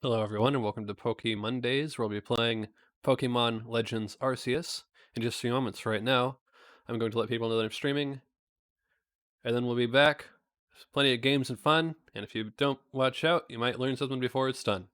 Hello, everyone, and welcome to Pokemon Mondays, where we'll be playing Pokemon Legends Arceus in just a few moments. Right now, I'm going to let people know that I'm streaming, and then we'll be back. There's plenty of games and fun, and if you don't watch out, you might learn something before it's done.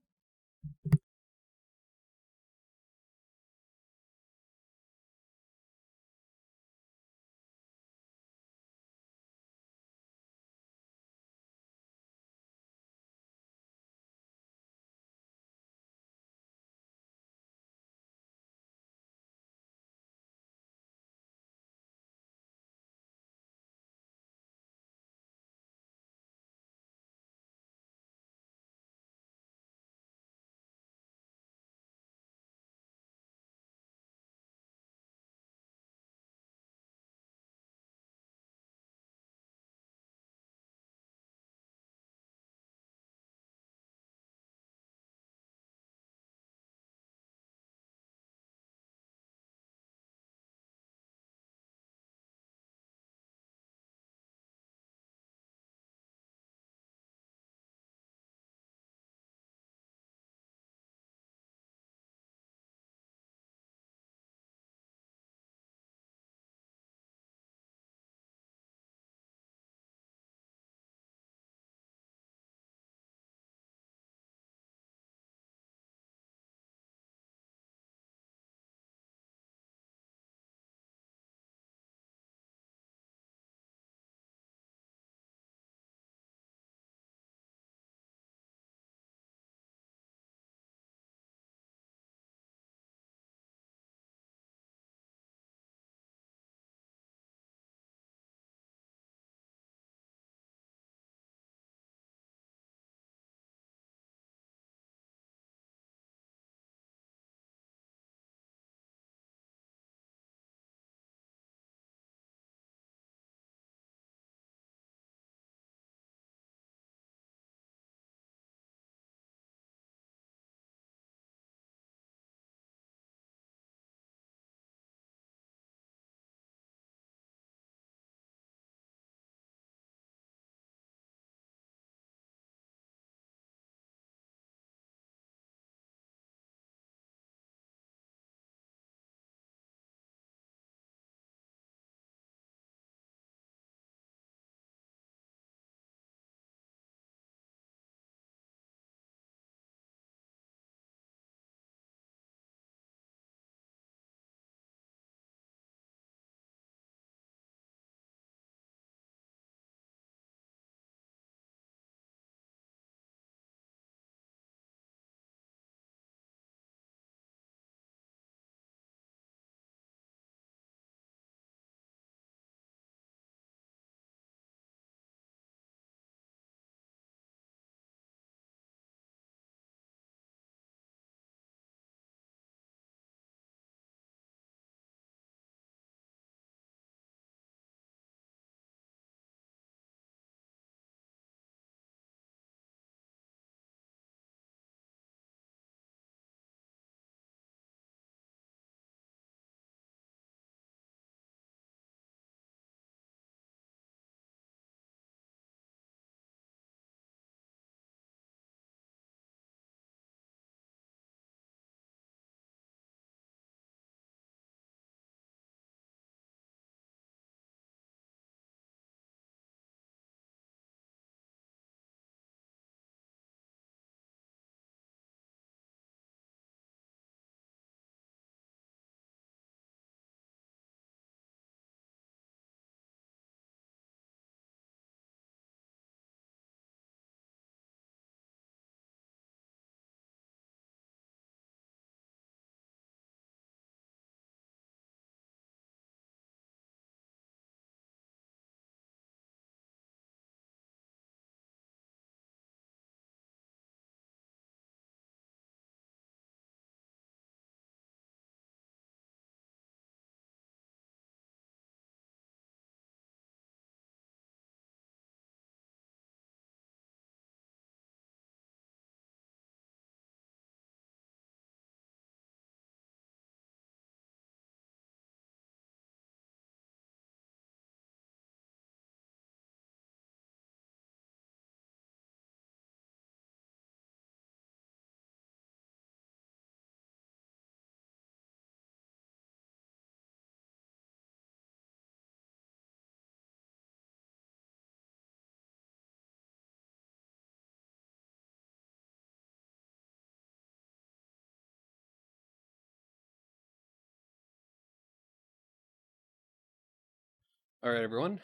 All right, everyone.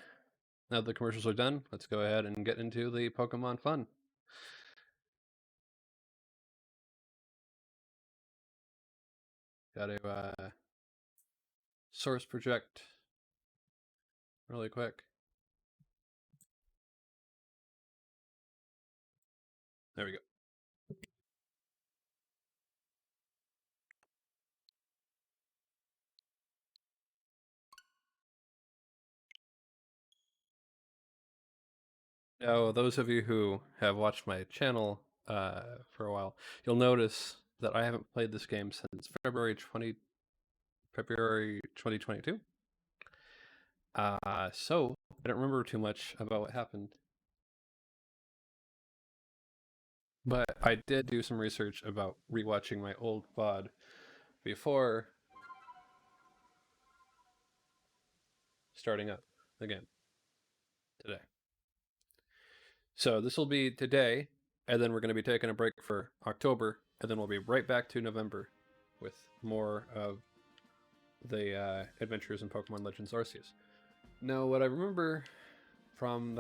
Now that the commercials are done, let's go ahead and get into the Pokemon fun. Got to source project really quick. There we go. Now, those of you who have watched my channel for a while, you'll notice that I haven't played this game since February 2022. So I don't remember too much about what happened. But I did do some research about rewatching my old VOD before starting up again today. So this will be today, and then we're going to be taking a break for October, and then we'll be right back to November with more of the adventures in Pokemon Legends Arceus. Now, what I remember from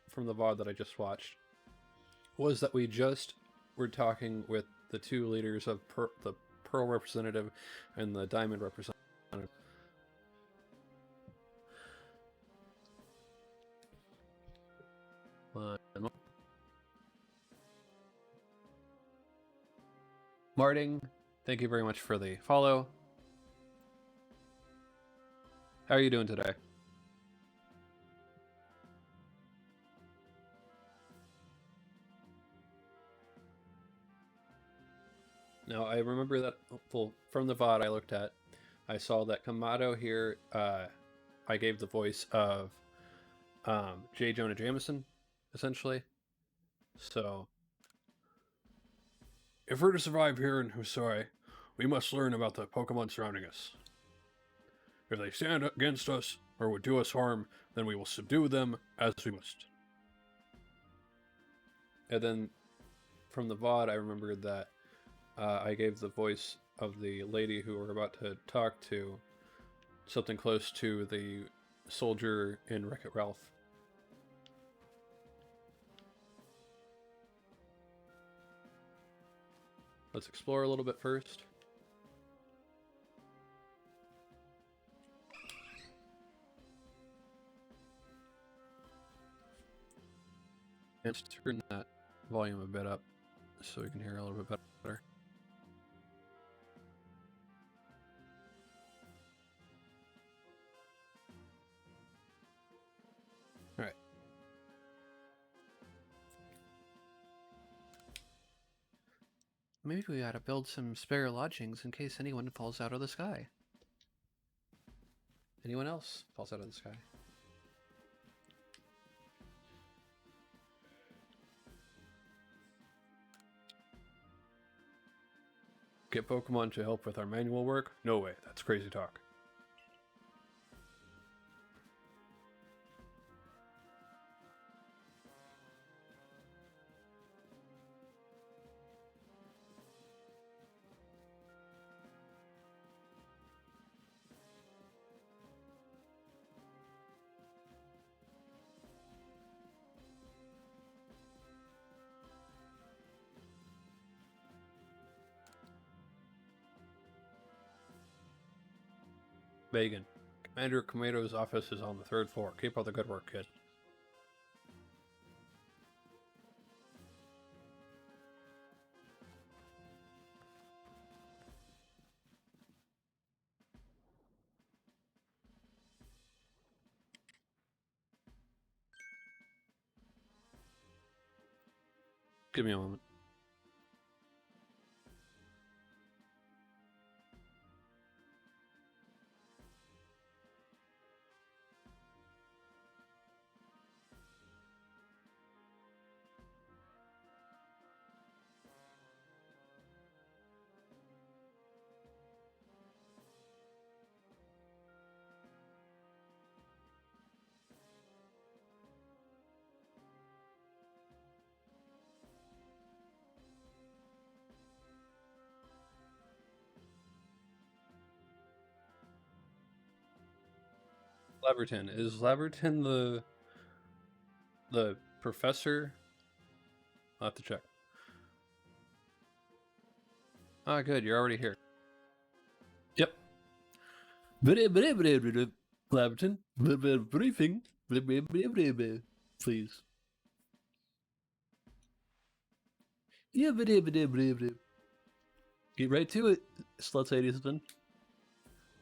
from the VOD that I just watched was that we just were talking with the two leaders of the Pearl representative and the Diamond representative. Marting, thank you very much for the follow. How are you doing today? Now, I remember that from the VOD I looked at, I saw that Kamado here, I gave the voice of J. Jonah Jameson, essentially. So, if we're to survive here in Husoi, we must learn about the Pokemon surrounding us. If they stand against us or would do us harm, then we will subdue them as we must. And then from the VOD, I remembered that I gave the voice of the lady who we're about to talk to something close to the soldier in Wreck-It Ralph. Let's explore a little bit first. And turn that volume a bit up so we can hear a little bit better. Alright. Maybe we gotta build some spare lodgings in case anyone falls out of the sky. Anyone else falls out of the sky? Get Pokemon to help with our manual work? No way, that's crazy talk. Megan, Commander Kamado's office is on the 3rd floor. Keep up the good work, kid. Give me a moment. Laberton. Is Laberton the professor? I'll have to check. Ah, good. You're already here. Yep. Laberton. Briefing. Please. Get right to it, Slots87.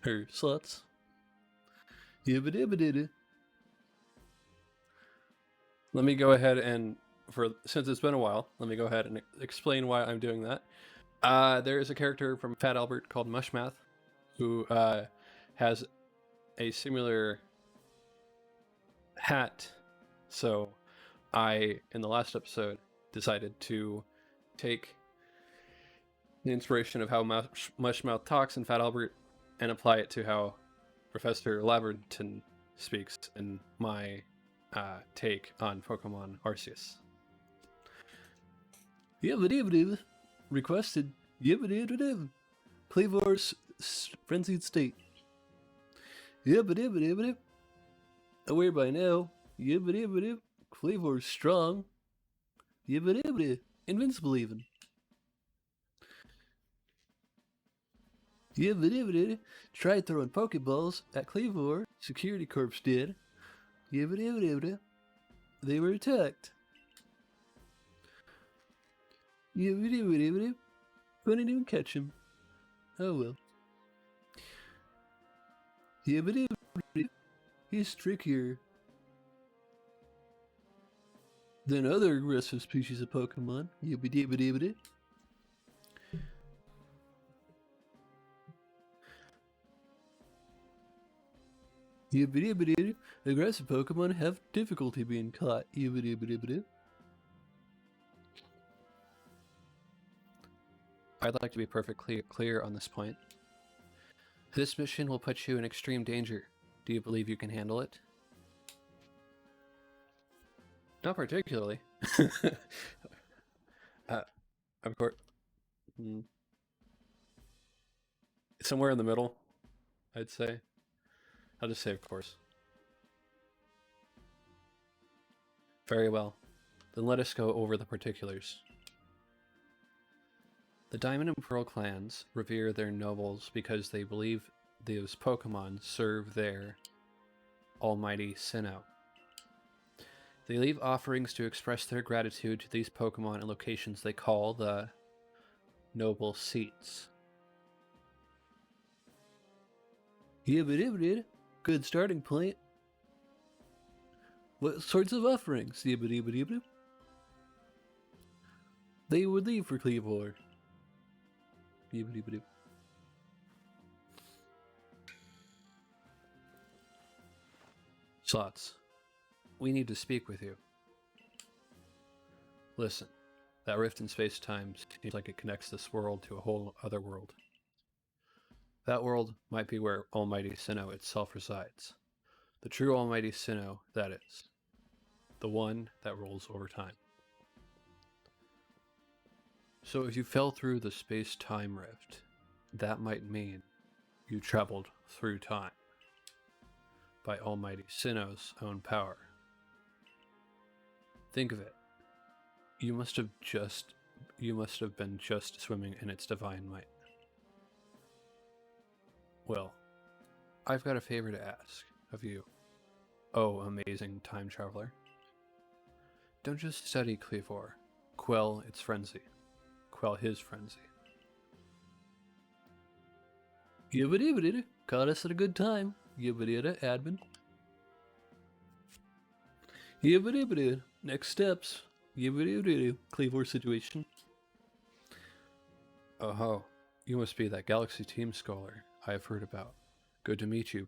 Or Slots. Let me go ahead and, since it's been a while, let me go ahead and explain why I'm doing that. There is a character from Fat Albert called Mushmouth who has a similar hat. So I, in the last episode, decided to take the inspiration of how Mushmouth talks in Fat Albert and apply it to how Professor Laberton speaks in my take on Pokemon Arceus. Requested. Cleavor's frenzied state. Aware by now. Cleavor's strong. Invincible even. Tried throwing Pokeballs at Cleavor. Security Corps did. They were attacked. Couldn't even catch him. Oh well. He's trickier than other aggressive species of Pokemon. Aggressive Pokemon have difficulty being caught. I'd like to be perfectly clear on this point. This mission will put you in extreme danger. Do you believe you can handle it? Not particularly. Of course. Somewhere in the middle, I'd say. I'll just say of course. Very well. Then let us go over the particulars. The Diamond and Pearl clans revere their nobles because they believe those Pokemon serve their almighty Sinnoh. They leave offerings to express their gratitude to these Pokemon in locations they call the Noble Seats. Good starting point. What sorts of offerings? They would leave for Cleavor. Slots, we need to speak with you. Listen, that rift in space-time seems like it connects this world to a whole other world. That world might be where Almighty Sinnoh itself resides. The true Almighty Sinnoh, that is. The one that rules over time. So if you fell through the space-time rift, that might mean you traveled through time by Almighty Sinnoh's own power. Think of it. You must have been just swimming in its divine might. Well, I've got a favor to ask of you, oh amazing time traveler. Don't just study Cleavor. Quell its frenzy. Quell his frenzy. Caught us at a good time. Admin. Next steps. Cleavor situation. Oh ho, you must be that Galaxy Team scholar I've heard about. Good to meet you,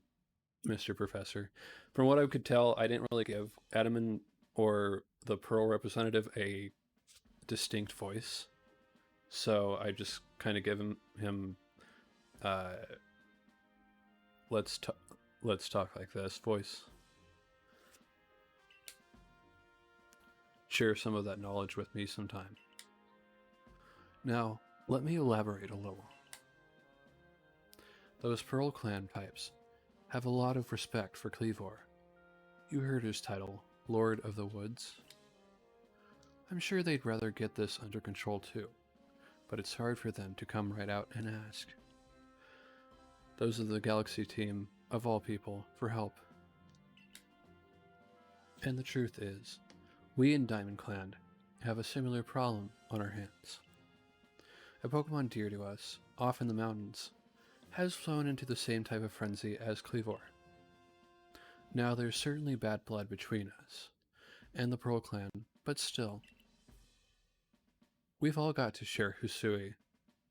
Mr. Professor. From what I could tell, I didn't really give Adamant or the Pearl representative a distinct voice. So I just kind of give him let's talk like this voice. Share some of that knowledge with me sometime. Now, let me elaborate a little. Those Pearl Clan types have a lot of respect for Cleavor. You heard his title, Lord of the Woods. I'm sure they'd rather get this under control too, but it's hard for them to come right out and ask. Those are the Galaxy team, of all people, for help. And the truth is, we in Diamond Clan have a similar problem on our hands. A Pokemon dear to us, off in the mountains, has flown into the same type of frenzy as Cleavor. Now there's certainly bad blood between us and the Pearl Clan, but still. We've all got to share Husui,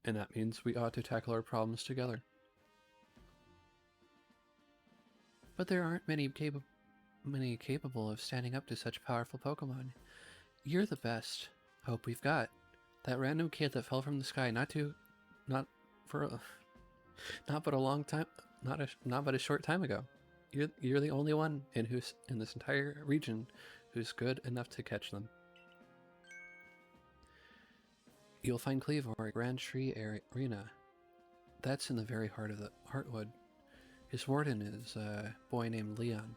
and that means we ought to tackle our problems together. But there aren't many capable of standing up to such powerful Pokemon. You're the best hope we've got. That random kid that fell from the sky not but a long time, not but a short time ago. You're the only one in this entire region who's good enough to catch them. You'll find Cleavor at Grand Tree Arena. That's in the very heart of the Heartwood. His warden is a boy named Leon.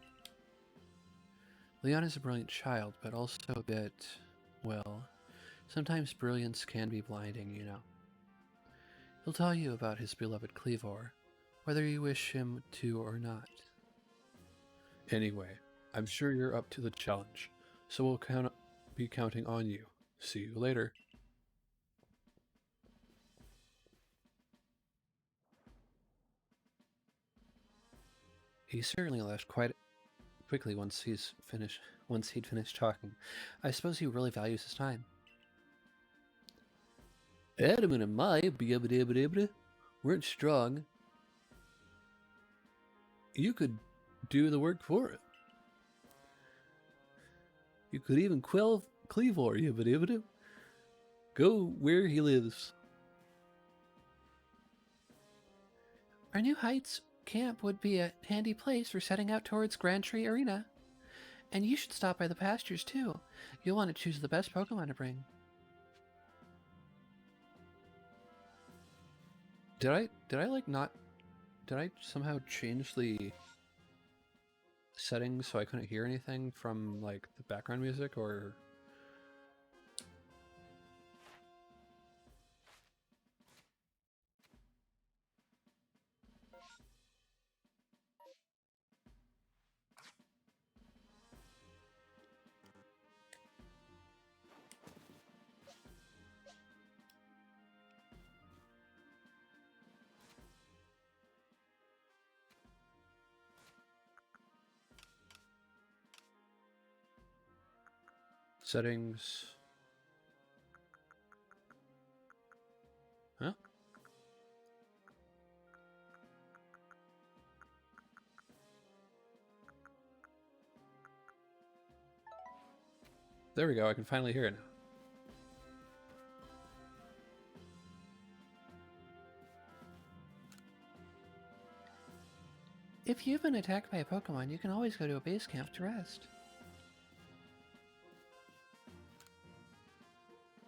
Leon is a brilliant child, but also a bit, well, sometimes brilliance can be blinding, you know. He'll tell you about his beloved Cleavor, whether you wish him to or not. Anyway, I'm sure you're up to the challenge, so we'll be counting on you. See you later. He certainly left quite quickly once he'd finished talking. I suppose he really values his time. Adam and I weren't strong. You could do the work for it. You could even quell Cleavor, go where he lives. Our New Heights camp would be a handy place for setting out towards Grand Tree Arena. And you should stop by the pastures too. You'll want to choose the best Pokemon to bring. Did I somehow change the settings so I couldn't hear anything from like the background music, or settings? Huh? There we go, I can finally hear it now. If you've been attacked by a Pokemon, you can always go to a base camp to rest.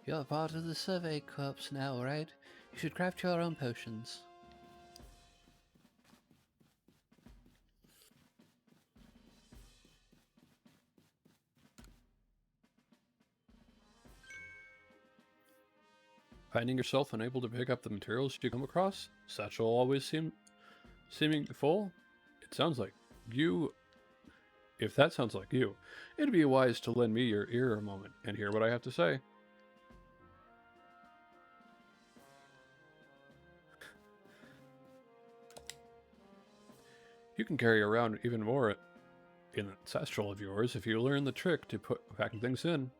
You're part of the survey corps now, right? You should craft your own potions. Finding yourself unable to pick up the materials you come across? Satchel always seeming full? It sounds like you... If that sounds like you, it'd be wise to lend me your ear a moment and hear what I have to say. You can carry around even more in that satchel of yours if you learn the trick to put packing things in.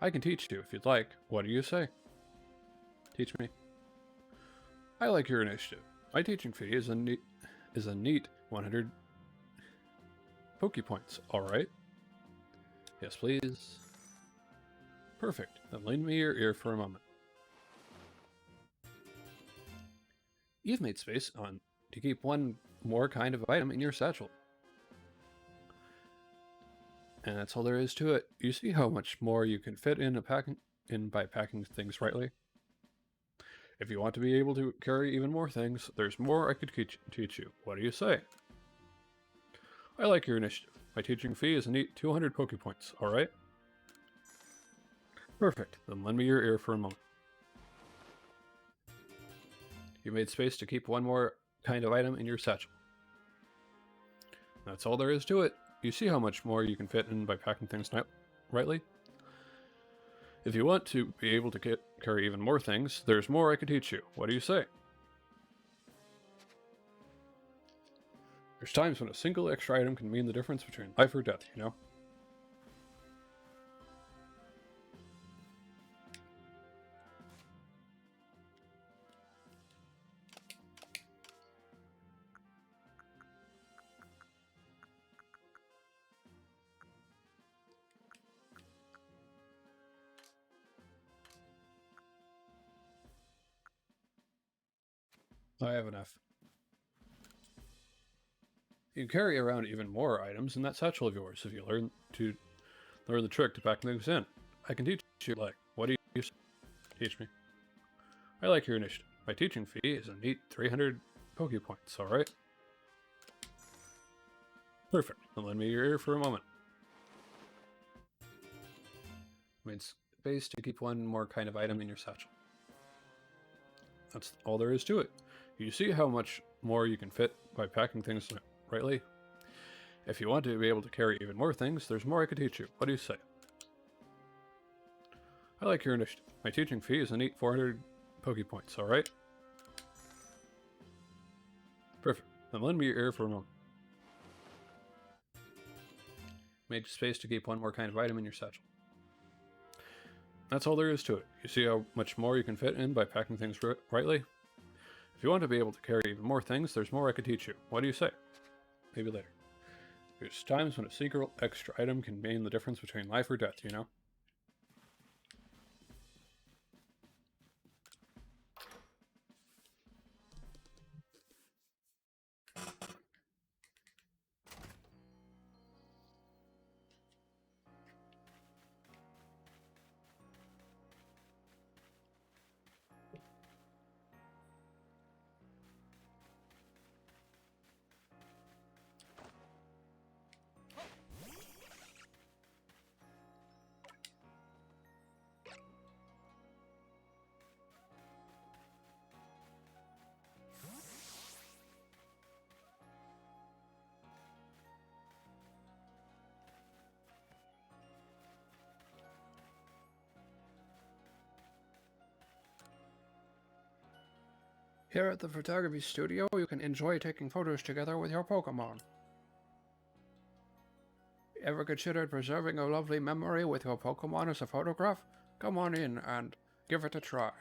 I can teach you if you'd like. What do you say? Teach me. I like your initiative. My teaching fee is a neat 100 Pokepoints. All right. Yes, please. Perfect. Then lend me your ear for a moment. You've made space to keep one more kind of item in your satchel. And that's all there is to it. You see how much more you can fit in by packing things rightly? If you want to be able to carry even more things, there's more I could teach you. What do you say? I like your initiative. My teaching fee is a neat 200 Poke Points, alright? Perfect. Then lend me your ear for a moment. You made space to keep one more kind of item in your satchel. That's all there is to it. You see how much more you can fit in by packing things rightly? If you want to be able to carry even more things, there's more I can teach you. What do you say? There's times when a single extra item can mean the difference between life or death, you know? I have enough. You can carry around even more items in that satchel of yours if you learn the trick to pack things in. I can teach you, like, what do you teach me? I like your initiative. My teaching fee is a neat 300 Poke Points, alright? Perfect. Then lend me your ear for a moment. Means space to keep one more kind of item in your satchel. That's all there is to it. You see how much more you can fit by packing things rightly? If you want to be able to carry even more things, there's more I could teach you. What do you say? I like your initiative. My teaching fee is a neat 400 Poke Points, alright? Perfect. Then lend me your ear for a moment. Make space to keep one more kind of item in your satchel. That's all there is to it. You see how much more you can fit in by packing things rightly? If you want to be able to carry even more things, there's more I could teach you. What do you say? Maybe later. There's times when a single extra item can mean the difference between life or death, you know? Here at the photography studio, you can enjoy taking photos together with your Pokemon. Ever considered preserving a lovely memory with your Pokemon as a photograph? Come on in and give it a try.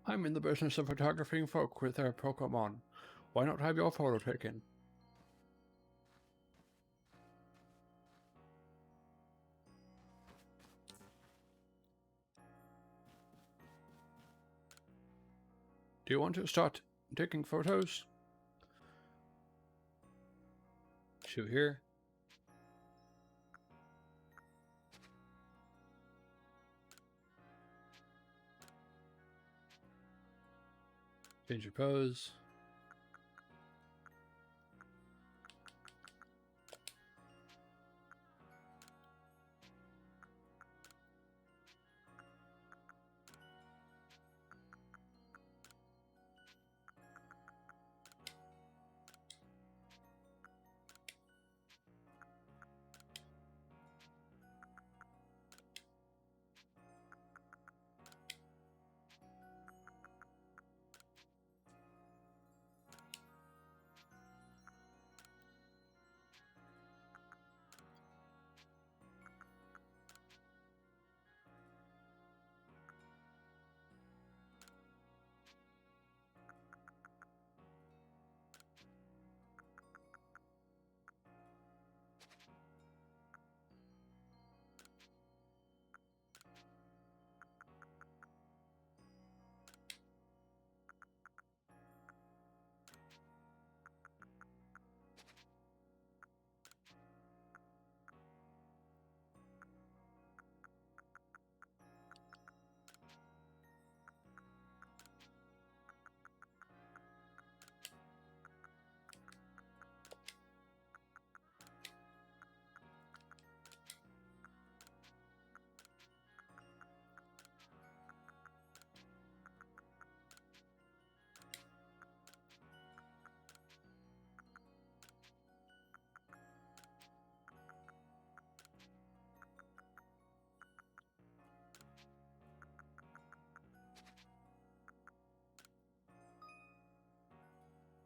I'm in the business of photographing folk with their Pokemon. Why not have your photo taken? Do you want to start taking photos? Shoot here. Change your pose.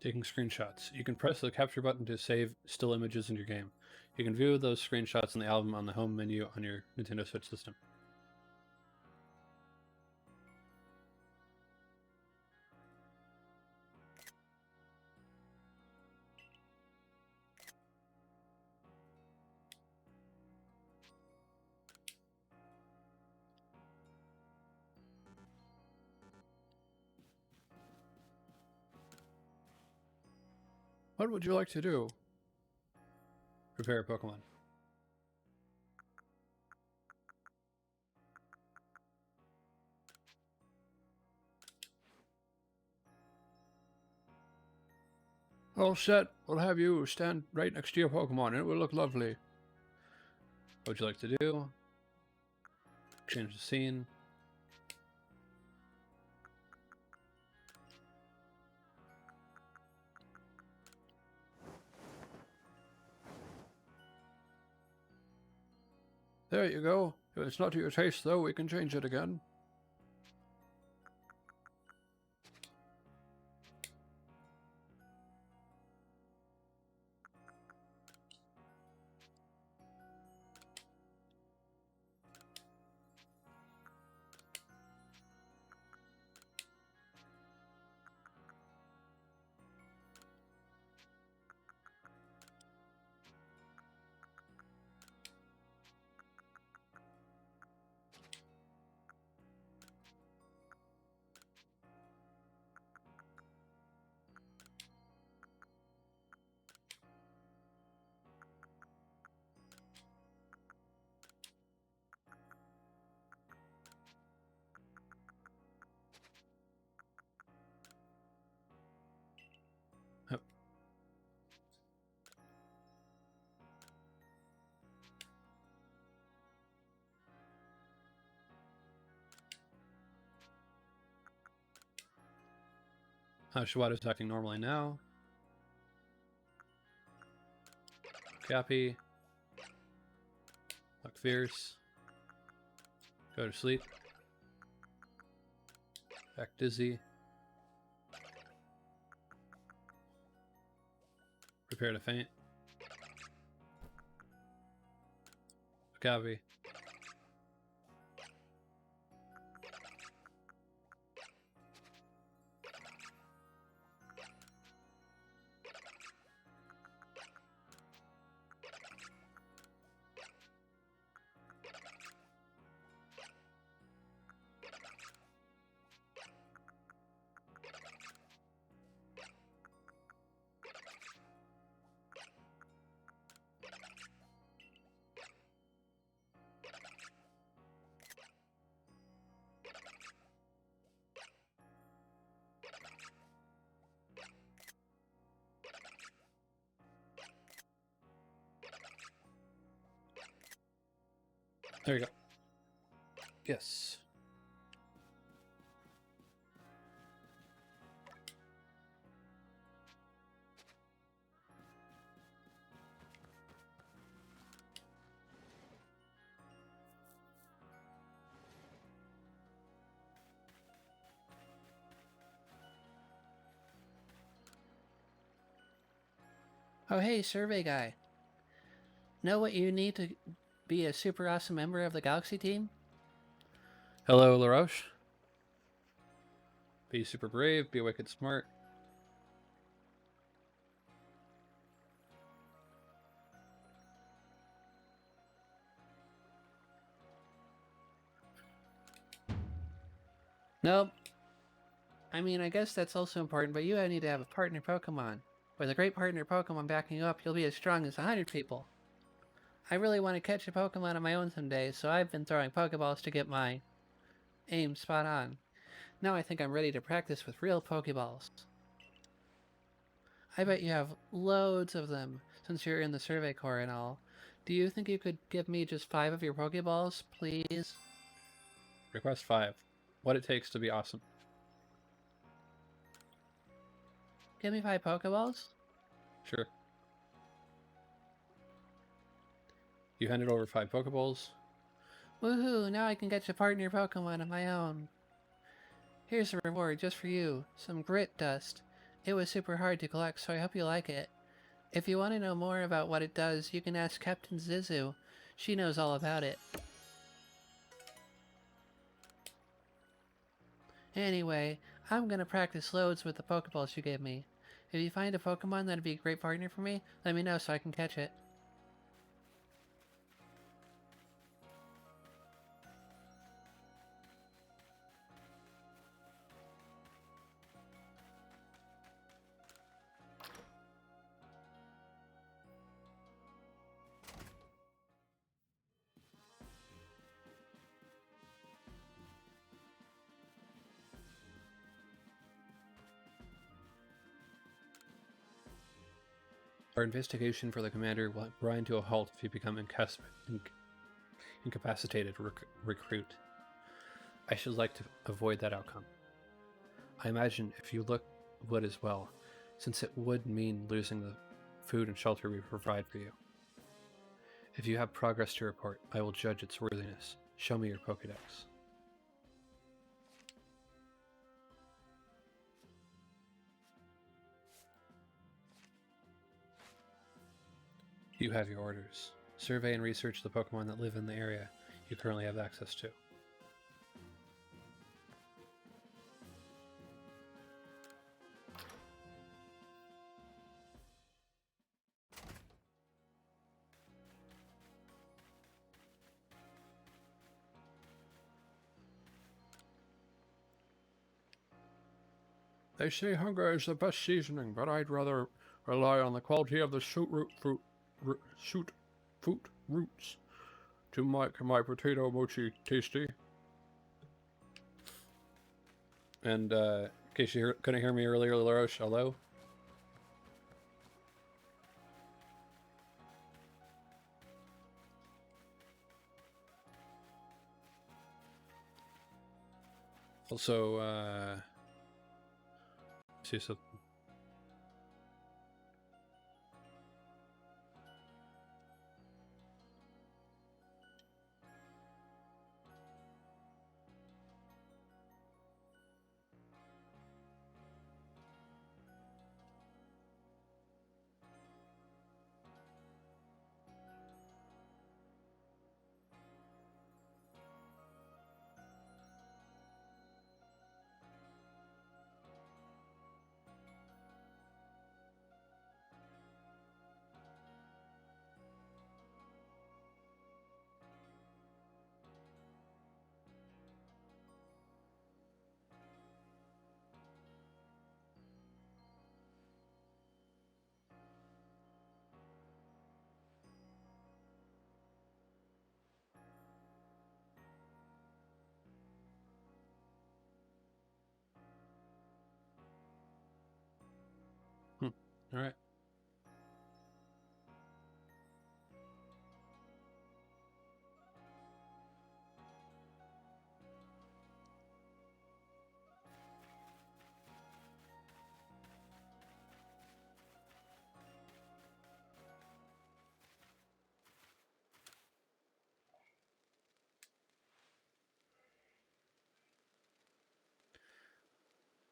Taking screenshots. You can press the capture button to save still images in your game. You can view those screenshots in the album on the home menu on your Nintendo Switch system. What would you like to do? Prepare a Pokemon. All set. We'll have you stand right next to your Pokemon and it will look lovely. What would you like to do? Change the scene. There you go. If it's not to your taste, though, we can change it again. Yep. Shiwada's acting normally now. Cappy. Look fierce. Go to sleep. Act dizzy. Prepare to faint. Cappy. There you go. Yes. Oh hey, survey guy. Know what you need to be a super awesome member of the Galaxy team? Hello, LaRoche. Be super brave, be wicked smart. Nope. I mean, I guess that's also important, but you need to have a partner Pokemon. With a great partner Pokemon backing you up, you'll be as strong as 100 people. I really want to catch a Pokemon on my own someday, so I've been throwing Pokeballs to get my aim spot on. Now I think I'm ready to practice with real Pokeballs. I bet you have loads of them, since you're in the Survey Corps and all. Do you think you could give me just 5 of your Pokeballs, please? Request 5. What it takes to be awesome. Give me 5 Pokeballs? Sure. You handed over 5 Pokeballs. Woohoo, now I can get a partner Pokemon of my own. Here's a reward just for you, some grit dust. It was super hard to collect, so I hope you like it. If you want to know more about what it does, you can ask Captain Zizu. She knows all about it. Anyway, I'm gonna practice loads with the Pokeballs you gave me. If you find a Pokemon that'd be a great partner for me, let me know so I can catch it. Our investigation for the commander will grind to a halt if you become incapacitated recruit. I should like to avoid that outcome. I imagine if you would as well, since it would mean losing the food and shelter we provide for you. If you have progress to report, I will judge its worthiness. Show me your Pokedex. You have your orders. Survey and research the Pokemon that live in the area you currently have access to. They say hunger is the best seasoning, but I'd rather rely on the quality of the shoot fruit roots to make my potato mochi tasty. And in case you couldn't hear me earlier, LaRoche, hello. Also, see something. All right.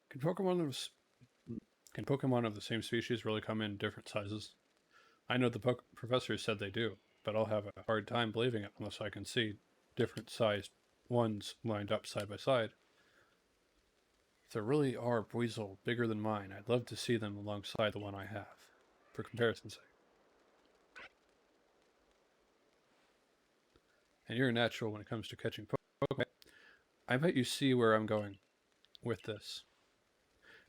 Can Pokemon of can Pokemon of the same species really come in different sizes? I know the professor said they do, but I'll have a hard time believing it unless I can see different sized ones lined up side by side. If there really are Buizel bigger than mine, I'd love to see them alongside the one I have, for comparison's sake. And you're a natural when it comes to catching Pokemon. I bet you see where I'm going with this.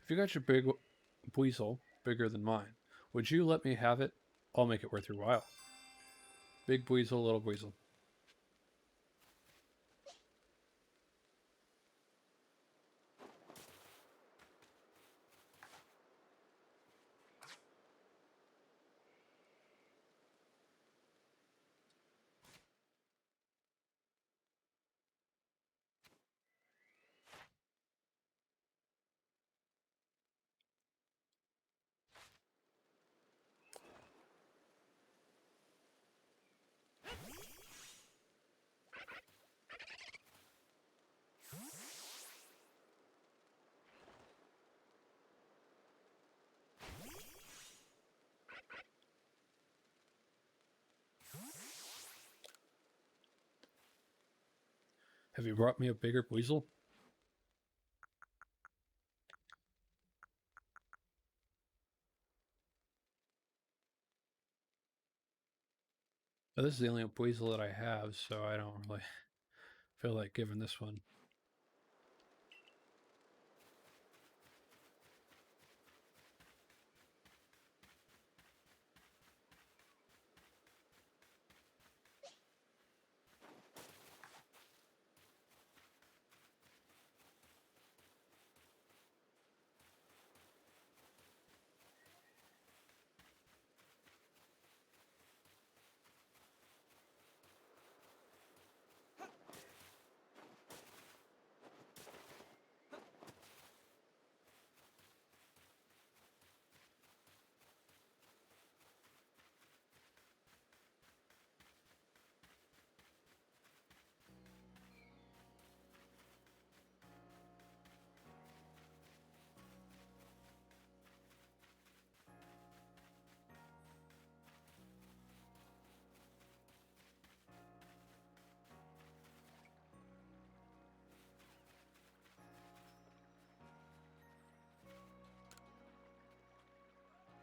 If you got your big Buizel bigger than mine, would you let me have it? I'll make it worth your while. Big Buizel, little Buizel. Have you brought me a bigger weasel? Oh, this is the only weasel that I have, so I don't really feel like giving this one.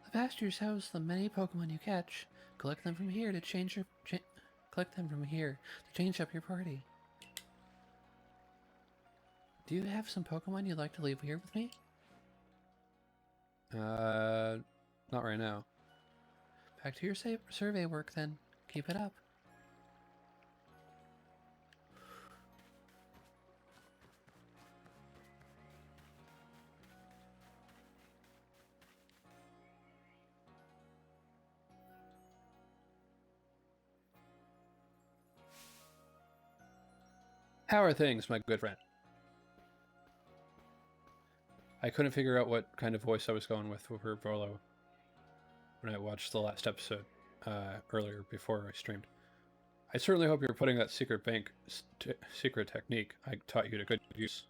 The pastures house the many Pokemon you catch. Collect them from here to change your collect them from here to change up your party. Do you have some Pokemon you'd like to leave here with me? Not right now. Back to your survey work then. Keep it up. How are things, my good friend? I couldn't figure out what kind of voice I was going with for Volo when I watched the last episode earlier before I streamed. I certainly hope you're putting that secret secret technique I taught you to good use.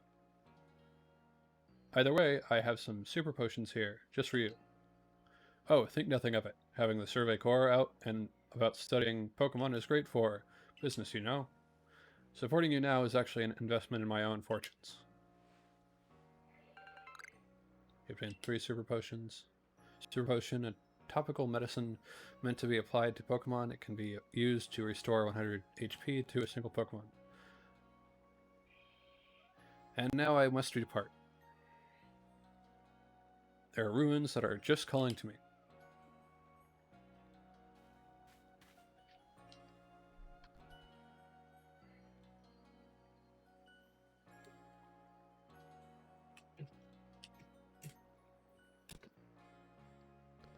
Either way, I have some super potions here, just for you. Oh, think nothing of it. Having the Survey Corps out and about studying Pokemon is great for business, you know? Supporting you now is actually an investment in my own fortunes. You obtained 3 super potions. Super potion, a topical medicine meant to be applied to Pokemon. It can be used to restore 100 HP to a single Pokemon. And now I must depart. There are ruins that are just calling to me.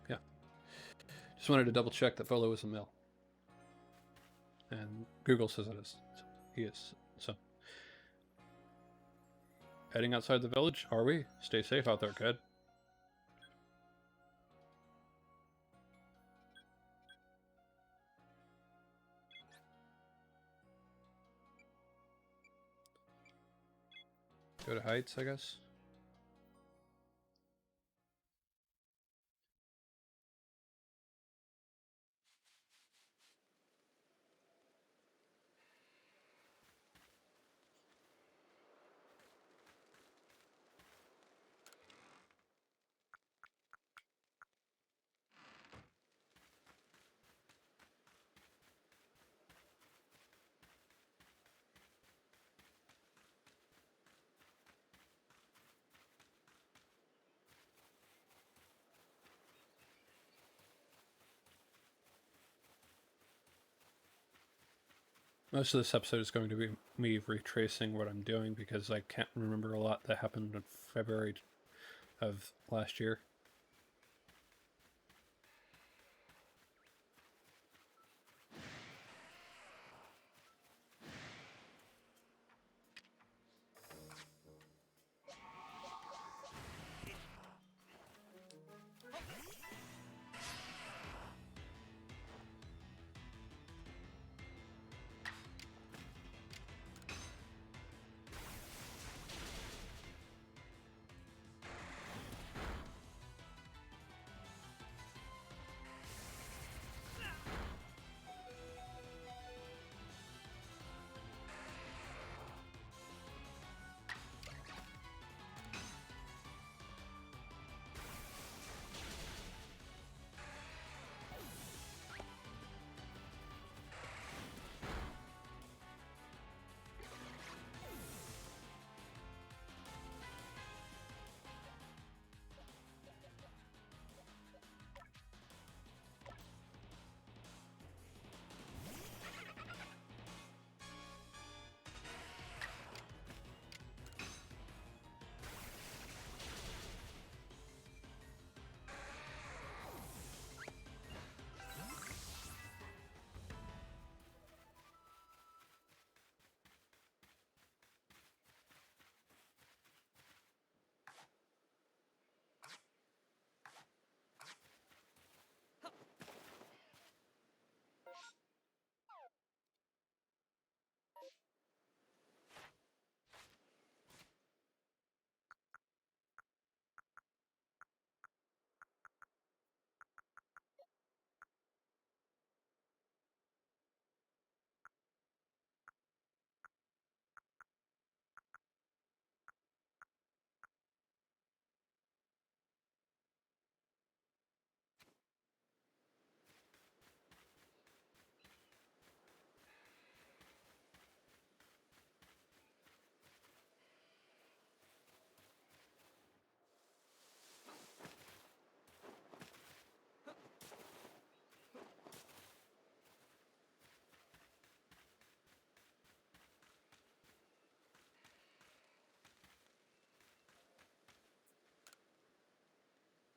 Yeah. Just wanted to double check that Volo is a male. And Google says it is. So he is. So. Heading outside the village, are we? Stay safe out there, kid. Go to Heights, I guess. Most of this episode is going to be me retracing what I'm doing because I can't remember a lot that happened in February of last year.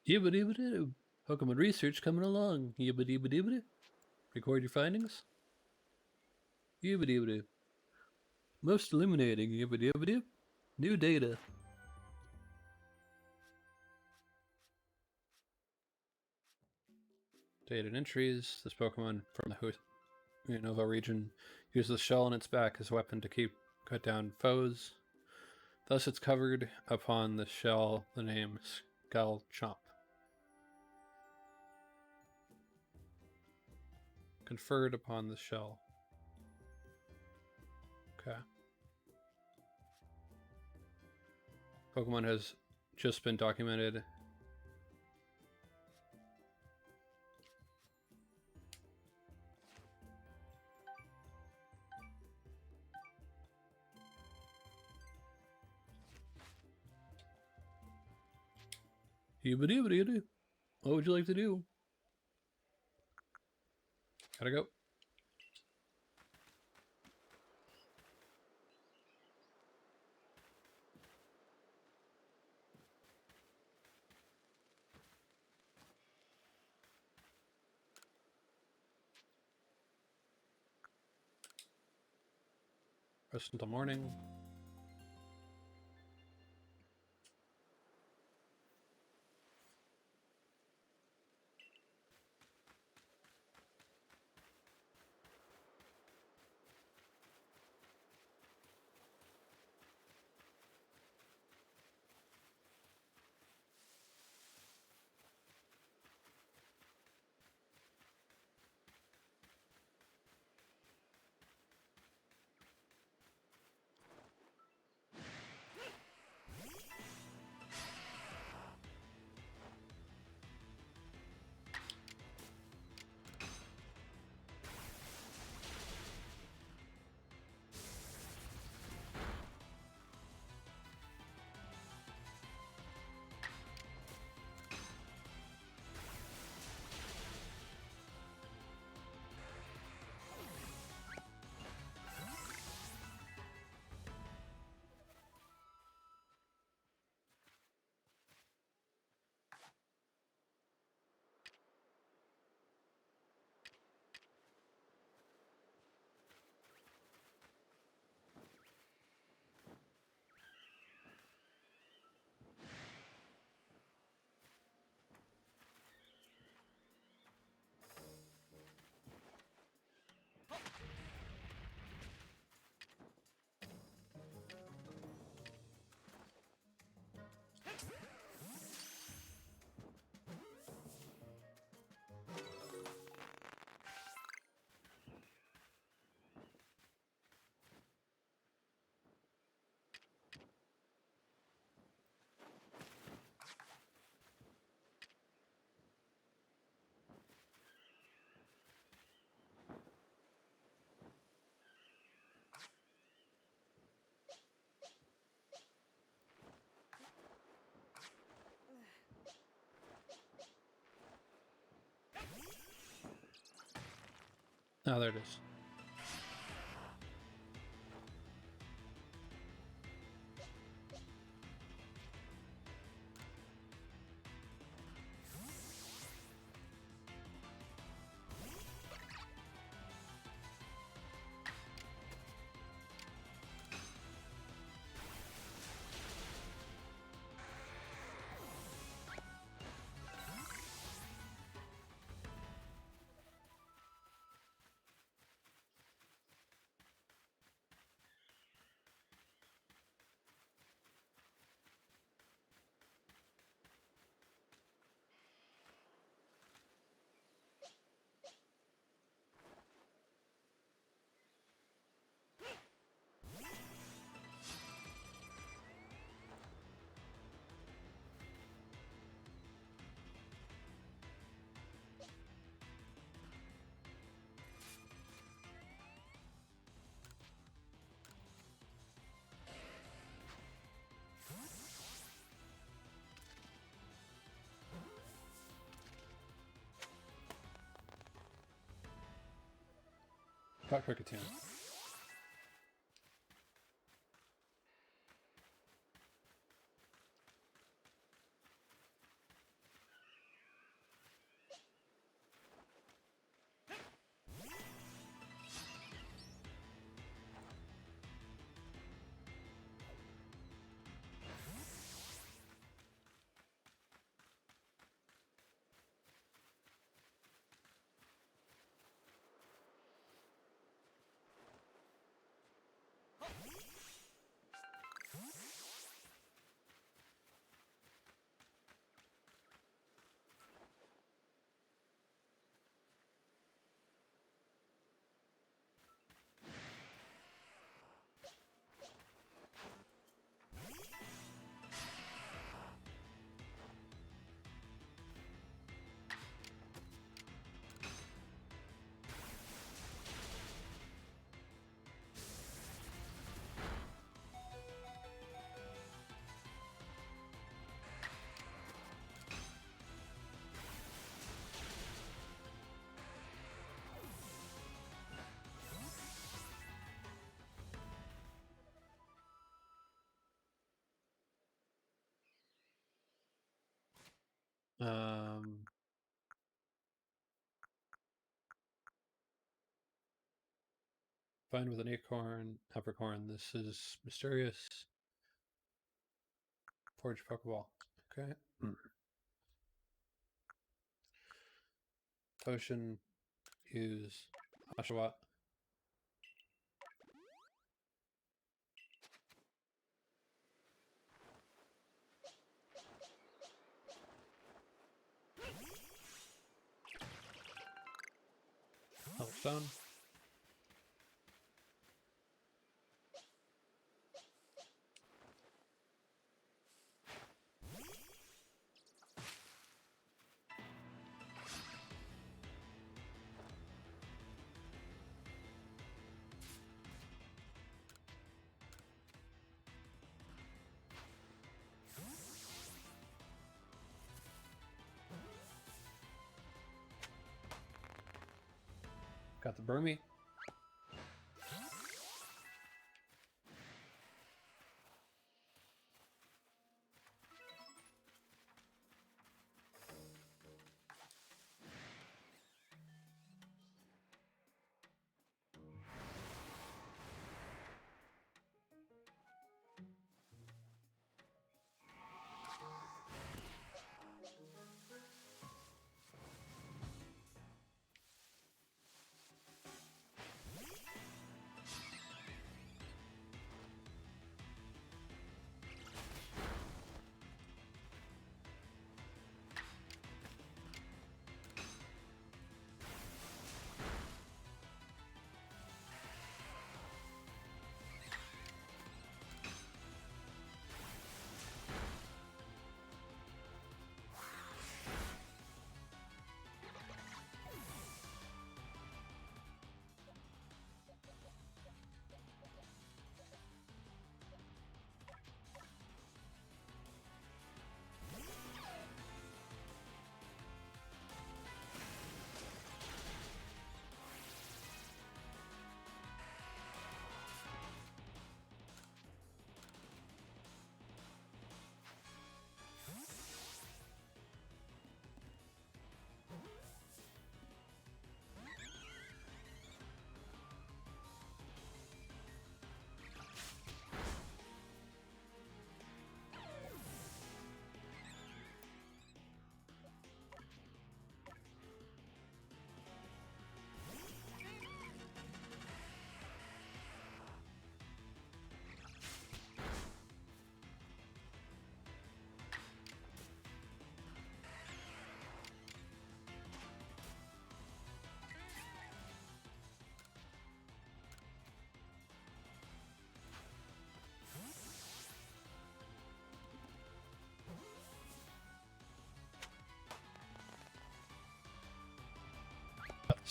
Yibbidi-bidi-doo. Pokemon research coming along. Yibbidi-bidi-bidi. Record your findings. Yibbidi-bidi. Most illuminating. Yibbidi-bidi. New data. Data and entries. This Pokemon from the Nova region uses the shell on its back as a weapon to cut down foes. Thus, it's covered upon the shell the name Skullchomp. Conferred upon the shell. Okay. Pokemon has just been documented. Yibbidi-bidi-doo. What would you like to do? Gotta go. Rest until morning. Oh, there it is. Got Cricketune. Um, Find with an acorn, peppercorn. This is mysterious. Forge Pokeball. Okay. Potion. Use Oshawott. Stone. Got the Broomy.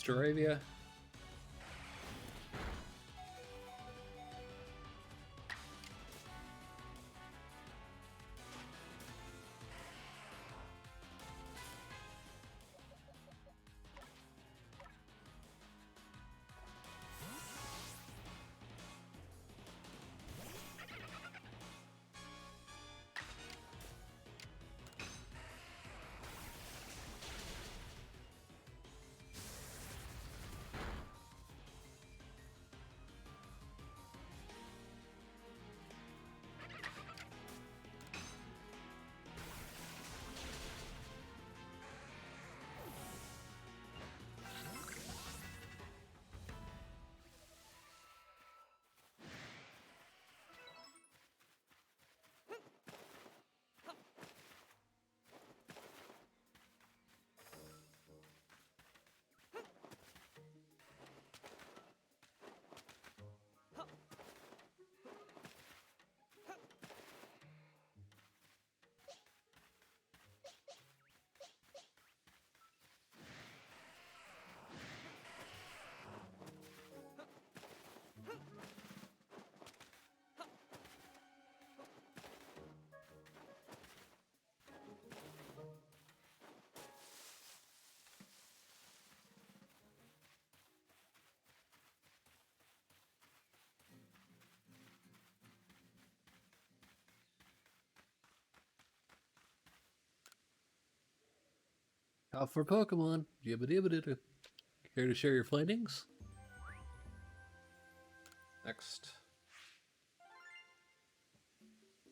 Staravia. Top 4 Pokemon. Yibbidi-yibbidi. Care to share your findings? Next.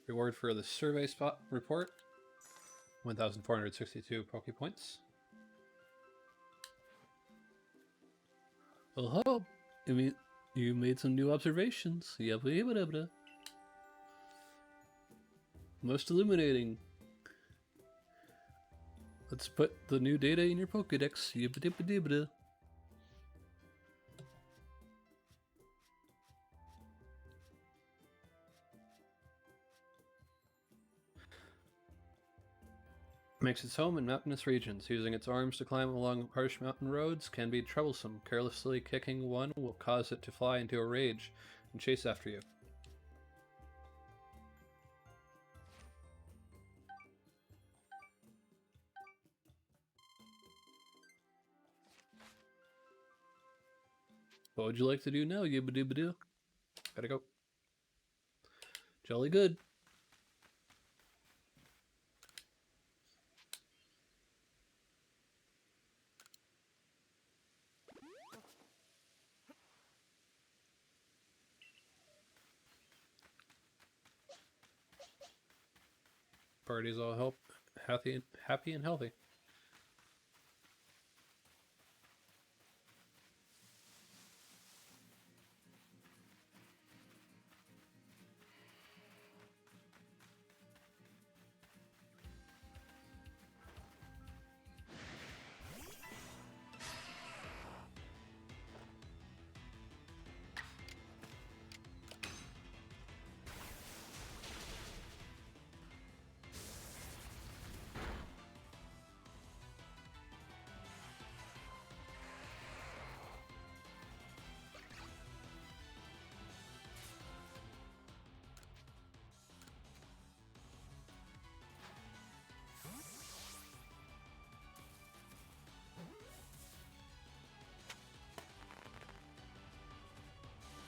Reward for the survey spot report. 1,462 Pokepoints. Oh, I mean, you made some new observations. Yabba yabba dabba. Most illuminating. Let's put the new data in your Pokedex. Yabba dabba dabba. Makes its home in mountainous regions. Using its arms to climb along harsh mountain roads can be troublesome. Carelessly kicking one will cause it to fly into a rage and chase after you. What would you like to do now, yibba-dibba-doo? Gotta go. Jolly good. Party's all happy and healthy.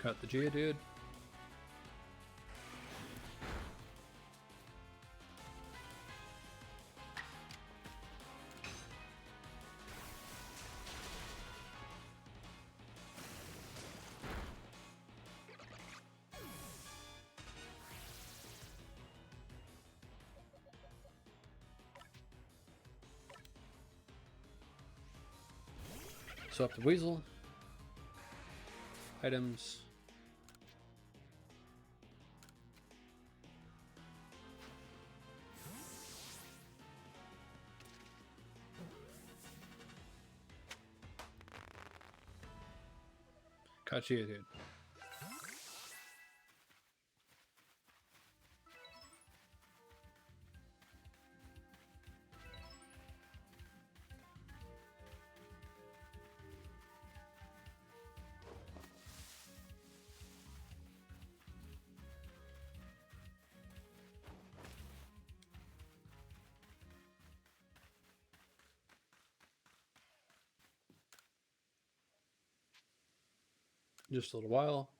Got the Geodude. So up to Weasel. Items. Caught Geodude. Just a little while.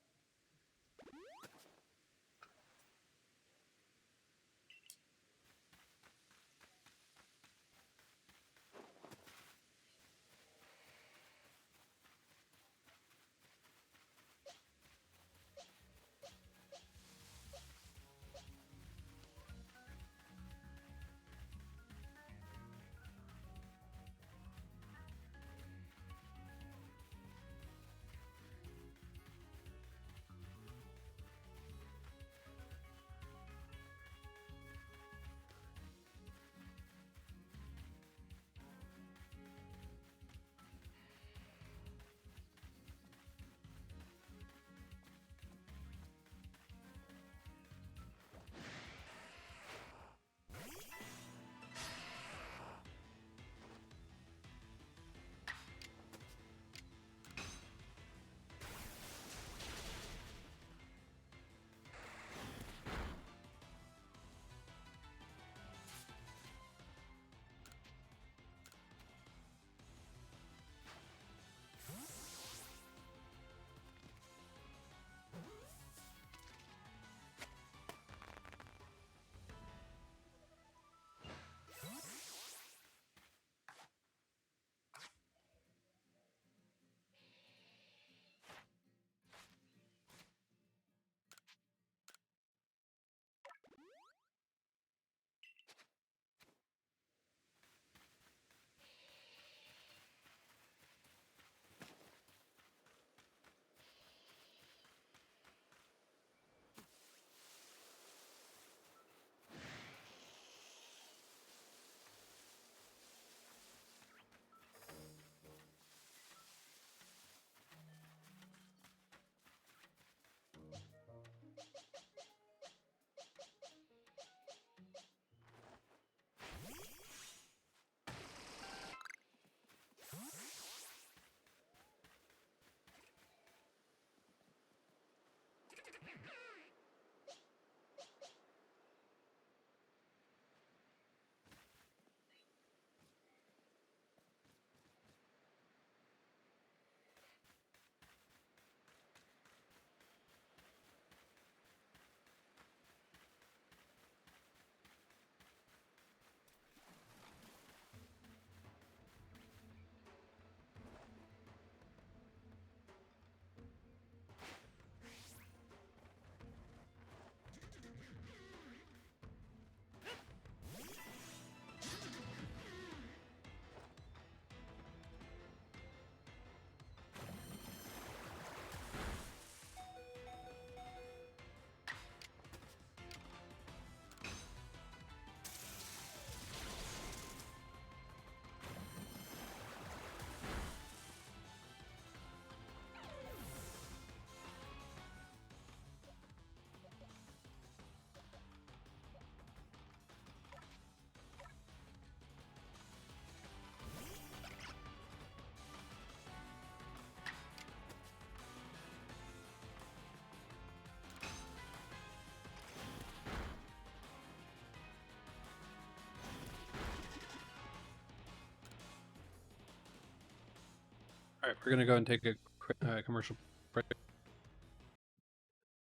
Alright, we're gonna go and take a quick commercial break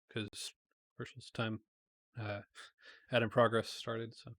because commercials time ad in progress started. So.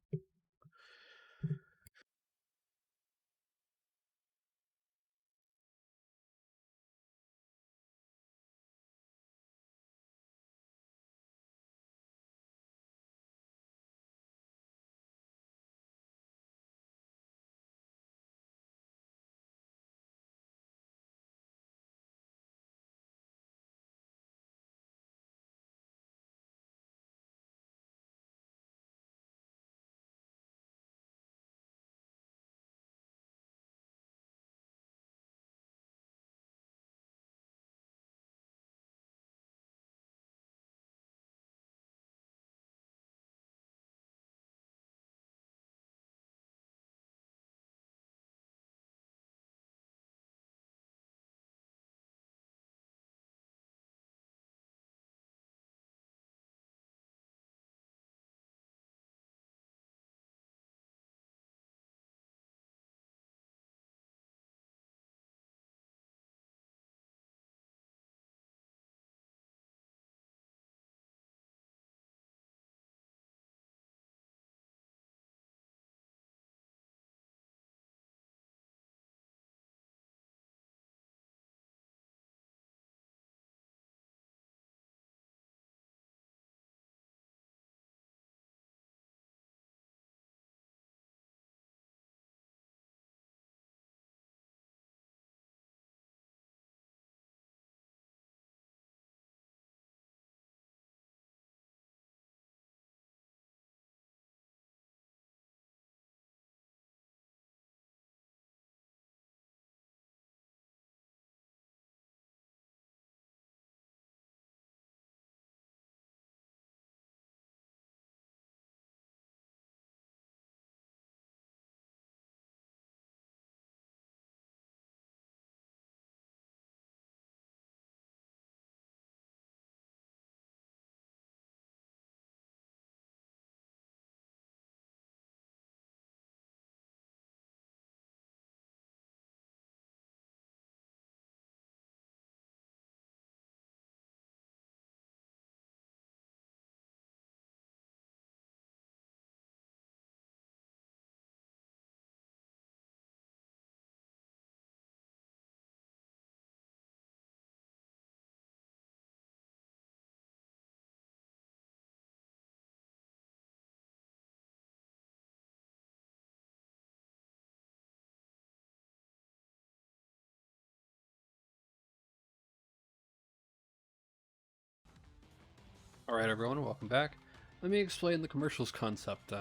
Alright, everyone, welcome back. Let me explain the commercials concept.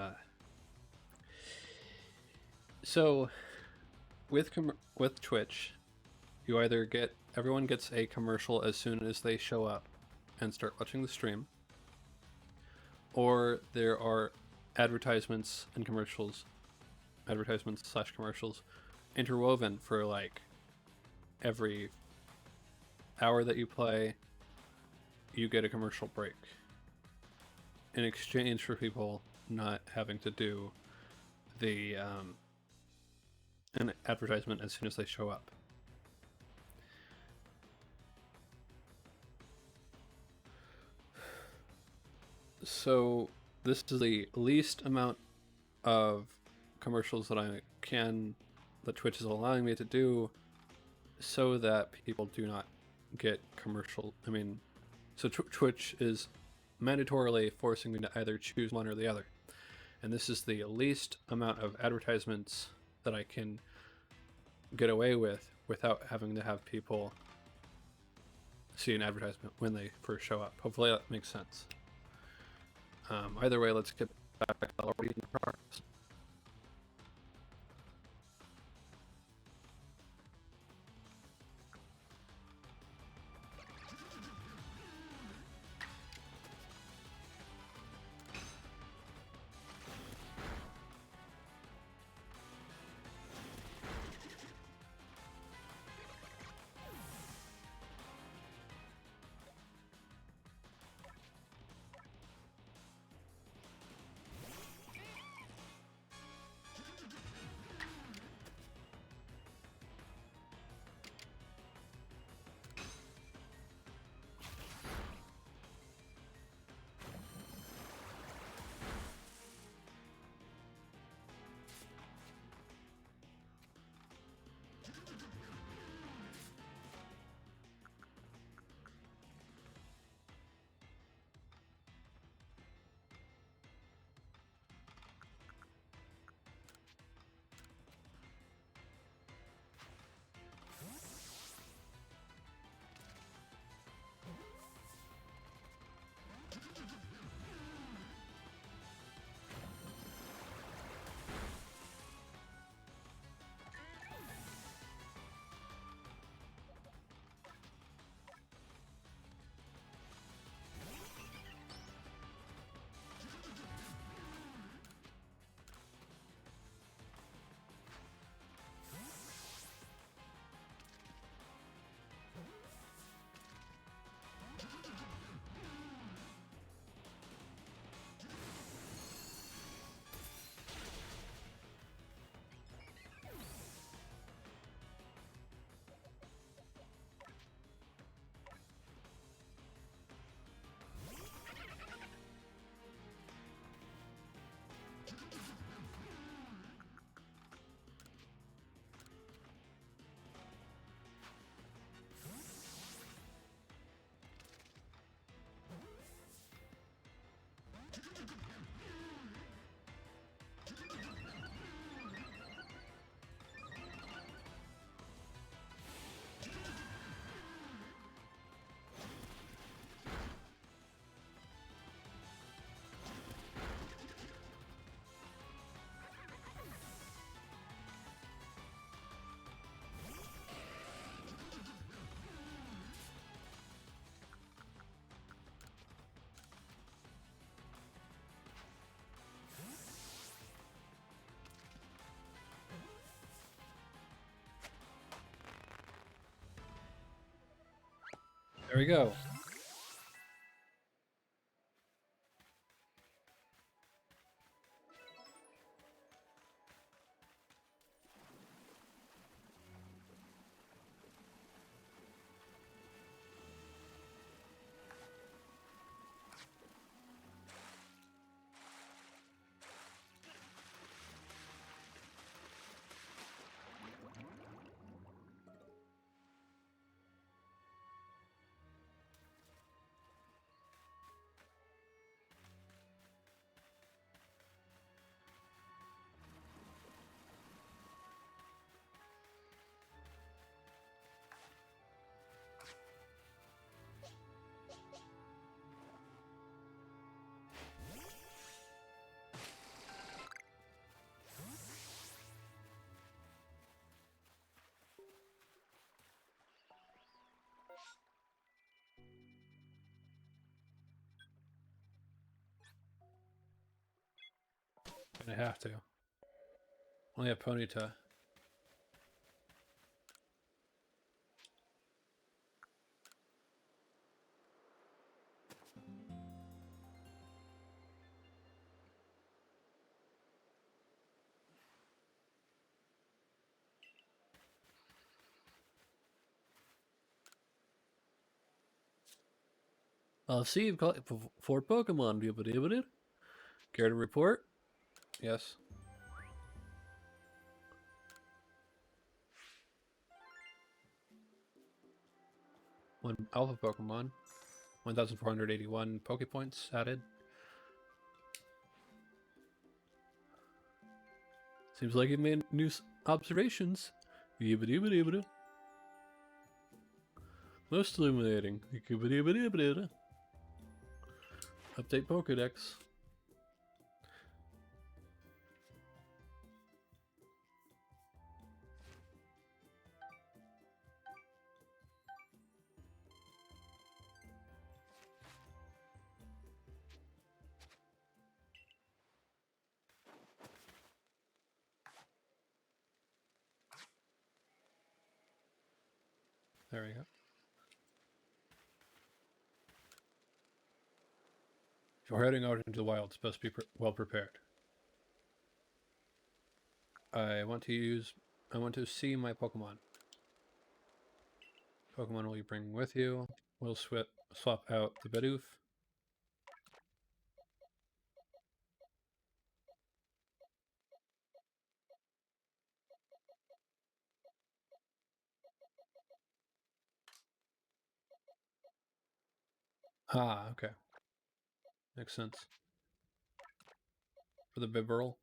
So, with Twitch, you either everyone gets a commercial as soon as they show up and start watching the stream, or there are advertisements and commercials, advertisements/commercials, interwoven for like every hour that you play, you get a commercial break in exchange for people not having to do the an advertisement as soon as they show up. So this is the least amount of commercials that that Twitch is allowing me to do, so that people do not get commercial. I mean, so Twitch is mandatorily forcing me to either choose one or the other, and this is the least amount of advertisements that I can get away with without having to have people see an advertisement when they first show up. Hopefully that makes sense. Either way, let's get back to already in progress. There we go. I have to. Only have Ponyta. I'll see you've caught 4 Pokemon. Care to report? Yes. 1 Alpha Pokemon. 1,481 Pokepoints added. Seems like you've made new observations. Most illuminating. Update Pokedex. There we go. If you're heading out into the wilds, best be well prepared. I want to see my Pokemon. Pokemon will you bring with you? We'll swap out the Bidoof. Ah, okay. Makes sense. For the Bibarel.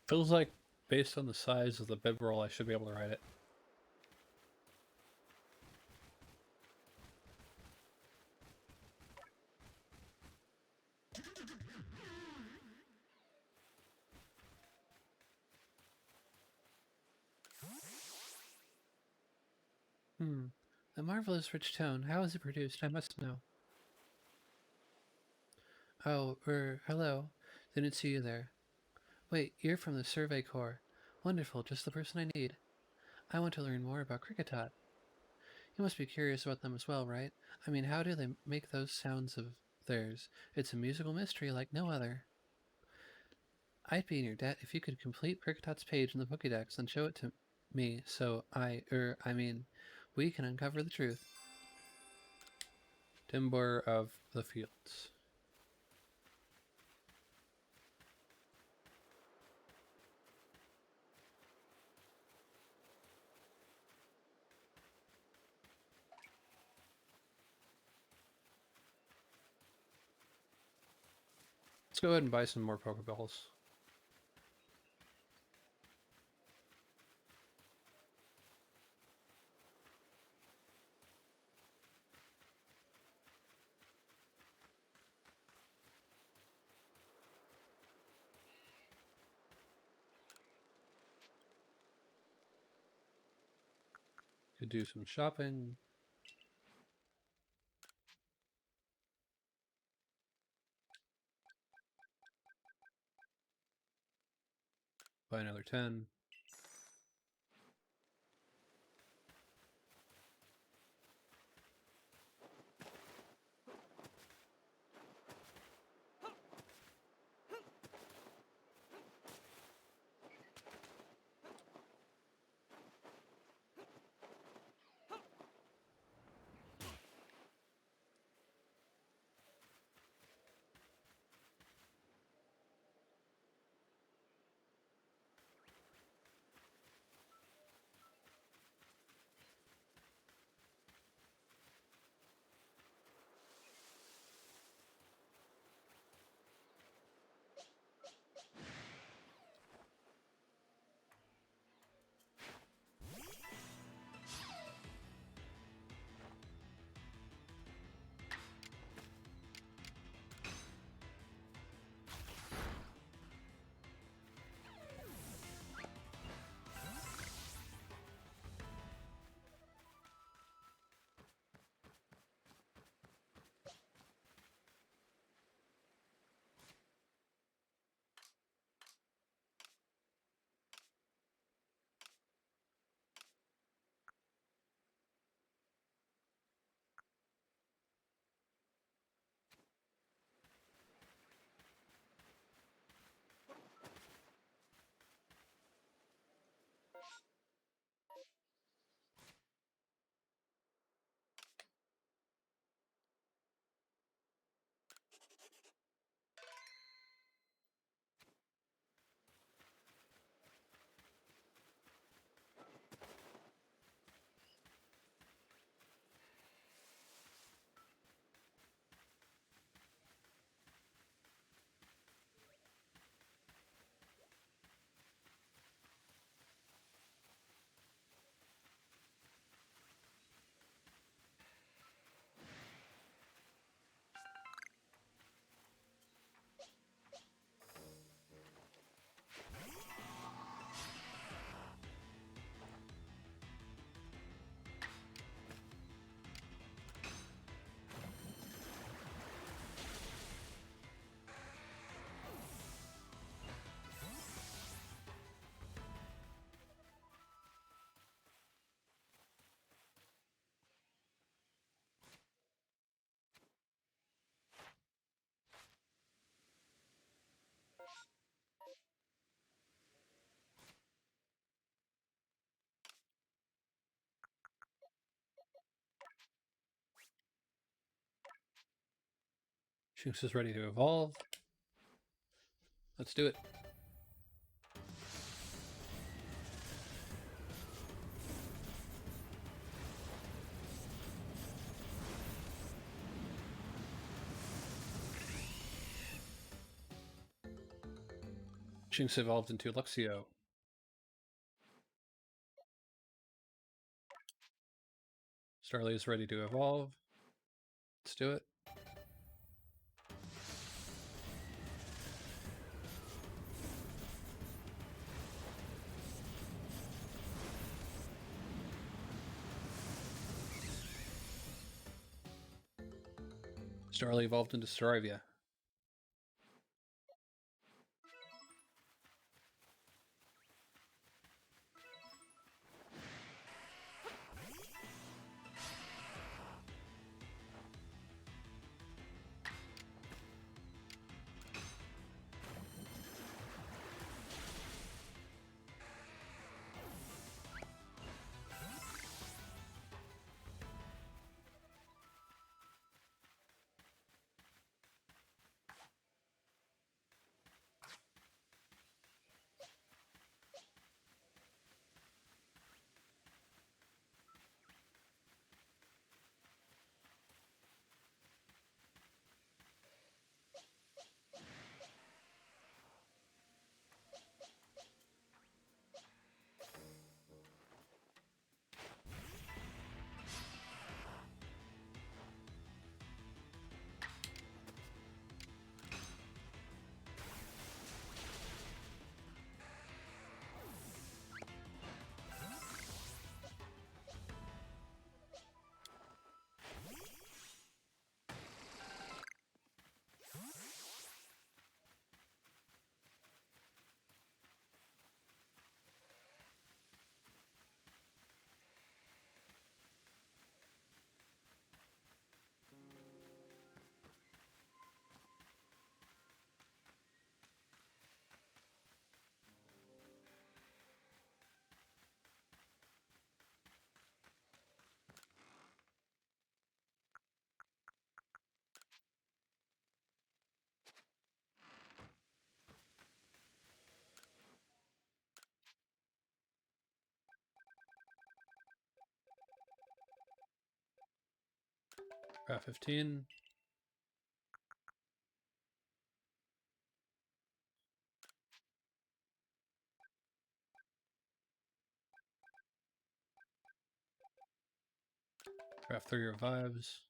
Feels like, based on the size of the Bibarel, I should be able to ride it. A marvelous rich tone. How is it produced? I must know. Oh, hello. Didn't see you there. Wait, you're from the Survey Corps. Wonderful, just the person I need. I want to learn more about Cricketot. You must be curious about them as well, right? I mean, how do they make those sounds of theirs? It's a musical mystery like no other. I'd be in your debt if you could complete Cricketot's page in the Pokédex and show it to me so we can uncover the truth. Timber of the Fields. Let's go ahead and buy some more Pokeballs. Could do some shopping. Buy another 10. Shinx is ready to evolve. Let's do it. Shinx evolved into Luxio. Starly is ready to evolve. Let's do it. Starly evolved into Staravia. Craft 15. Craft 3 revives.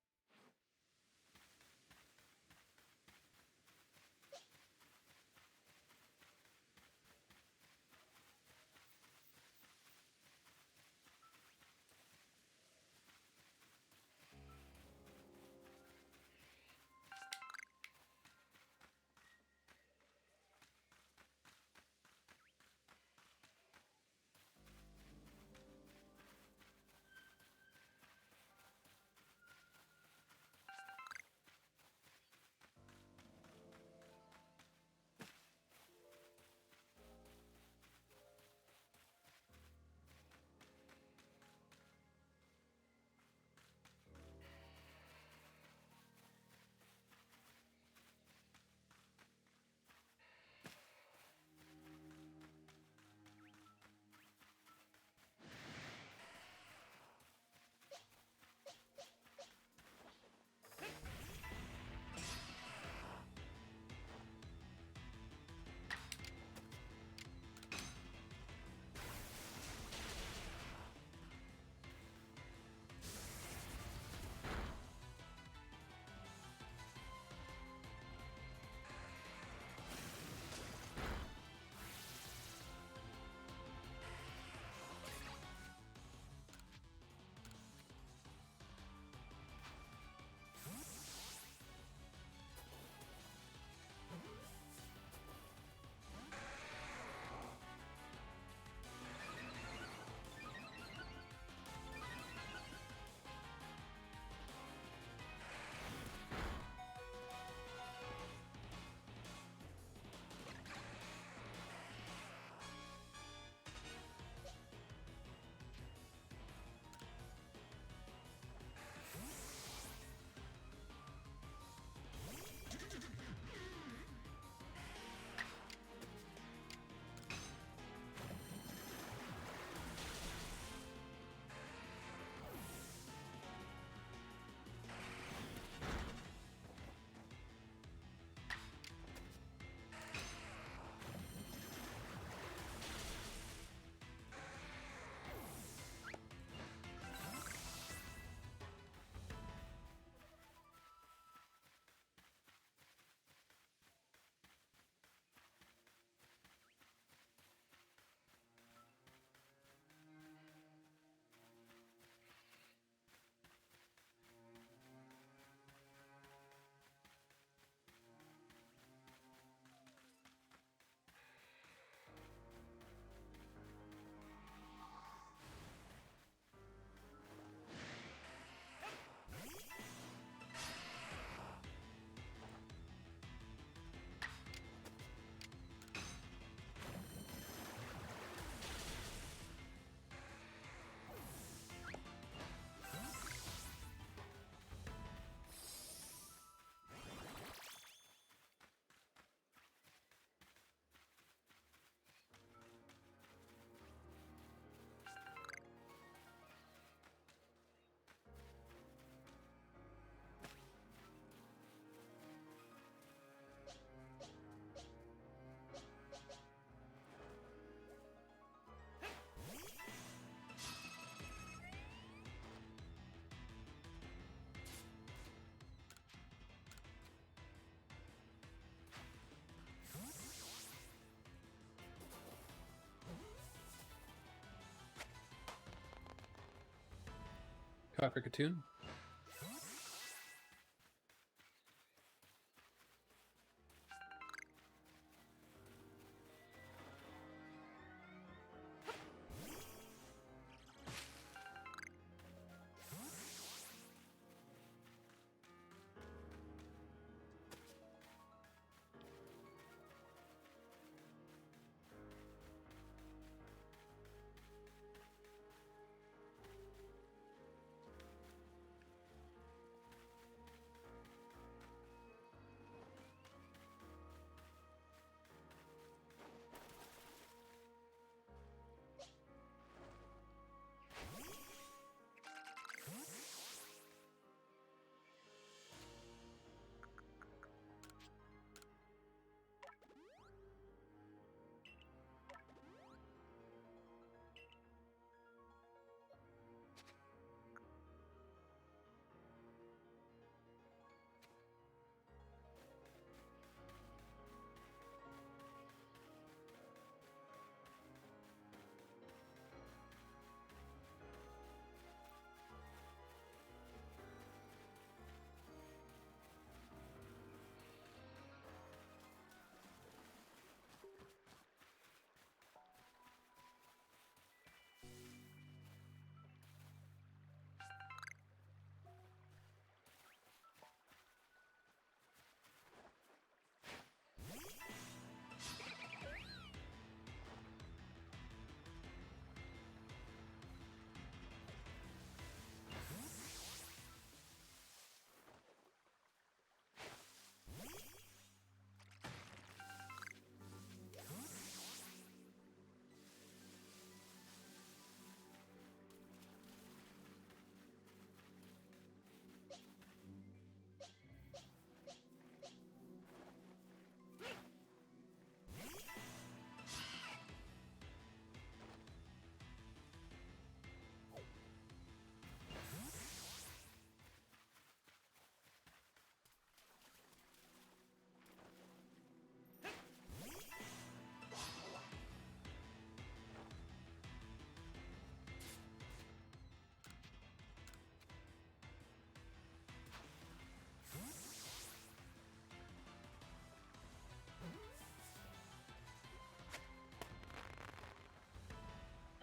Copper Katoon.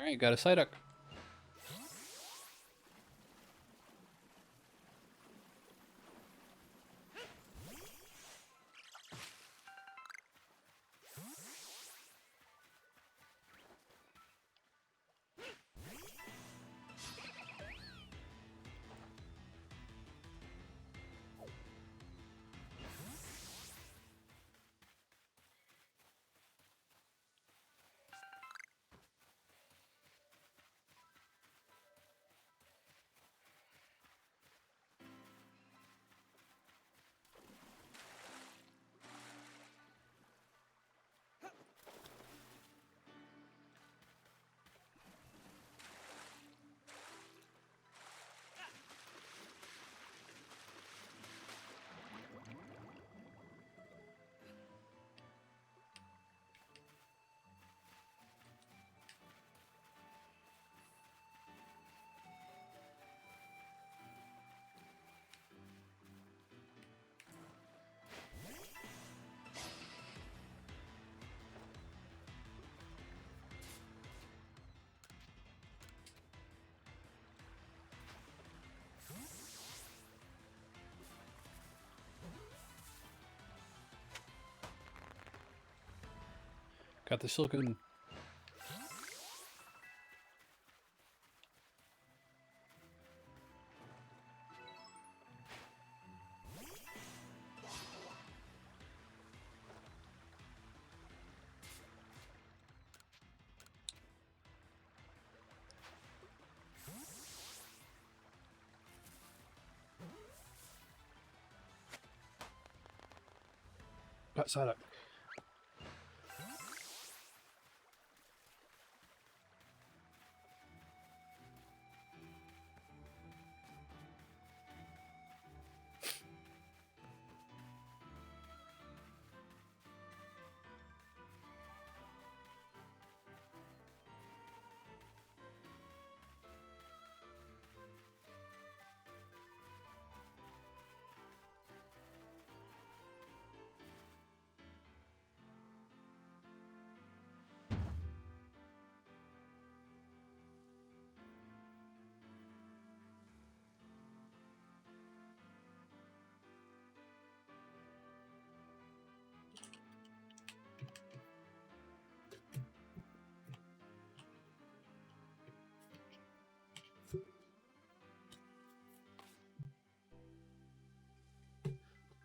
Alright, got a Psyduck. Got the Silcoon. Got Psyduck.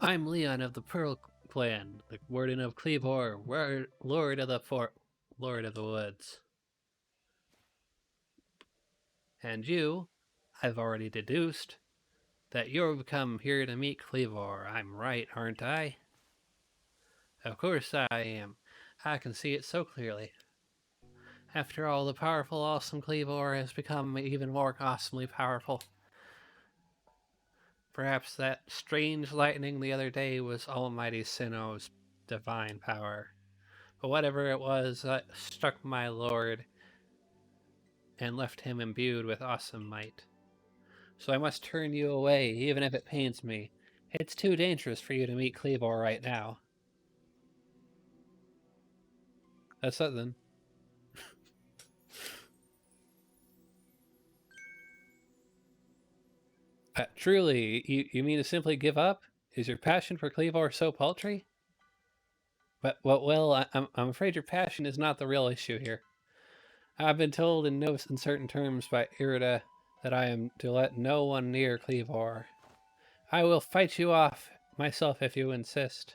I'm Leon of the Pearl Clan, the Warden of Cleavor, Lord of the Lord of the Woods. And you, I've already deduced that you've come here to meet Cleavor. I'm right, aren't I? Of course I am. I can see it so clearly. After all, the powerful, awesome Cleavor has become even more awesomely powerful. Perhaps that strange lightning the other day was Almighty Sinnoh's divine power. But whatever it was that struck my lord and left him imbued with awesome might. So I must turn you away, even if it pains me. It's too dangerous for you to meet Cleavor right now. That's it then. Truly, you mean to simply give up? Is your passion for Cleavor so paltry? But well, I'm afraid your passion is not the real issue here. I've been told in no uncertain terms by Irida that I am to let no one near Cleavor. I will fight you off myself if you insist.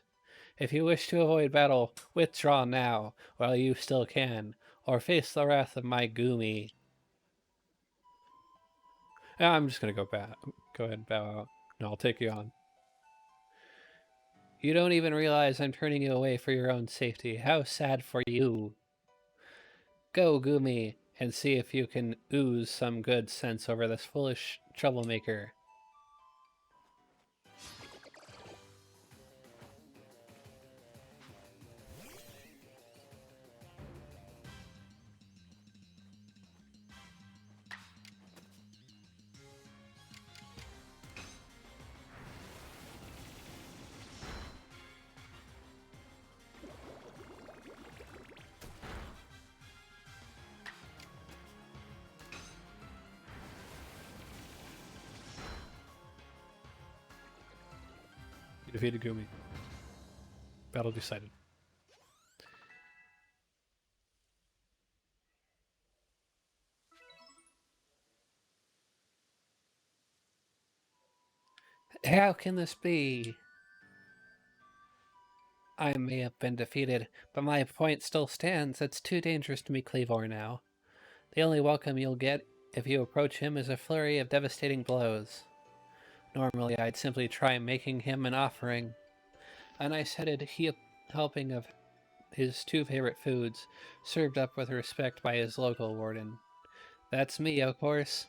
If you wish to avoid battle, withdraw now, while you still can, or face the wrath of my Goomy. I'm just gonna go ahead and bow out. No, I'll take you on. You don't even realize I'm turning you away for your own safety. How sad for you. Go, Goomy, and see if you can ooze some good sense over this foolish troublemaker. You defeated Gumi. Battle decided. How can this be? I may have been defeated, but my point still stands. It's too dangerous to meet Cleavor now. The only welcome you'll get if you approach him is a flurry of devastating blows. Normally, I'd simply try making him an offering. A nice-headed helping of his two favorite foods, served up with respect by his local warden. That's me, of course.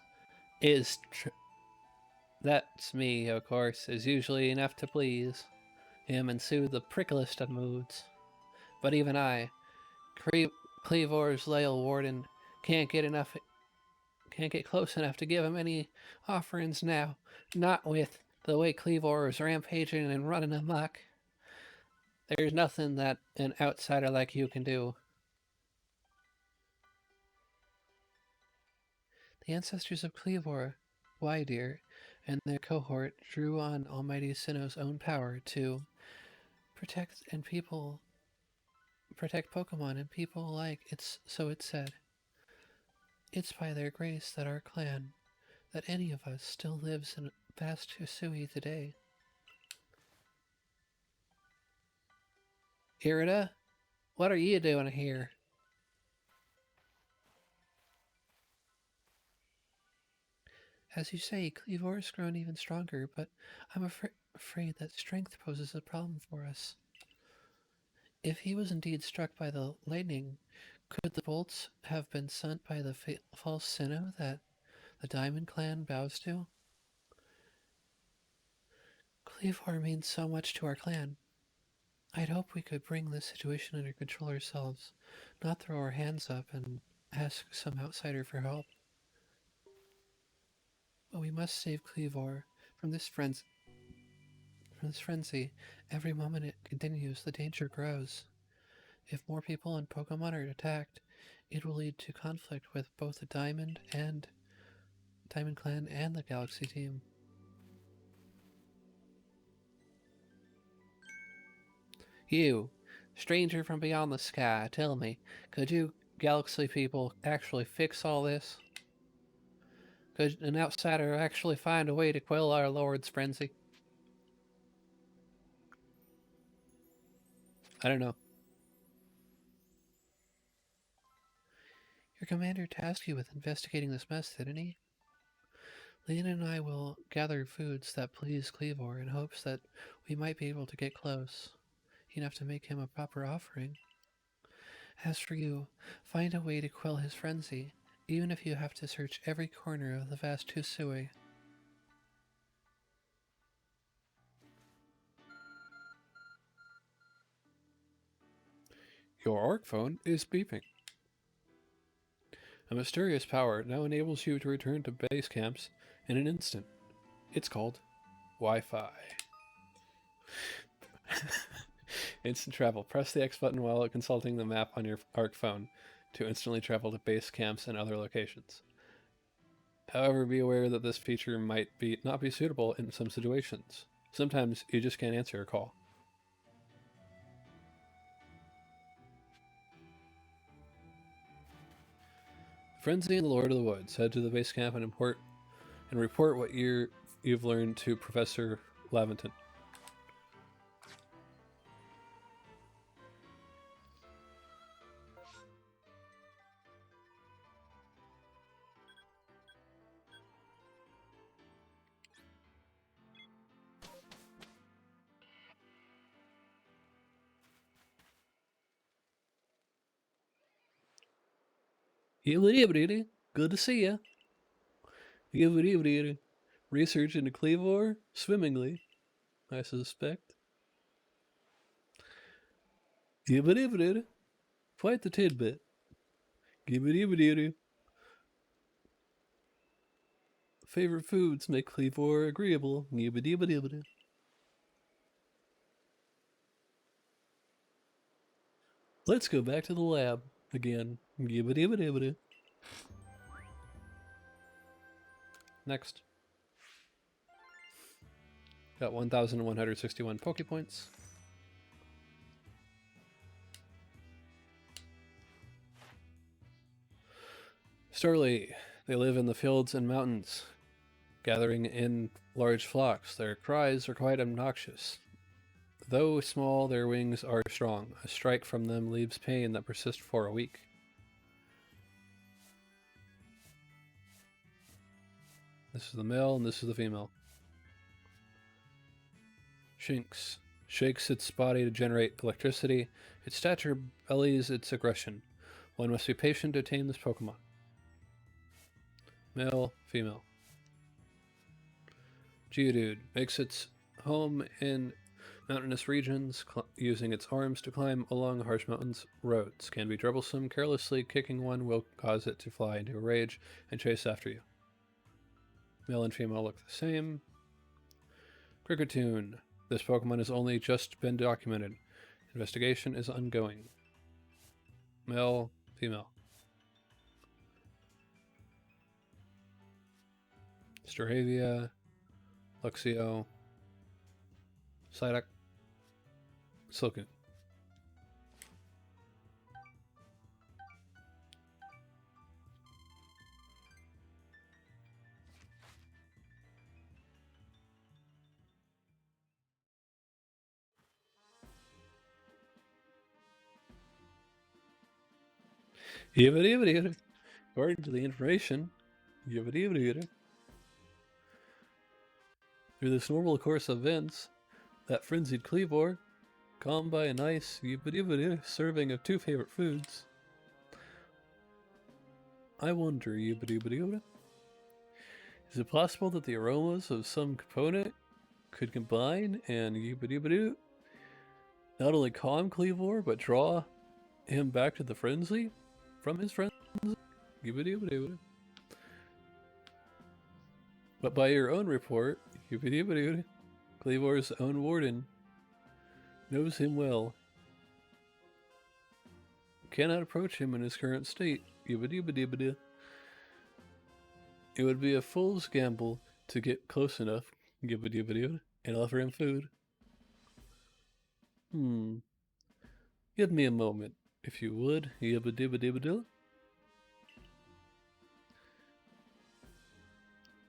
That's me, of course, is usually enough to please him and soothe the prickliest of moods. But even I, Cleavor's loyal warden, can't get close enough to give him any offerings now. Not with the way Cleavor is rampaging and running amok. There's nothing that an outsider like you can do. The ancestors of Cleavor, Wydeer, and their cohort drew on Almighty Sinnoh's own power to protect Pokemon and people alike. So it's said. It's by their grace that our clan, that any of us still lives in vast Hisui today. Irida, what are you doing here? As you say, Cleavor has grown even stronger, but I'm afraid that strength poses a problem for us. If he was indeed struck by the lightning, could the bolts have been sent by the false Sinnoh that the Diamond Clan bows to? Cleavor means so much to our clan. I'd hope we could bring this situation under control ourselves, not throw our hands up and ask some outsider for help. But we must save Cleavor from this frenzy. Every moment it continues, the danger grows. If more people and Pokemon are attacked, it will lead to conflict with both the Diamond Clan and the Galaxy team. You, stranger from beyond the sky, tell me, could you Galaxy people actually fix all this? Could an outsider actually find a way to quell our Lord's frenzy? I don't know. Your commander tasked you with investigating this mess, didn't he? Lena and I will gather foods that please Cleavor in hopes that we might be able to get close, enough to make him a proper offering. As for you, find a way to quell his frenzy, even if you have to search every corner of the vast Hisui. Your Arc phone is beeping. A mysterious power now enables you to return to base camps in an instant. It's called Wi-Fi. Instant travel. Press the X button while consulting the map on your Arc phone to instantly travel to base camps and other locations. However, be aware that this feature might not be suitable in some situations. Sometimes you just can't answer a call. Frenzy and the Lord of the Woods. Head to the base camp and report what you've learned to Professor Laventon. Good to see ya. Research into Cleavor swimmingly, I suspect. Quite the tidbit. Favorite foods make Cleavor agreeable. Let's go back to the lab again. Next. Got 1,161 Pokepoints. Starly, they live in the fields and mountains, gathering in large flocks. Their cries are quite obnoxious. Though small, their wings are strong. A strike from them leaves pain that persists for a week. This is the male and this is the female. Shinx shakes its body to generate electricity. Its stature bellies its aggression. One must be patient to tame this Pokemon. Male, female. Geodude makes its home in mountainous regions, using its arms to climb along harsh mountains roads. Can be troublesome. Carelessly kicking one will cause it to fly into a rage and chase after you. Male and female look the same. Kricketune. This Pokemon has only just been documented. Investigation is ongoing. Male, female. Strahavia, Luxio, Psyduck, Silcoon. According to the information, through this normal course of events, that frenzied Cleavor, calmed by a nice serving of 2 favorite foods. I wonder, is it possible that the aromas of some component could combine and not only calm Cleavor, but draw him back to the frenzy from his frenzy? But by your own report, Cleavor's own warden knows him well. Cannot approach him in his current state. It would be a fool's gamble to get close enough and offer him food. Give me a moment, if you would.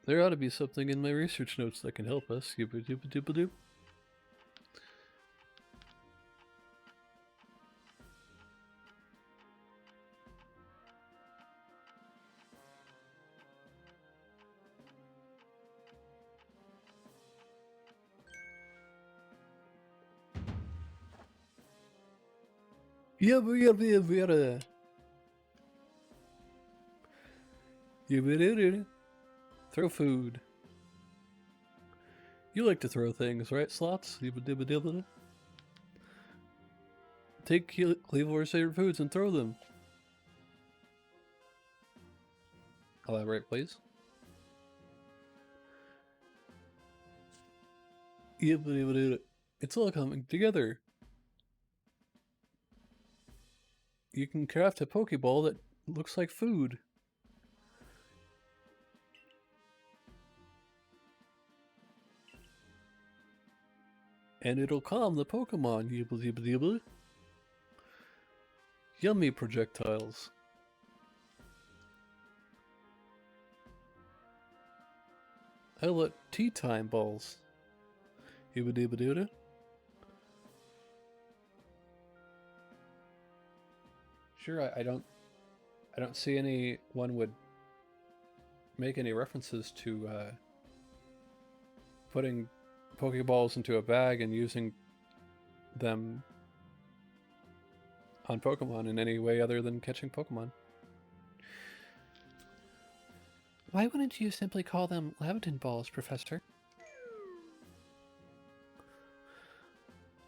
There ought to be something in my research notes that can help us. Throw food. You like to throw things, right, Slots? Take Cleavor's favorite foods and throw them. Elaborate, please. It's all coming together. You can craft a Pokeball that looks like food. And it'll calm the Pokemon. Yummy projectiles. I let tea time balls. Sure, I don't see anyone would make any references to putting Pokeballs into a bag and using them on Pokemon in any way other than catching Pokemon. Why wouldn't you simply call them Leviton balls, Professor?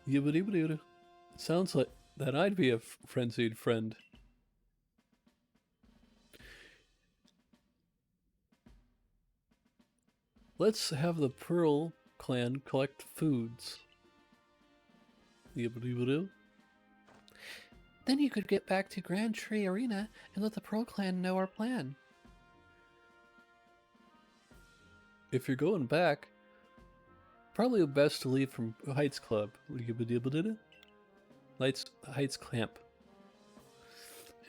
It sounds like that I'd be a frenzied friend. Let's have the Pearl Clan collect foods. Then you could get back to Grand Tree Arena and let the Pearl Clan know our plan. If you're going back, Probably best to leave from Heights Club. Heights Clamp.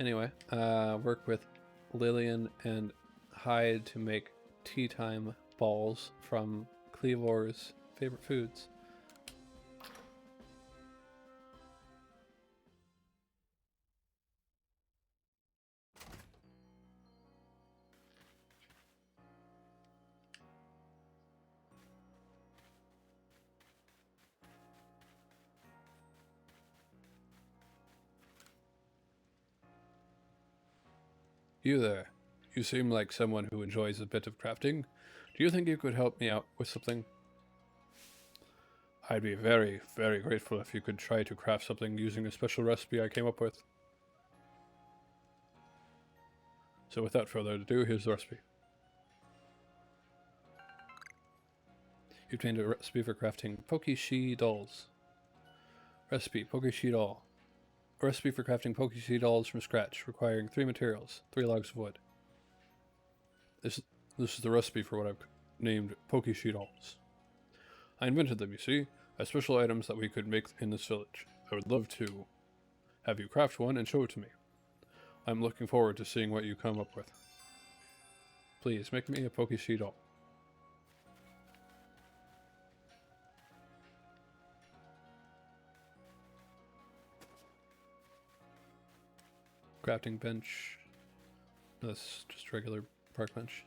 Anyway, work with Lillian and Hyde to make tea time balls from Cleavor's favorite foods. You there. You seem like someone who enjoys a bit of crafting. Do you think you could help me out with something? I'd be very, very grateful if you could try to craft something using a special recipe I came up with. So without further ado, here's the recipe. You obtained a recipe for crafting Pokeshi dolls. Recipe, Pokeshi doll. A recipe for crafting Pokeshi dolls from scratch, requiring 3 materials, 3 logs of wood. This is the recipe for what I've named Pokeshi dolls. I invented them, you see, as special items that we could make in this village. I would love to have you craft one and show it to me. I'm looking forward to seeing what you come up with. Please, make me a Pokeshi doll. Crafting bench. That's just regular park bench.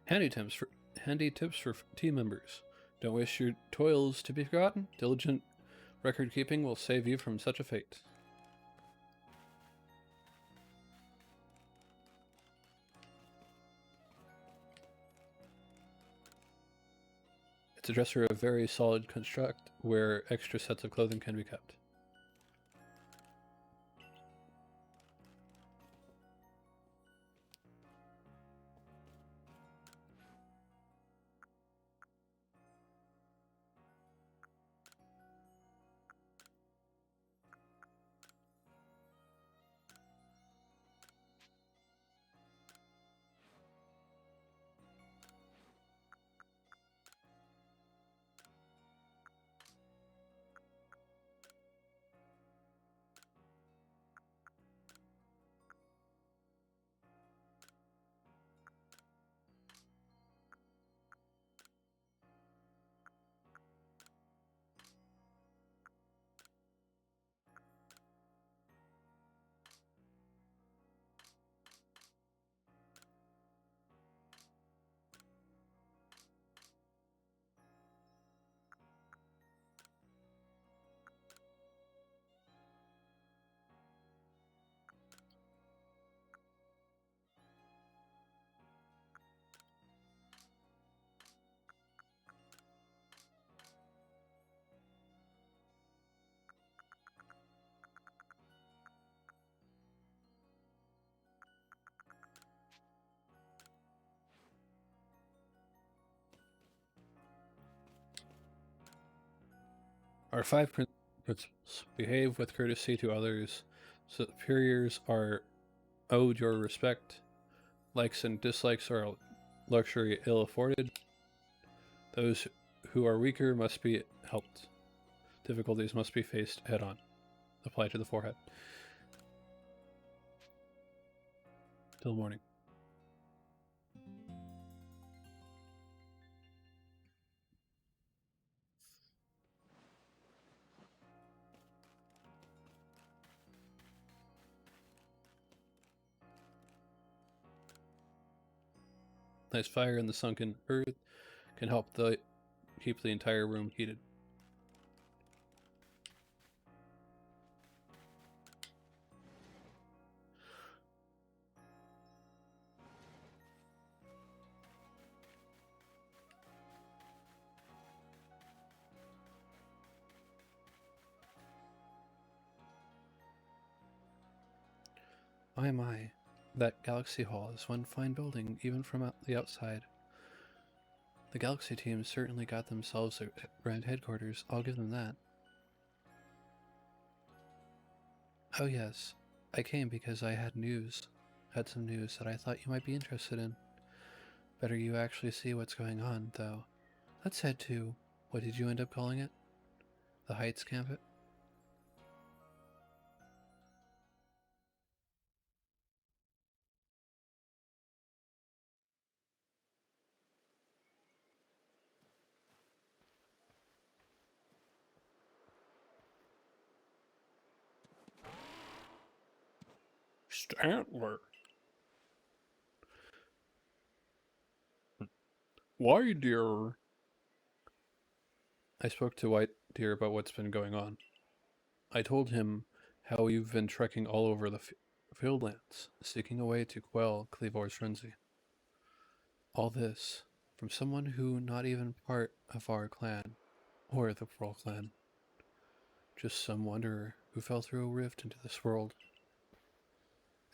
Handy tips for team members. Don't wish your toils to be forgotten. Diligent record keeping will save you from such a fate. It's a dresser of very solid construct where extra sets of clothing can be kept. Our 5 principles. Behave with courtesy to others. Superiors are owed your respect. Likes and dislikes are a luxury ill afforded. Those who are weaker must be helped. Difficulties must be faced head on. Apply to the forehead. Till morning. Nice fire in the sunken earth can help keep the entire room heated. My. That Galaxy Hall is one fine building, even from the outside. The Galaxy team certainly got themselves a grand headquarters, I'll give them that. Oh yes, I came because I had some news that I thought you might be interested in. Better you actually see what's going on, though. Let's head to, what did you end up calling it? The Heights Campus? Stantler. Why, dear? I spoke to White Deer about what's been going on. I told him how you've been trekking all over the fieldlands, seeking a way to quell Cleavor's frenzy. All this from someone who not even part of our clan, or the Pearl clan. Just some wanderer who fell through a rift into this world.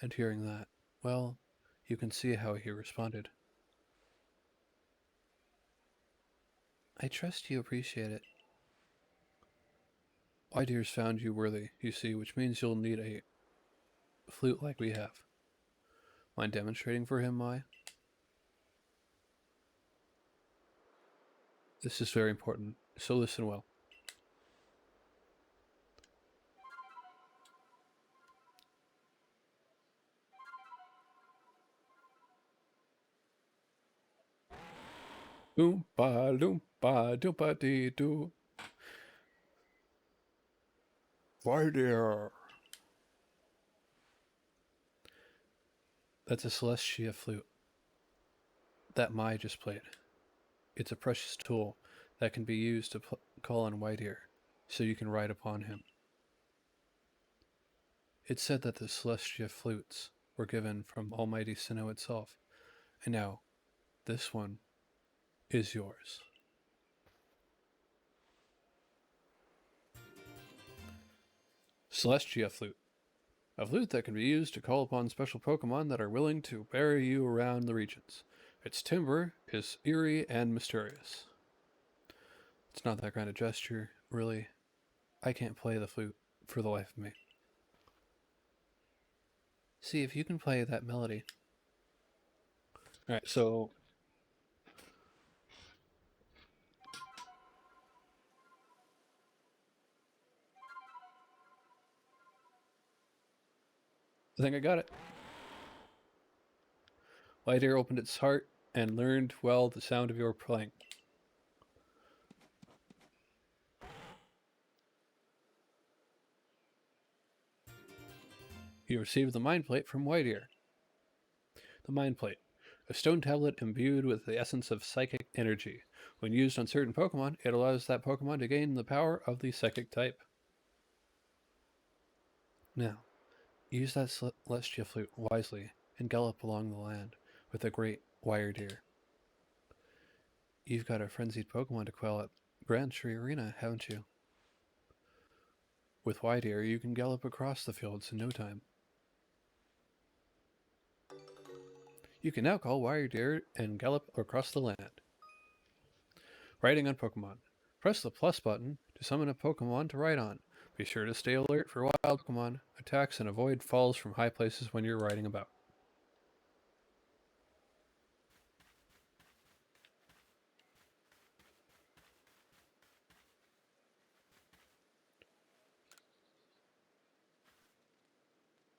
And hearing that, well, you can see how he responded. I trust you appreciate it. Idear's found you worthy, you see, which means you'll need a flute like we have. Mind demonstrating for him, Mai? This is very important, so listen well. Oompa loompa doompa dee doo. Why, dear? That's a Celestia flute that Mai just played. It's a precious tool that can be used to call on Whiteear, so you can ride upon him. It's said that the Celestia flutes were given from Almighty Sinnoh itself, and now this one is yours. Celestia flute. A flute that can be used to call upon special Pokemon that are willing to bear you around the regions. Its timbre is eerie and mysterious. It's not that kind of gesture, really. I can't play the flute for the life of me. See if you can play that melody. Alright, so I think I got it. Whiteear opened its heart and learned well the sound of your playing. You received the Mind Plate from Whiteear. The Mind Plate, a stone tablet imbued with the essence of psychic energy. When used on certain Pokemon, it allows that Pokemon to gain the power of the psychic type. Now, use that Celestia flute wisely and gallop along the land with a great Whiteear. You've got a frenzied Pokemon to quell at Grand Tree Arena, haven't you? With Whiteear, you can gallop across the fields in no time. You can now call Whiteear and gallop across the land. Riding on Pokemon. Press the plus button to summon a Pokemon to ride on. Be sure to stay alert for wild Pokemon attacks and avoid falls from high places when you're riding about.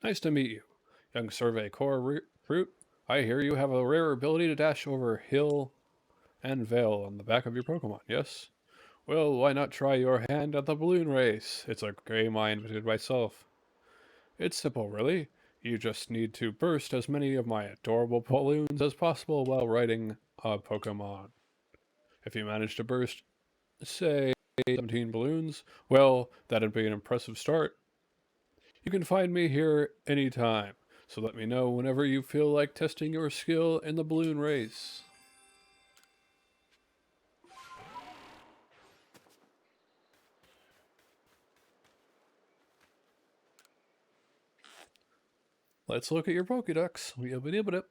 Nice to meet you, young Survey Corps recruit. I hear you have a rare ability to dash over hill and vale on the back of your Pokemon, yes? Well, why not try your hand at the balloon race? It's a game I invented myself. It's simple, really. You just need to burst as many of my adorable balloons as possible while riding a Pokemon. If you manage to burst, say, 17 balloons, well, that'd be an impressive start. You can find me here anytime, so let me know whenever you feel like testing your skill in the balloon race. Let's look at your Pokédex. Weebity-bidi.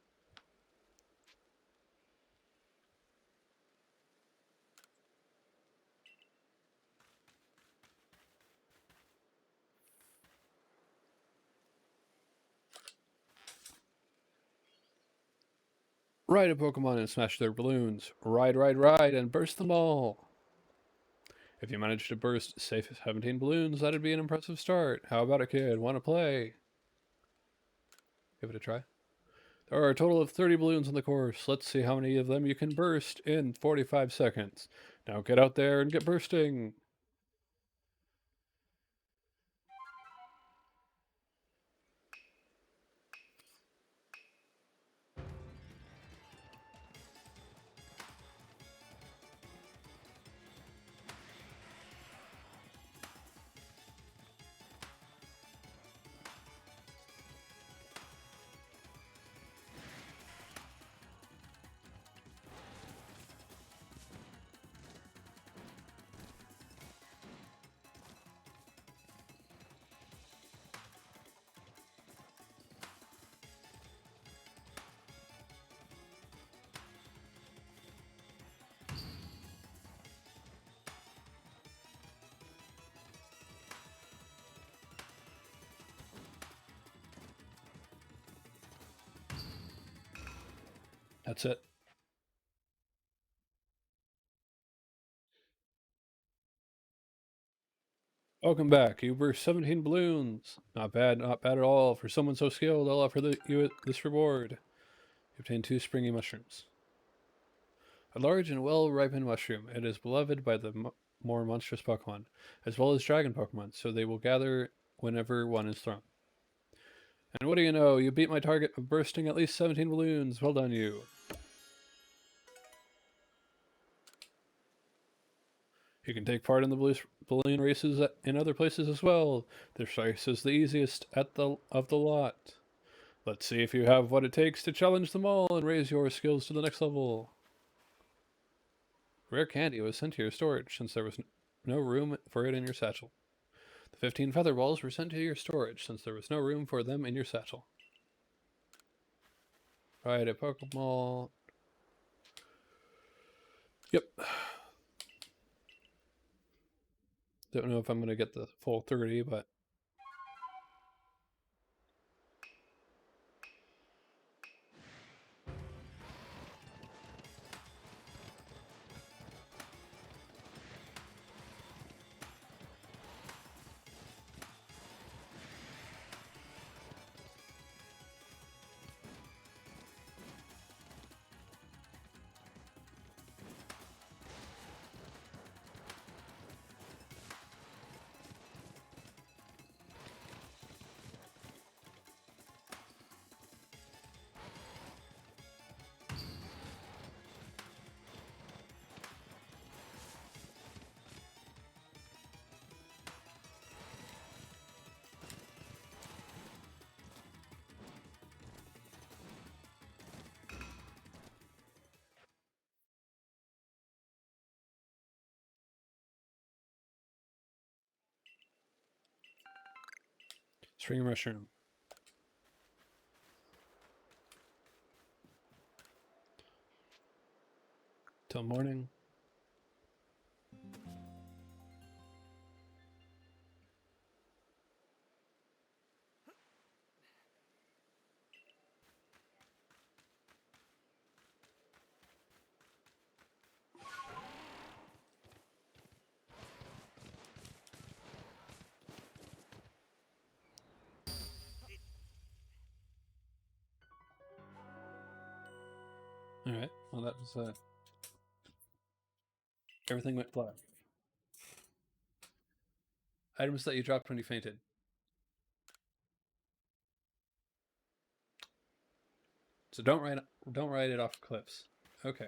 Ride a Pokemon and smash their balloons. Ride, and burst them all. If you manage to burst, say, 17 balloons, that'd be an impressive start. How about it, kid? Want to play? Give it a try. There are a total of 30 balloons on the course. Let's see how many of them you can burst in 45 seconds. Now get out there and get bursting. That's it. Welcome back. You burst 17 balloons. Not bad at all. For someone so skilled, I'll offer you this reward. You obtain 2 springy mushrooms. A large and well-ripened mushroom. It is beloved by the more monstrous Pokemon, as well as dragon Pokemon, so they will gather whenever one is thrown. And what do you know? You beat my target of bursting at least 17 balloons. Well done, you. You can take part in the balloon races in other places as well. This race is the easiest of the lot. Let's see if you have what it takes to challenge them all and raise your skills to the next level. Rare candy was sent to your storage since there was no room for it in your satchel. The 15 feather balls were sent to your storage since there was no room for them in your satchel. Right, a Pokeball. Yep. Don't know if I'm going to get the full 30, but... String mushroom. Till morning. Alright, well that was everything went black. Items that you dropped when you fainted. So don't ride it off cliffs. Okay.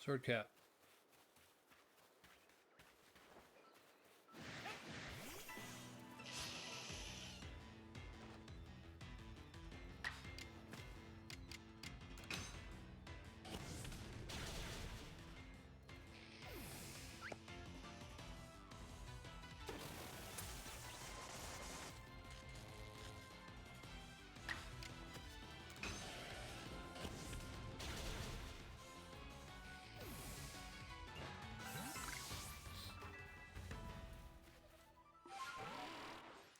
Sword Cat.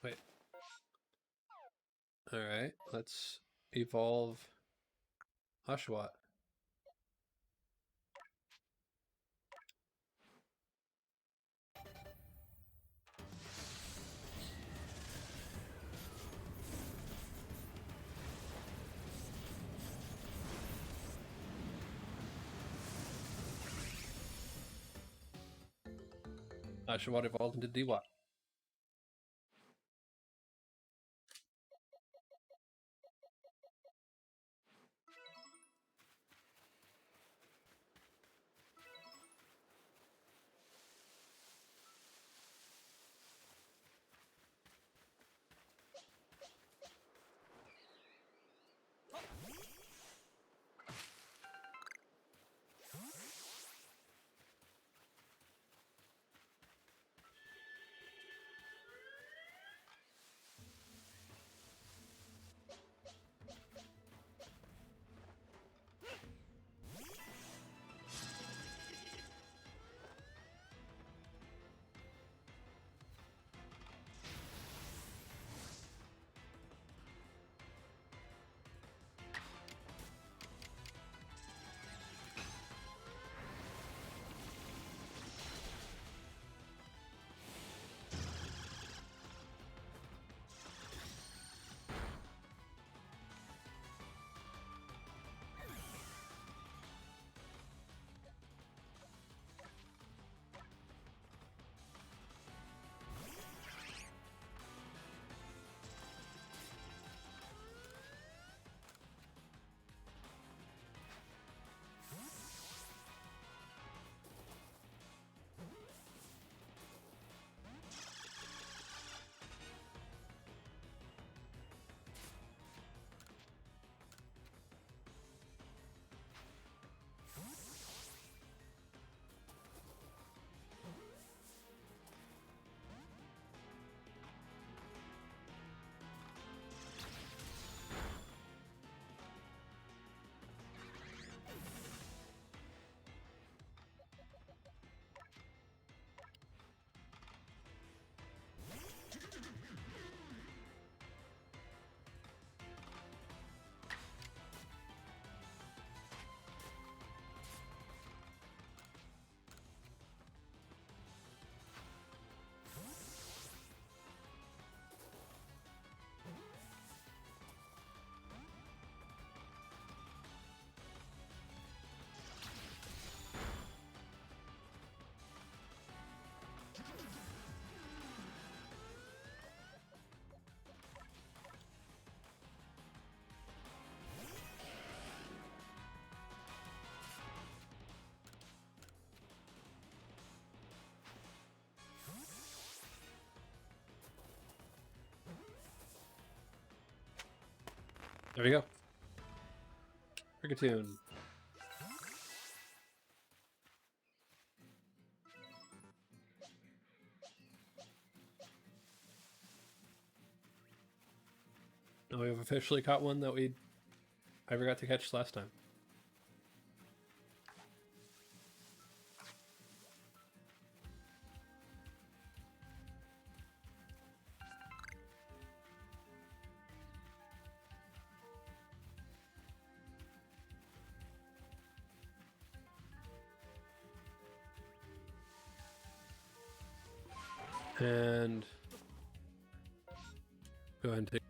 Wait. Alright, let's evolve Oshawott. Oshawott evolved into Dewott. There we go. Rigatune. Now we've officially caught one that I forgot to catch last time. And go ahead and take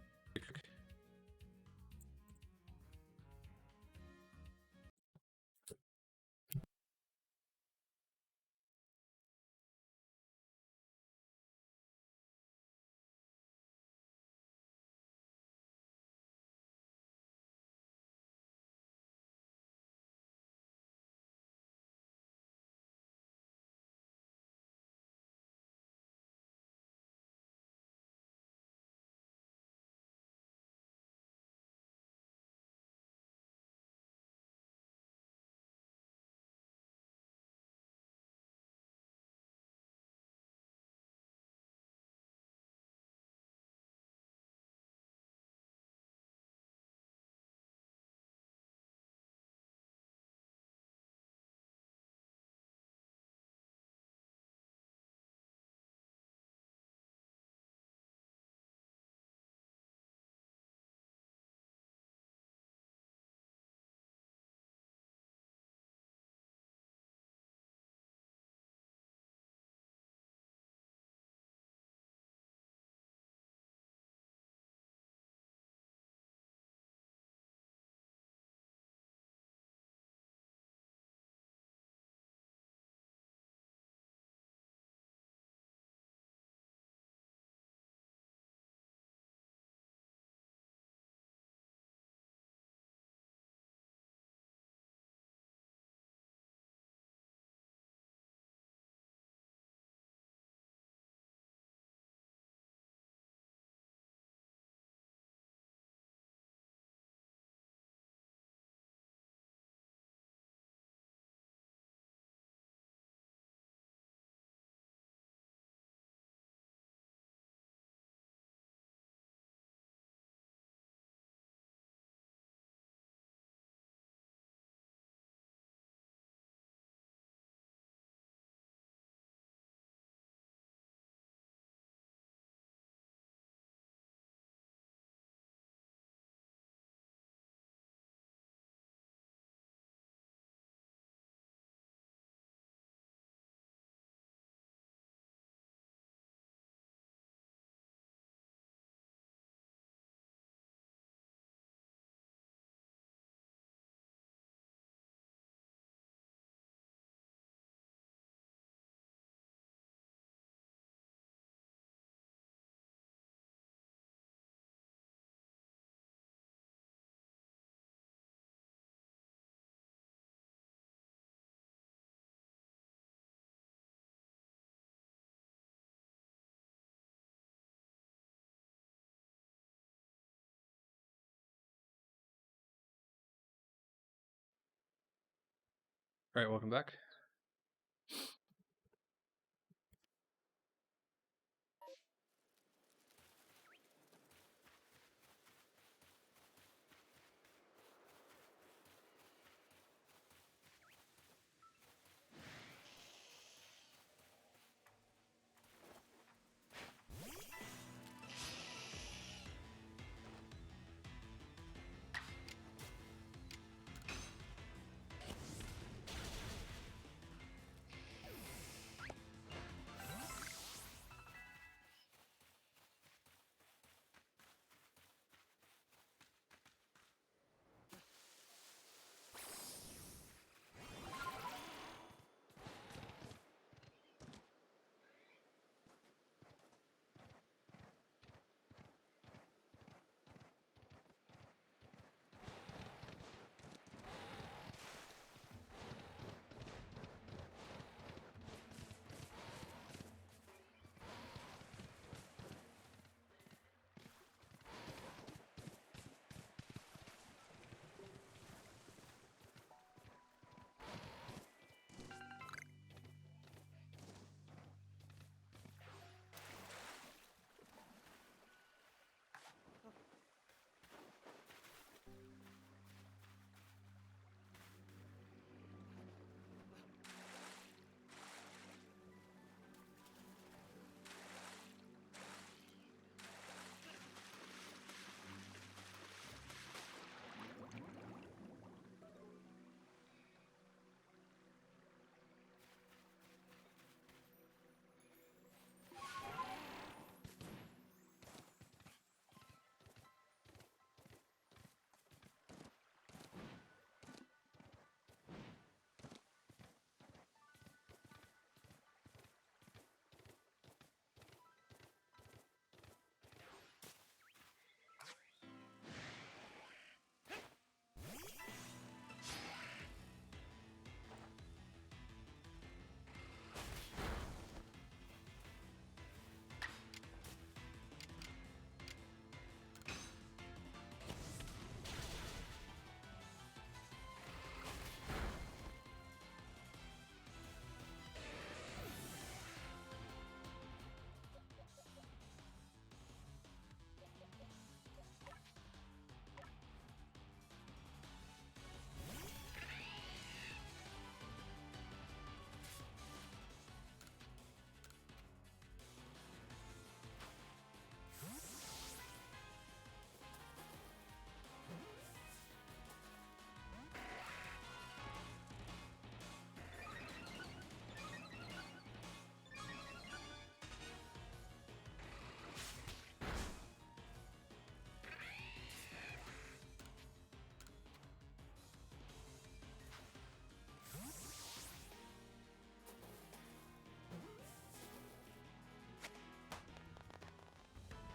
Alright, welcome back.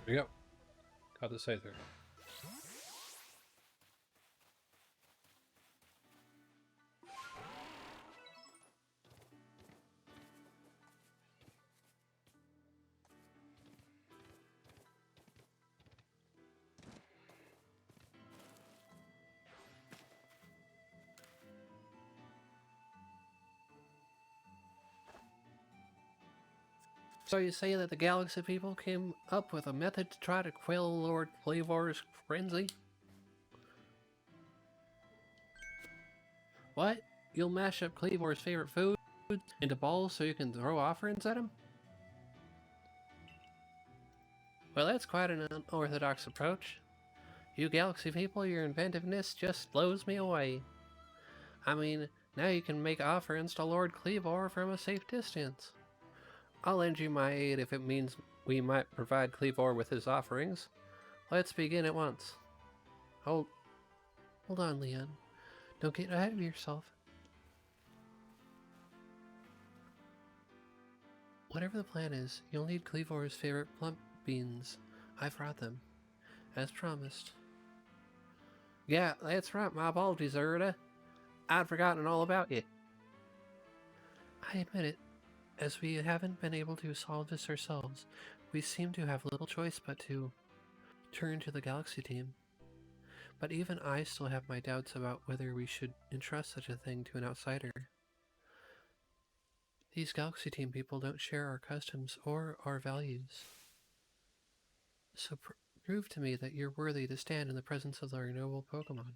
There we go. Got the save there. So you say that the Galaxy people came up with a method to try to quell Lord Flavor's frenzy? What? You'll mash up Cleavor's favorite food into balls so you can throw offerings at him? Well, that's quite an unorthodox approach. You Galaxy people, your inventiveness just blows me away. I mean, now you can make offerings to Lord Cleavor from a safe distance. I'll lend you my aid if it means we might provide Cleavor with his offerings. Let's begin at once. Hold on, Leon. Don't get ahead of yourself. Whatever the plan is, you'll need Cleavor's favorite plump beans. I've brought them, as promised. Yeah, that's right, my apologies, Erda. I'd forgotten all about you. I admit it. As we haven't been able to solve this ourselves, we seem to have little choice but to turn to the Galaxy team. But even I still have my doubts about whether we should entrust such a thing to an outsider. These Galaxy Team people don't share our customs or our values. So prove to me that you're worthy to stand in the presence of our noble Pokemon.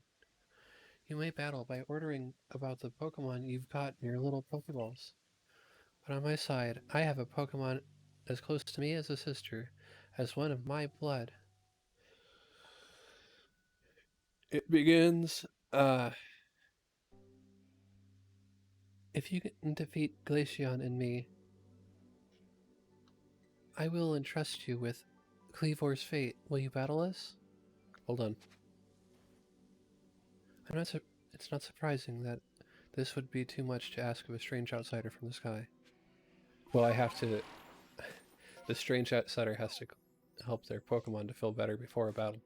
You may battle by ordering about the Pokemon you've caught in your little Pokeballs. But on my side, I have a Pokemon as close to me as a sister, as one of my blood. It begins. If you can defeat Glaceon and me, I will entrust you with Cleavor's fate. Will you battle us? Hold on. It's not surprising that this would be too much to ask of a strange outsider from the sky. Well, I have to. The strange outsider has to help their Pokemon to feel better before a battle.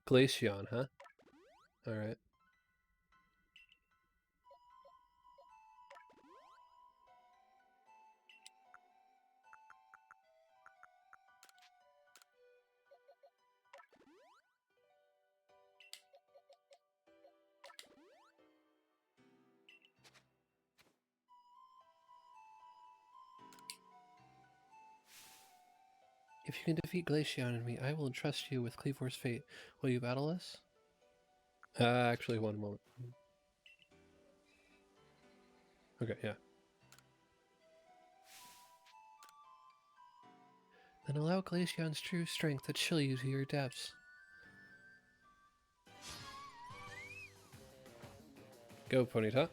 Glaceon, huh? Alright. If you can defeat Glaceon and me, I will entrust you with Cleavor's fate. Will you battle us? Actually, one moment. Okay, yeah. Then allow Glaceon's true strength to chill you to your depths. Go, Ponyta.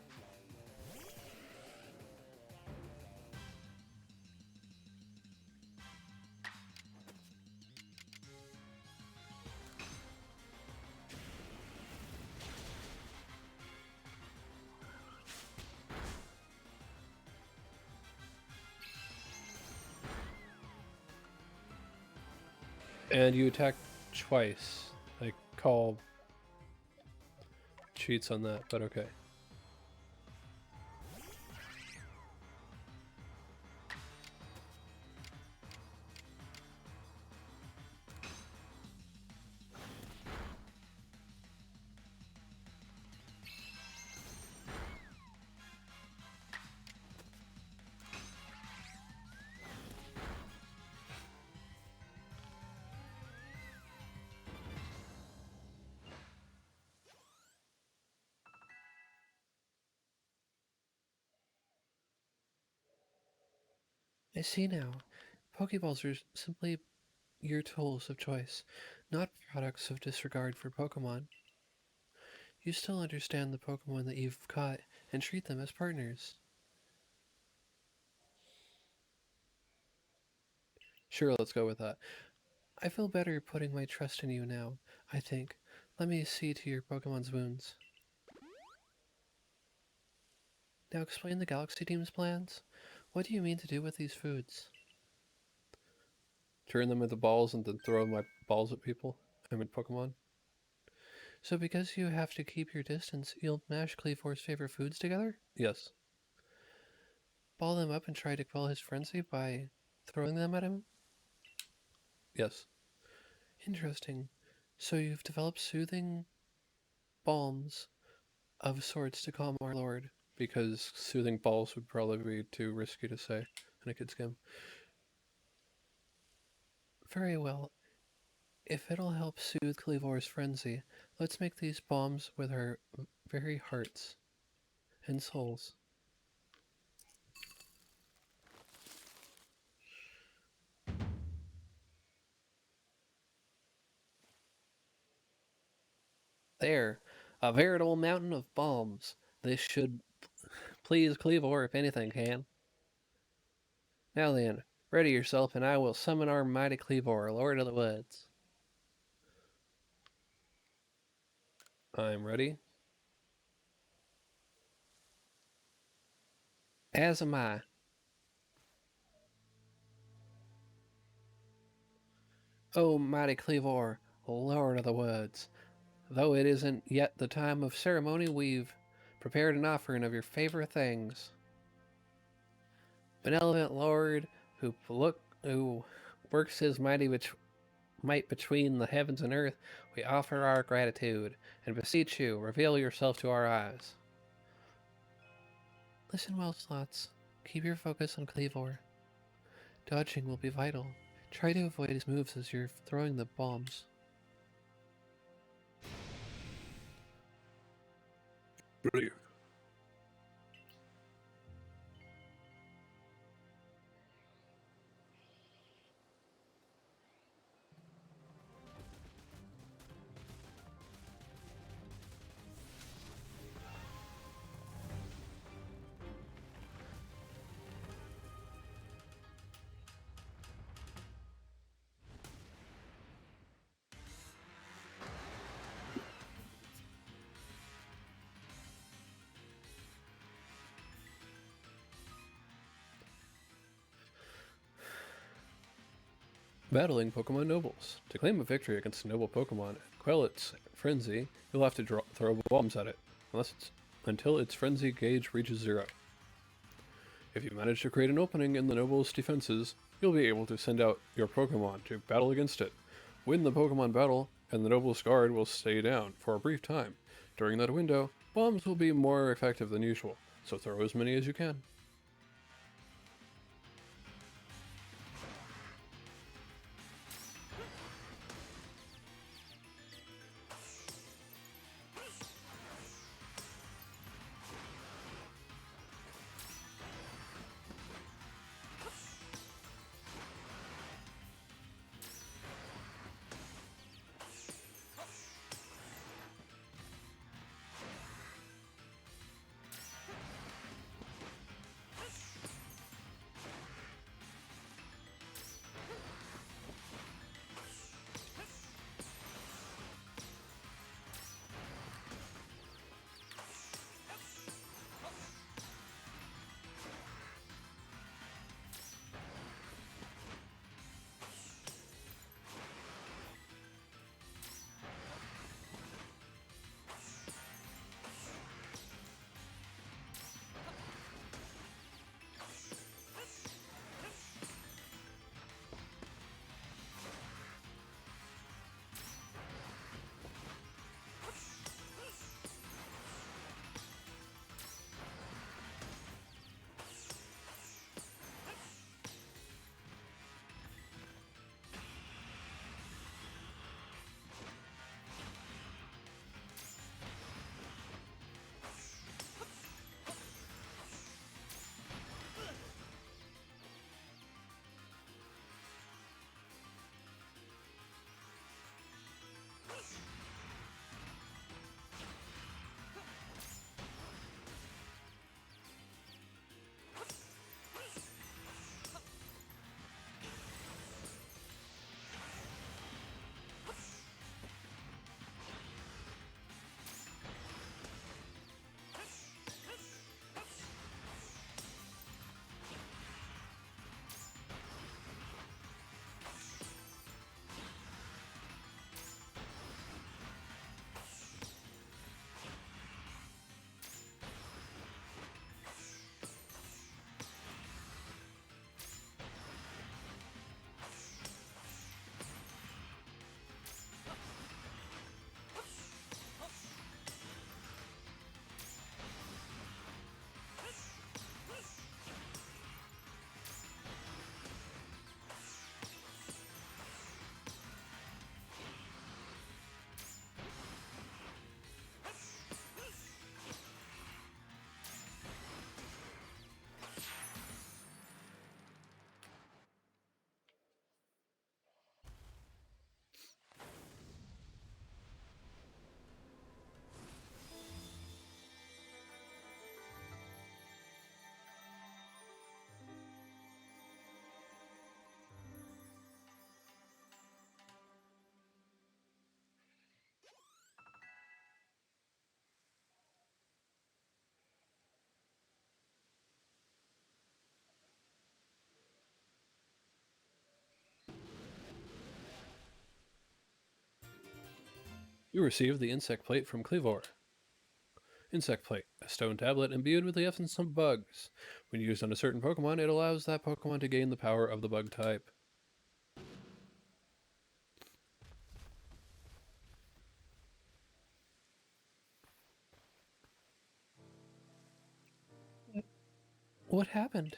And you attack twice. I call cheats on that, but okay. I see now. Pokeballs are simply your tools of choice, not products of disregard for Pokemon. You still understand the Pokemon that you've caught and treat them as partners. Sure, let's go with that. I feel better putting my trust in you now, I think. Let me see to your Pokemon's wounds. Now explain the Galaxy Team's plans. What do you mean to do with these foods? Turn them into balls and then throw my balls at people. I mean, Pokemon. So because you have to keep your distance, you'll mash Cleavor's favorite foods together? Yes. Ball them up and try to quell his frenzy by throwing them at him? Yes. Interesting. So you've developed soothing balms of sorts to calm our lord. Because soothing balls would probably be too risky to say in a kid's game. Very well. If it'll help soothe Cleavor's frenzy, let's make these bombs with our very hearts and souls. There, a veritable mountain of bombs. This should please Cleavor if anything can. Now then, ready yourself and I will summon our mighty Cleavor, Lord of the Woods. I'm ready. As am I. O mighty Cleavor, Lord of the Woods, though it isn't yet the time of ceremony, we've prepared an offering of your favorite things. Benevolent Lord, who works his mighty might between the heavens and earth, we offer our gratitude and beseech you, reveal yourself to our eyes. Listen well, Slots. Keep your focus on Cleavor. Dodging will be vital. Try to avoid his moves as you're throwing the bombs. Brave. Battling Pokemon Nobles. To claim a victory against a noble Pokemon and quell its frenzy, you'll have to throw bombs at it, until its frenzy gauge reaches 0. If you manage to create an opening in the noble's defenses, you'll be able to send out your Pokemon to battle against it. Win the Pokemon battle, and the noble's guard will stay down for a brief time. During that window, bombs will be more effective than usual, so throw as many as you can. You receive the Insect Plate from Cleavor. Insect Plate, a stone tablet imbued with the essence of bugs. When used on a certain Pokemon, it allows that Pokemon to gain the power of the bug type. What happened?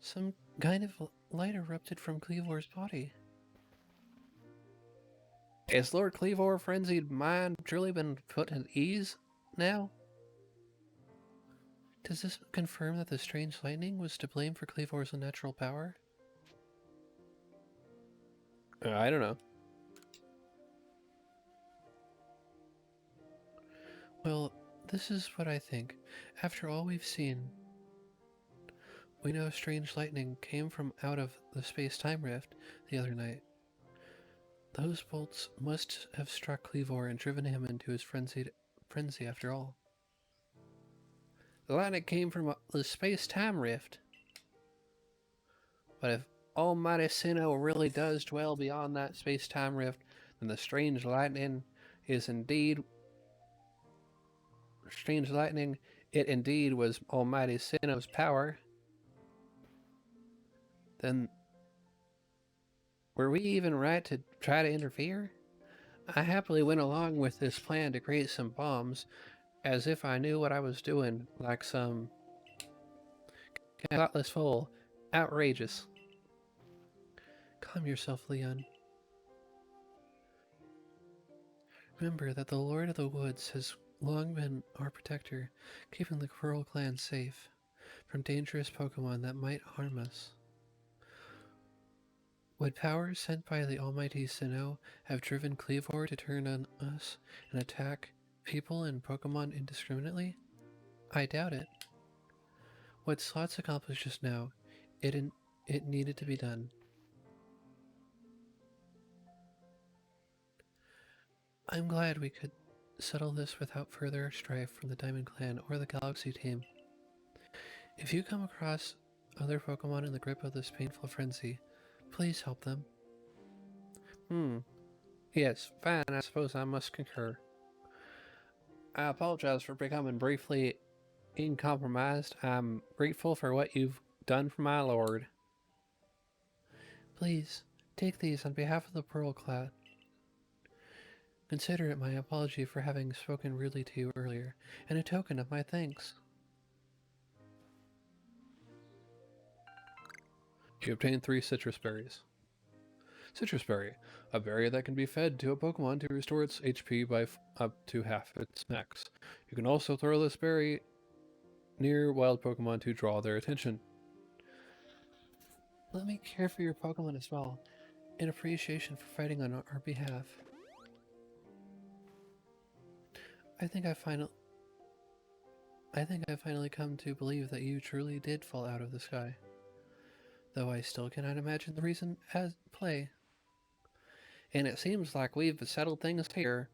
Some kind of light erupted from Cleavor's body. Has Lord Cleavor frenzied mind truly been put at ease now? Does this confirm that the strange lightning was to blame for Cleavor's unnatural power? I don't know. Well, this is what I think. After all we've seen, we know strange lightning came from out of the space-time rift the other night. Those bolts must have struck Cleavor and driven him into his frenzy after all. The lightning came from the space-time rift. But if Almighty Sinnoh really does dwell beyond that space-time rift, then the strange lightning, it indeed was Almighty Sinnoh's power. Then were we even right to try to interfere? I happily went along with this plan to create some bombs, as if I knew what I was doing, like some thoughtless fool. Outrageous. Calm yourself, Leon. Remember that the Lord of the Woods has long been our protector, keeping the Coral clan safe from dangerous Pokemon that might harm us. Would powers sent by the almighty Sinnoh have driven Cleavor to turn on us and attack people and Pokemon indiscriminately? I doubt it. What Slots accomplished just now, it needed to be done. I'm glad we could settle this without further strife from the Diamond Clan or the Galaxy team. If you come across other Pokemon in the grip of this painful frenzy, please help them. Yes, fine, I suppose I must concur. I apologize for becoming briefly uncompromised. I'm grateful for what you've done for my lord. Please, take these on behalf of the Pearl Clan. Consider it my apology for having spoken rudely to you earlier, and a token of my thanks. You obtain 3 citrus berries. Citrus berry, a berry that can be fed to a Pokemon to restore its HP by up to half its max. You can also throw this berry near wild Pokemon to draw their attention. Let me care for your Pokemon as well, in appreciation for fighting on our behalf. I think I finally come to believe that you truly did fall out of the sky. Though I still cannot imagine the reason at play. And it seems like we've settled things here,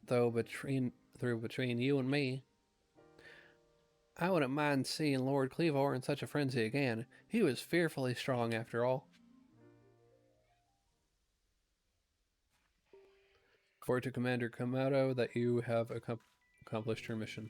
though between you and me. I wouldn't mind seeing Lord Cleavor in such a frenzy again. He was fearfully strong after all. Report to Commander Kamado that you have accomplished your mission.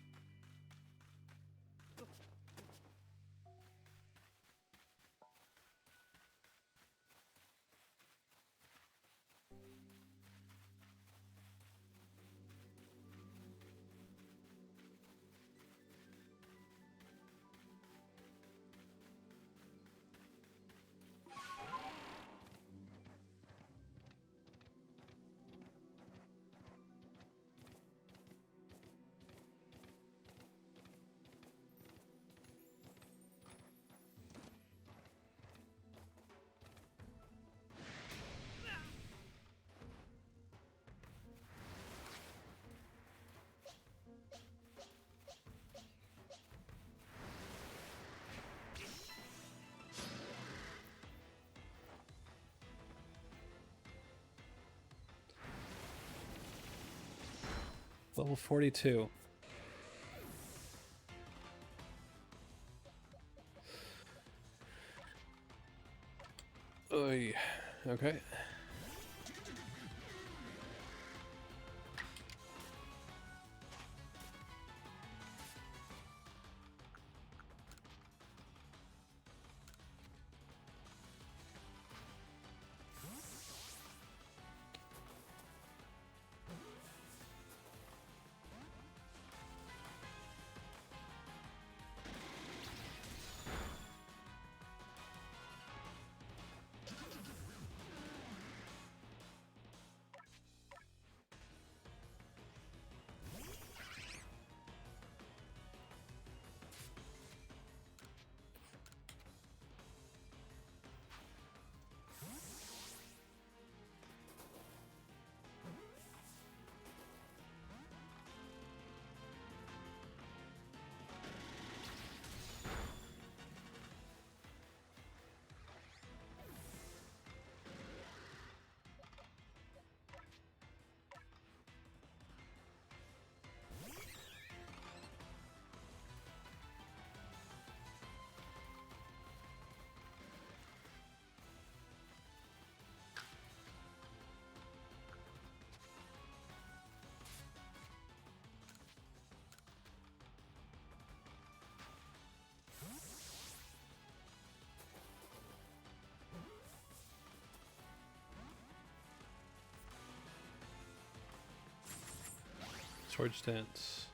Level 42. Oy. Okay. Swords Dance.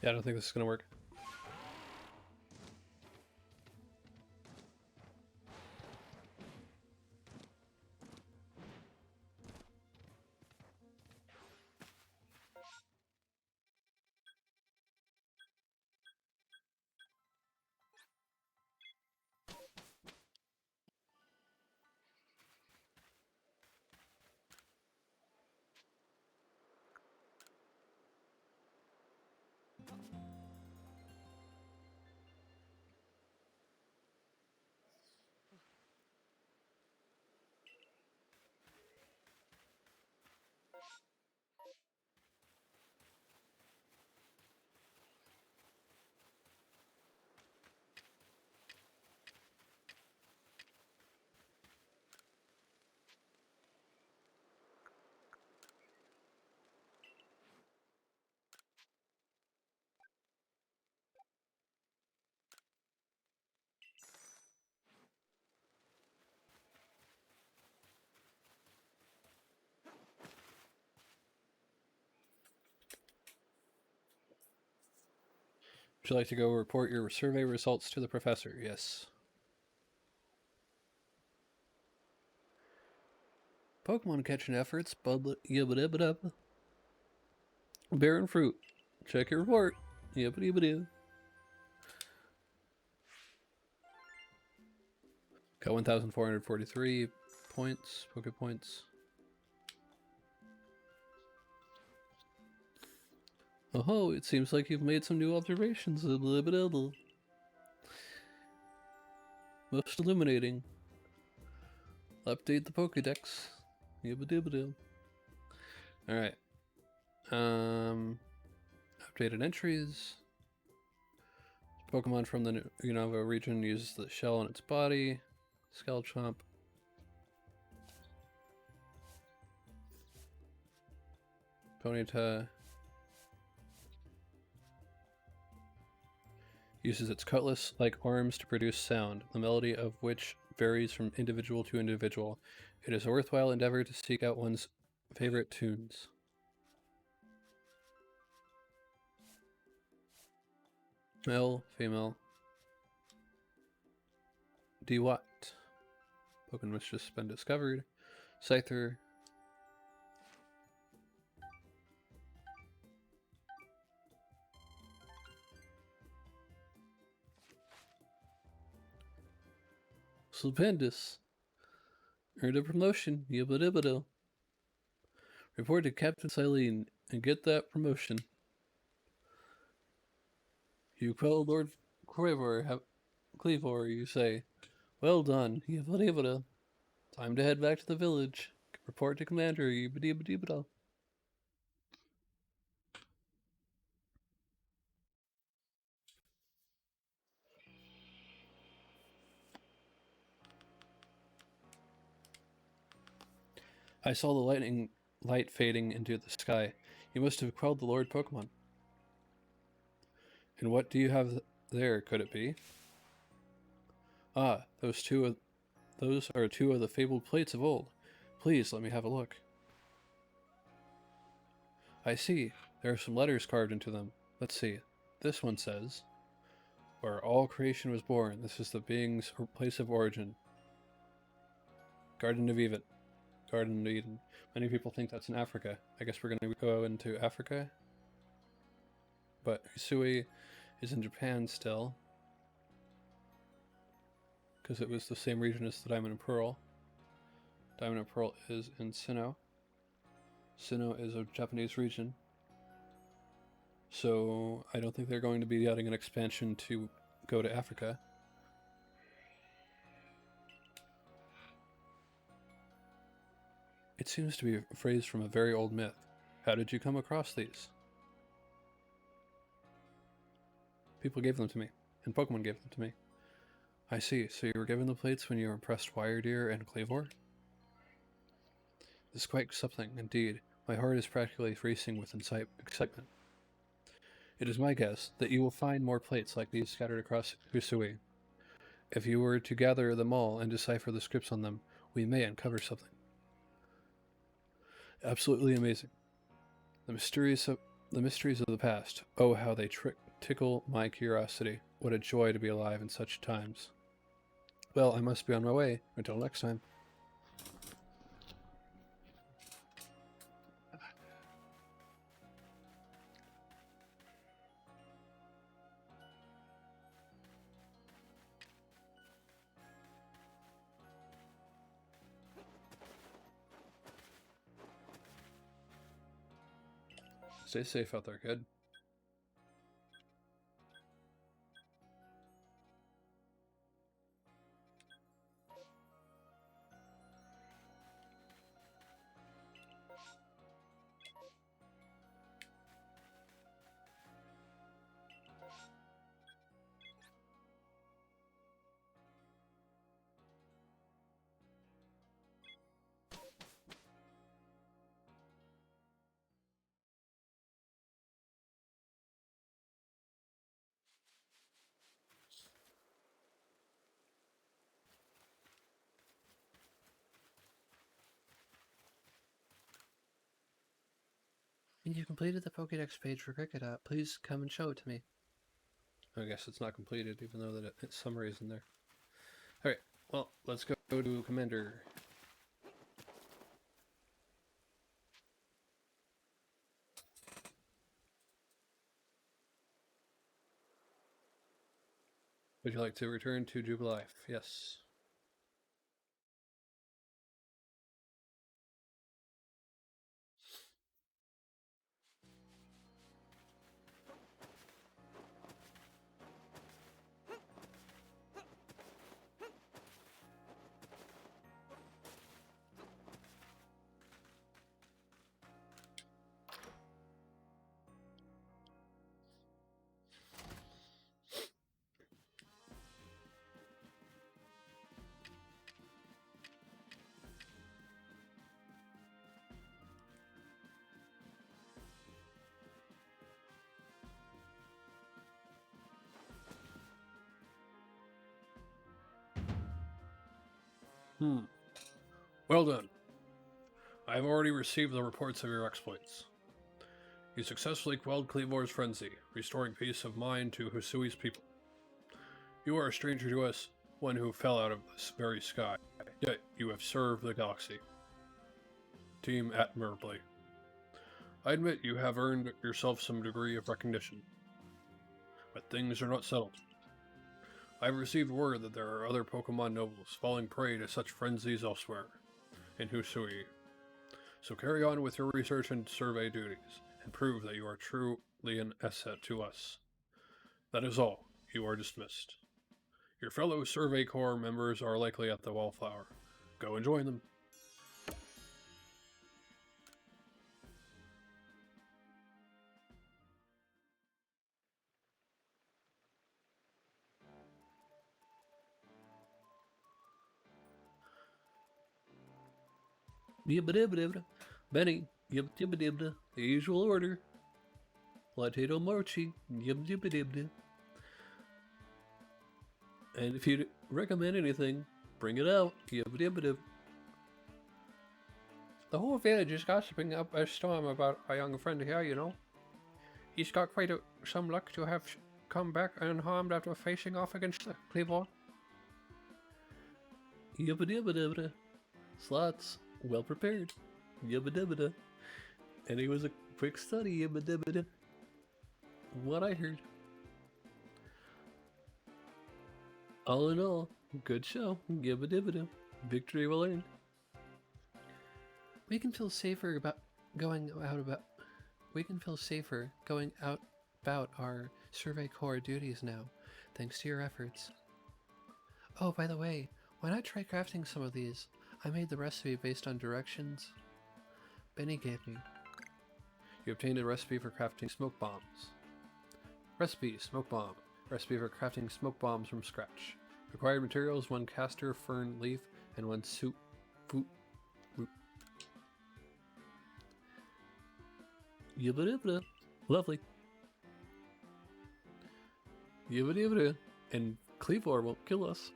Yeah, I don't think this is gonna work. Would you like to go report your survey results to the professor? Yes. Pokemon catching efforts. Yabba-dabba-dabba. Barren fruit. Check your report. Yabba-dabba-dabba. Got 1,443 points, Poke points. Oh, it seems like you've made some new observations. Yabba-dabba-dabba. Most illuminating. Update the Pokedex. Yabba-dabba-dabba. Alright. Updated entries. Pokemon from the Unova region uses the shell on its body. Skelchomp. Ponyta uses its cutlass-like arms to produce sound, the melody of which varies from individual to individual. It is a worthwhile endeavor to seek out one's favorite tunes. Male, female. D what? Pokemon which just been discovered. Scyther. Slupendus. Earned a promotion. Yibba-dibba-do. Report to Captain Silene and get that promotion. You quell Lord Cleavor, you say. Well done. Yibba-dibba-do. Time to head back to the village. Report to Commander. Yibba-dibba-dibba-do. I saw the lightning light fading into the sky. You must have quelled the Lord Pokemon. And what do you have there, could it be? Ah, those are two of the fabled plates of old. Please let me have a look. I see. There are some letters carved into them. Let's see. This one says, "Where all creation was born, this is the being's place of origin. Garden of Eden. Garden of Eden." Many people think that's in Africa. I guess we're going to go into Africa. But Hisui is in Japan still, because it was the same region as the Diamond and Pearl. Diamond and Pearl is in Sinnoh. Sinnoh is a Japanese region. So I don't think they're going to be adding an expansion to go to Africa. It seems to be a phrase from a very old myth. How did you come across these? People gave them to me, and Pokemon gave them to me. I see, so you were given the plates when you were impressed Wiredeer and Clavor? This is quite something, indeed. My heart is practically racing with excitement. It is my guess that you will find more plates like these scattered across Hisui. If you were to gather them all and decipher the scripts on them, we may uncover something. Absolutely amazing. The mysteries of the past. Oh, how they tickle my curiosity. What a joy to be alive in such times. Well, I must be on my way. Until next time. Stay safe out there, kid. When you completed the Pokédex page for Cricket, please come and show it to me. I guess it's not completed, even though its summary is in there. Alright, well, let's go to Commander. Would you like to return to Jubilife? Yes. Well done. I have already received the reports of your exploits. You successfully quelled Cleavor's frenzy, restoring peace of mind to Husui's people. You are a stranger to us, one who fell out of this very sky, yet you have served the galaxy. Team admirably. I admit you have earned yourself some degree of recognition, but things are not settled. I have received word that there are other Pokemon nobles falling prey to such frenzies elsewhere, in Husui. So carry on with your research and survey duties, and prove that you are truly an asset to us. That is all. You are dismissed. Your fellow Survey Corps members are likely at the Wallflower. Go and join them. Yibba-dibba-dibba. Benny, yibba-dibba-dibba. The usual order. Potato mochi, yibba-dibba-dibba. And if you recommend anything, bring it out, yibba-dibba-dibba. The whole village is gossiping up a storm about our young friend here, you know. He's got quite some luck to have come back unharmed after facing off against the Cleavor. Yibba-dibba-dibba. Slots, well prepared. Yibba-dibba-da. And it was a quick study, yibba-dibba-da. What I heard. All in all, good show. Yibba-dibba-da. Victory well earned. We can feel safer about going out about. We can feel safer going out about our Survey Corps duties now, thanks to your efforts. Oh, by the way, why not try crafting some of these? I made the recipe based on directions Benny gave me. You obtained a recipe for crafting smoke bombs. Recipe, smoke bomb. Recipe for crafting smoke bombs from scratch. Required materials: 1 castor fern leaf and 1 soup root. Yibba-dibba. Lovely. Yibba-dibba. And Cleavor won't kill us.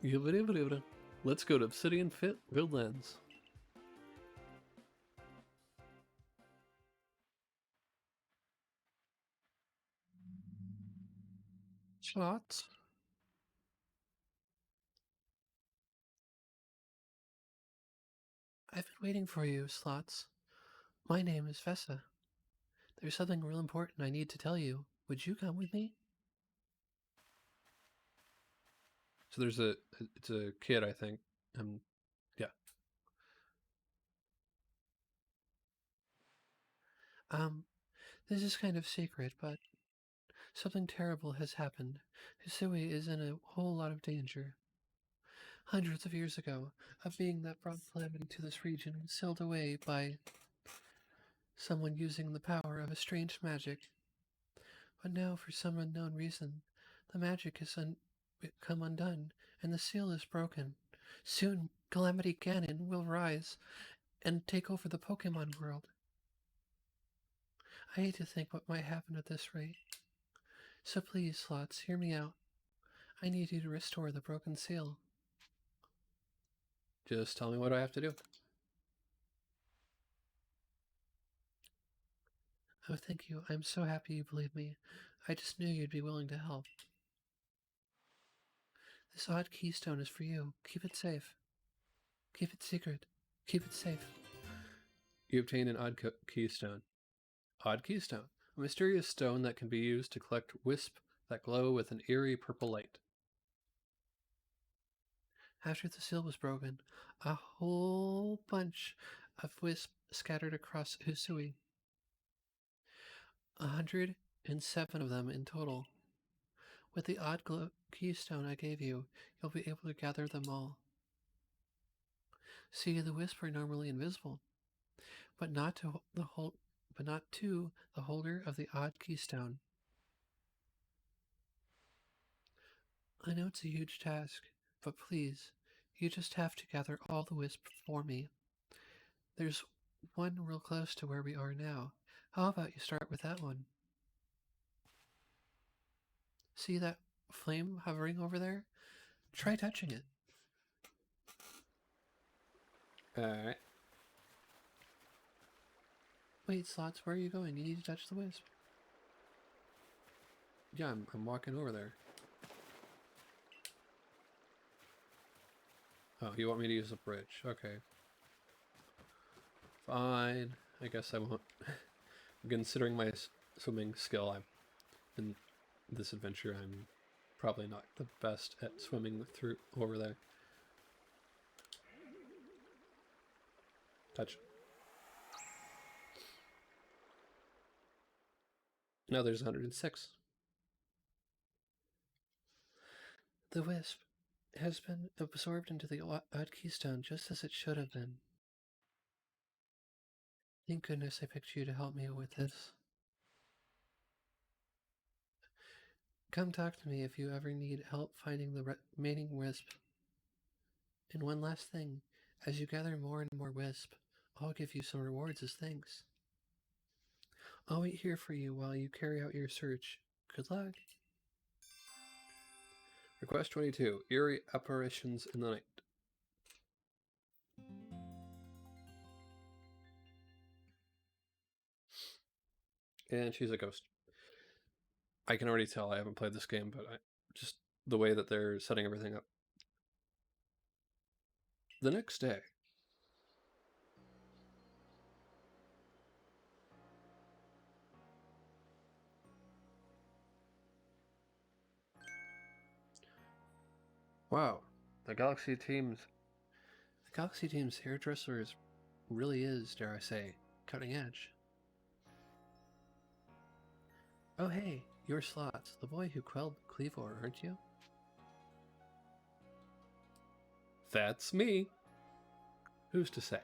Yibba-dibba. Let's go to Obsidian Fit Wildlands. Slots? I've been waiting for you, Slots. My name is Vessa. There's something real important I need to tell you. Would you come with me? So it's a kid, I think. Yeah. This is kind of secret, but something terrible has happened. Hisui is in a whole lot of danger. Hundreds of years ago, a being that brought calamity to this region was sealed away by someone using the power of a strange magic. But now, for some unknown reason, the magic has come undone, and the seal is broken. Soon, Calamity Ganon will rise and take over the Pokemon world. I hate to think what might happen at this rate. So please, Slots, hear me out. I need you to restore the broken seal. Just tell me what I have to do. Oh, thank you. I'm so happy you believe me. I just knew you'd be willing to help. This odd keystone is for you. Keep it safe. Keep it secret. Keep it safe. You obtain an odd keystone. Odd keystone. A mysterious stone that can be used to collect wisp that glow with an eerie purple light. After the seal was broken, a whole bunch of wisps scattered across Usui. 107 of them in total. With the odd glow keystone I gave you, you'll be able to gather them all. See, the wisps are normally invisible, but not to the holder of the odd keystone. I know it's a huge task, but please, you just have to gather all the wisps for me. There's one real close to where we are now. How about you start with that one? See that flame hovering over there? Try touching it. Alright. Wait, Slots, where are you going? You need to touch the wisp. Yeah, I'm walking over there. Oh, you want me to use the bridge? Okay. Fine. I guess I won't. Considering my swimming skill, in this adventure, I'm probably not the best at swimming through over there. Touch. Now there's 106. The wisp has been absorbed into the odd keystone just as it should have been. Thank goodness I picked you to help me with this. Come talk to me if you ever need help finding the remaining wisp. And one last thing, as you gather more and more wisp, I'll give you some rewards as thanks. I'll wait here for you while you carry out your search. Good luck. Request 22. Eerie apparitions in the night. And she's a ghost. I can already tell I haven't played this game, but just the way that they're setting everything up. The next day. Wow, the Galaxy team's hairdresser really is, dare I say, cutting edge. Oh hey, you're Slots, the boy who quelled Cleavor, aren't you? That's me. Who's to say?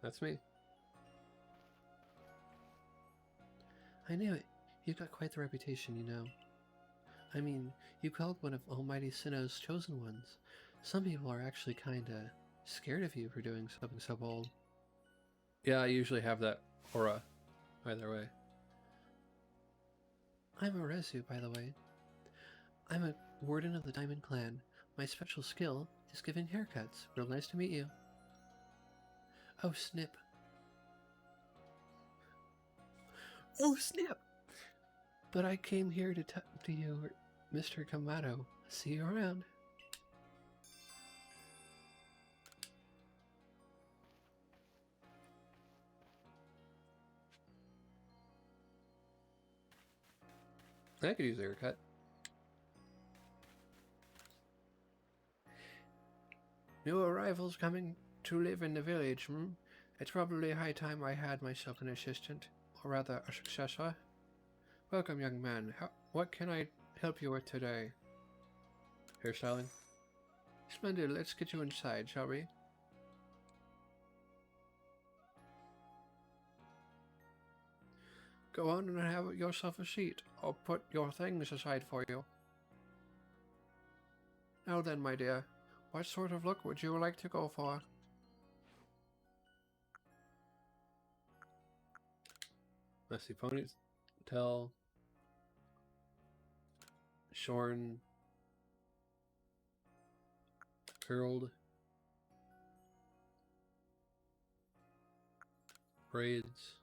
That's me. I knew it. You've got quite the reputation, you know. I mean, you quelled one of Almighty Sinnoh's chosen ones. Some people are actually kinda scared of you for doing something so bold. Yeah, I usually have that aura, either way. I'm a Rezu, by the way. I'm a warden of the Diamond Clan. My special skill is giving haircuts. Real nice to meet you. Oh, snip. Oh, snip! But I came here to talk to you, Mr. Kamato. See you around. I could use a haircut. New arrivals coming to live in the village, hmm? It's probably high time I had myself an assistant, or rather a successor. Welcome, young man. What can I help you with today? Hairstyling. Splendid, let's get you inside, shall we? Go on and have yourself a seat. I'll put your things aside for you. Now then, my dear, what sort of look would you like to go for? Messy ponytail. Shorn. Curled. Braids.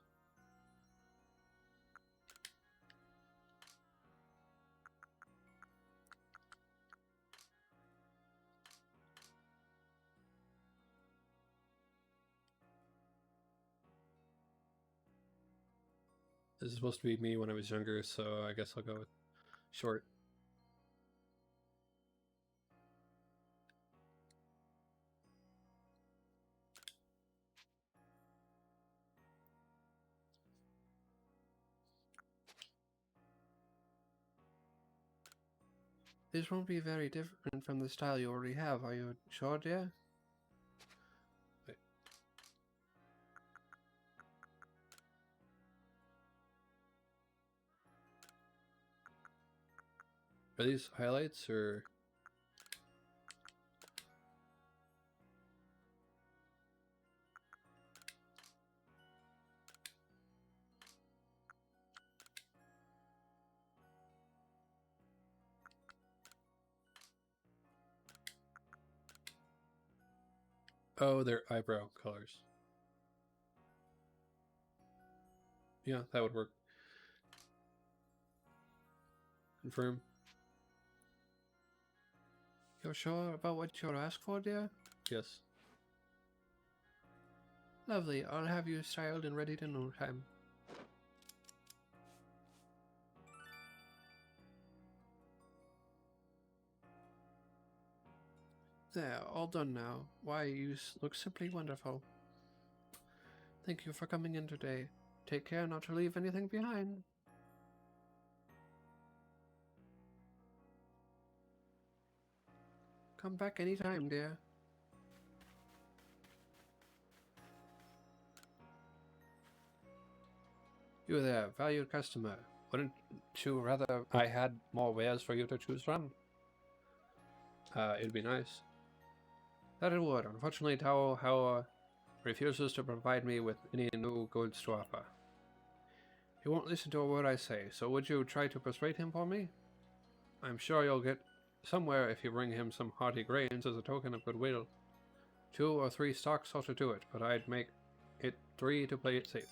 This is supposed to be me when I was younger, so I guess I'll go with short. This won't be very different from the style you already have, are you sure, dear? Wait. Are these highlights or? Oh, they're eyebrow colors. Yeah, that would work. Confirm. You're sure about what you'll ask for, dear? Yes. Lovely. I'll have you styled and ready in no time. There, all done now. Why, you look simply wonderful. Thank you for coming in today. Take care not to leave anything behind. Come back anytime, dear. You there, valued customer. Wouldn't you rather I had more wares for you to choose from? It'd be nice. That it would. Unfortunately, Tao refuses to provide me with any new goods to offer. He won't listen to a word I say, so would you try to persuade him for me? I'm sure you'll get somewhere if you bring him some hearty grains as a token of goodwill. 2 or 3 stocks ought to do it, but I'd make it 3 to play it safe.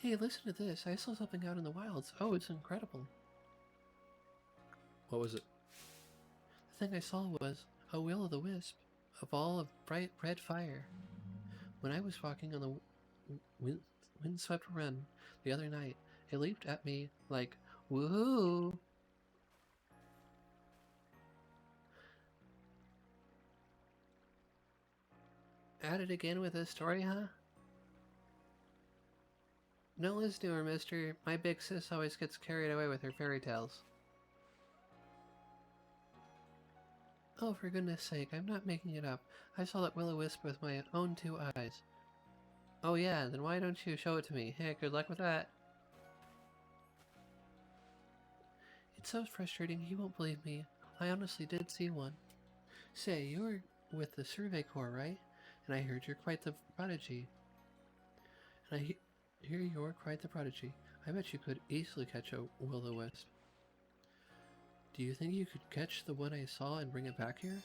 Hey, listen to this. I saw something out in the wilds. Oh, it's incredible. What was it? The thing I saw was a will-o'-the-wisp, a ball of bright red fire. When I was walking on the windswept run the other night, it leaped at me like, woohoo! At it again with this story, huh? No, listen to her, mister. My big sis always gets carried away with her fairy tales. Oh, for goodness sake, I'm not making it up. I saw that will-o'-wisp with my own 2 eyes. Oh yeah, then why don't you show it to me? Hey, good luck with that. It's so frustrating he won't believe me. I honestly did see one. Say, you were with the Survey Corps, right? And I heard you're quite the prodigy. And I hear you're quite the prodigy. I bet you could easily catch a will-o'-wisp. Do you think you could catch the one I saw and bring it back here?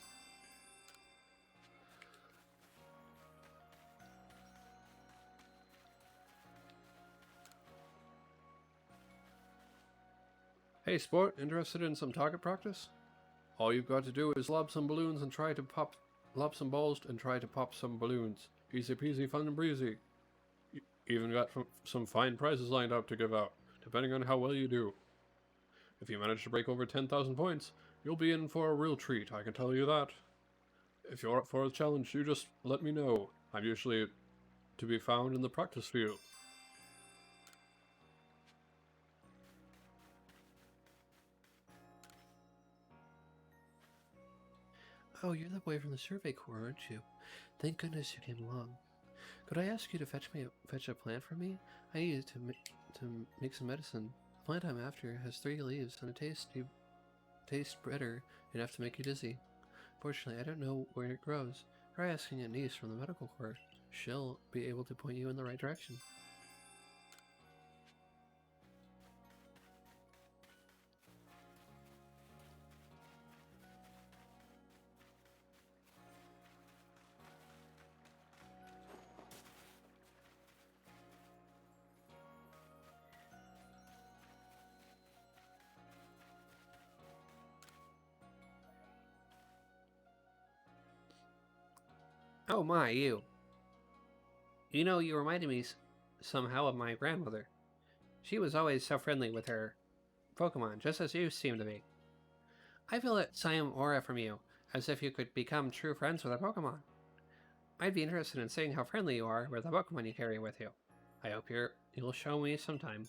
Hey, sport, interested in some target practice? All you've got to do is lob some balloons and try to lob some balls and try to pop some balloons. Easy peasy, fun and breezy. Even got some fine prizes lined up to give out, depending on how well you do. If you manage to break over 10,000 points, you'll be in for a real treat, I can tell you that. If you're up for a challenge, you just let me know. I'm usually to be found in the practice field. Oh, you're the boy from the Survey Corps, aren't you? Thank goodness you came along. Could I ask you to fetch a plant for me? I need it to make some medicine. The plant I'm after has 3 leaves and it tastes bitter enough to make you dizzy. Fortunately, I don't know where it grows. Try asking a niece from the medical corps. She'll be able to point you in the right direction. Oh my, you. You know, you reminded me somehow of my grandmother. She was always so friendly with her Pokemon, just as you seem to be. I feel that same aura from you, as if you could become true friends with a Pokemon. I'd be interested in seeing how friendly you are with the Pokemon you carry with you. I hope you'll show me sometime.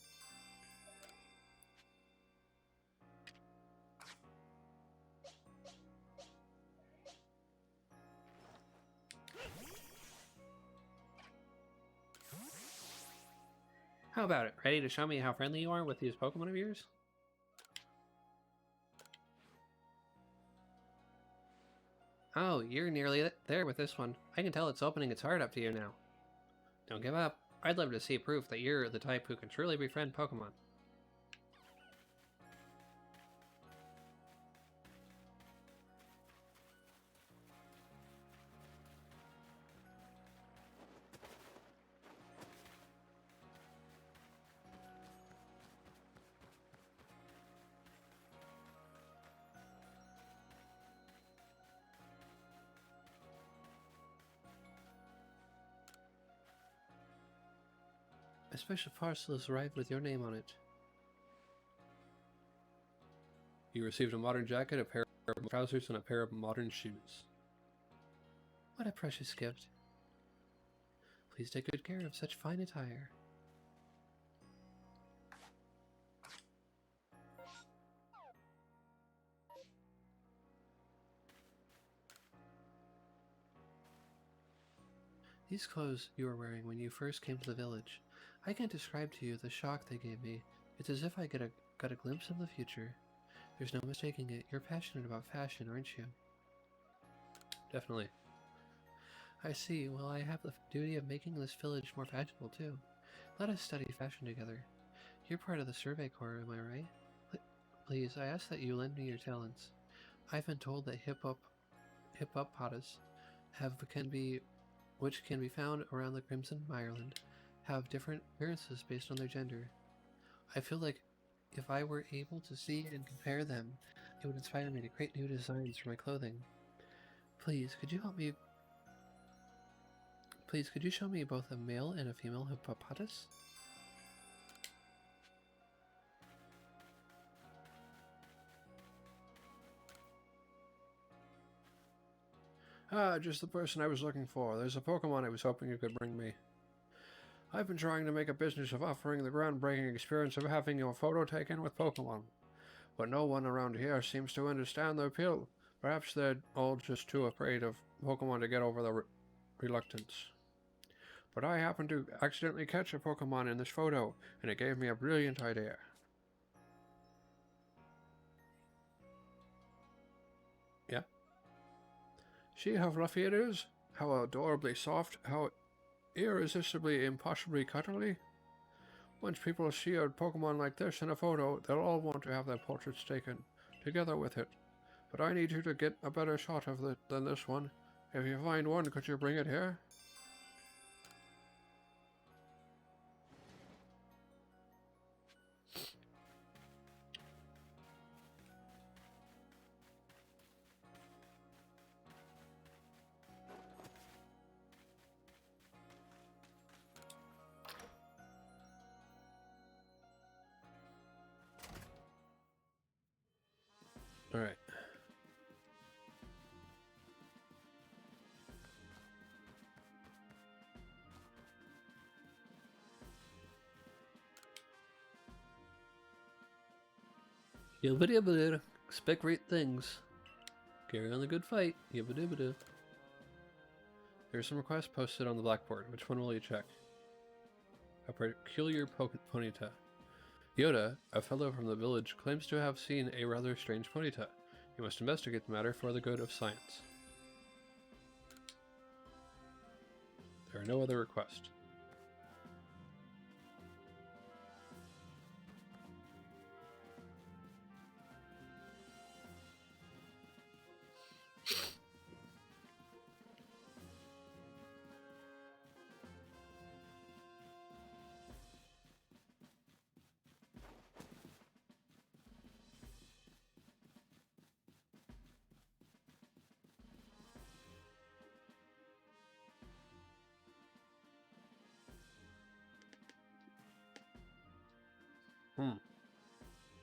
How about it? Ready to show me how friendly you are with these Pokemon of yours? Oh, you're nearly there with this one. I can tell it's opening its heart up to you now. Don't give up. I'd love to see proof that you're the type who can truly befriend Pokemon. A special parcel has arrived with your name on it. You received a modern jacket, a pair of trousers, and a pair of modern shoes. What a precious gift. Please take good care of such fine attire. These clothes you were wearing when you first came to the village. I can't describe to you the shock they gave me. It's as if I got a glimpse of the future. There's no mistaking it. You're passionate about fashion, aren't you? Definitely. I see. Well, I have the duty of making this village more fashionable, too. Let us study fashion together. You're part of the Survey Corps, am I right? Please, I ask that you lend me your talents. I've been told that hippopotas which can be found around the Crimson Mireland, have different appearances based on their gender. I feel like if I were able to see and compare them, it would inspire me to create new designs for my clothing. Please, could you help me? Please, could you show me both a male and a female hippopotas? Ah, just the person I was looking for. There's a Pokemon I was hoping you could bring me. I've been trying to make a business of offering the groundbreaking experience of having your photo taken with Pokemon, but no one around here seems to understand the appeal. Perhaps they're all just too afraid of Pokemon to get over the reluctance. But I happened to accidentally catch a Pokemon in this photo, and it gave me a brilliant idea. Yeah? See how fluffy it is? How adorably soft? How irresistibly, impossibly cuddly? Once people see a Pokemon like this in a photo, they'll all want to have their portraits taken, together with it. But I need you to get a better shot of it than this one. If you find one, could you bring it here? Alright. Yibba-dibba-doo. Expect great things. Carry on the good fight. Yibba-dibba-doo. There are some requests posted on the blackboard. Which one will you check? A peculiar ponyta. Yoda, a fellow from the village, claims to have seen a rather strange ponyta. You must investigate the matter for the good of science. There are no other requests.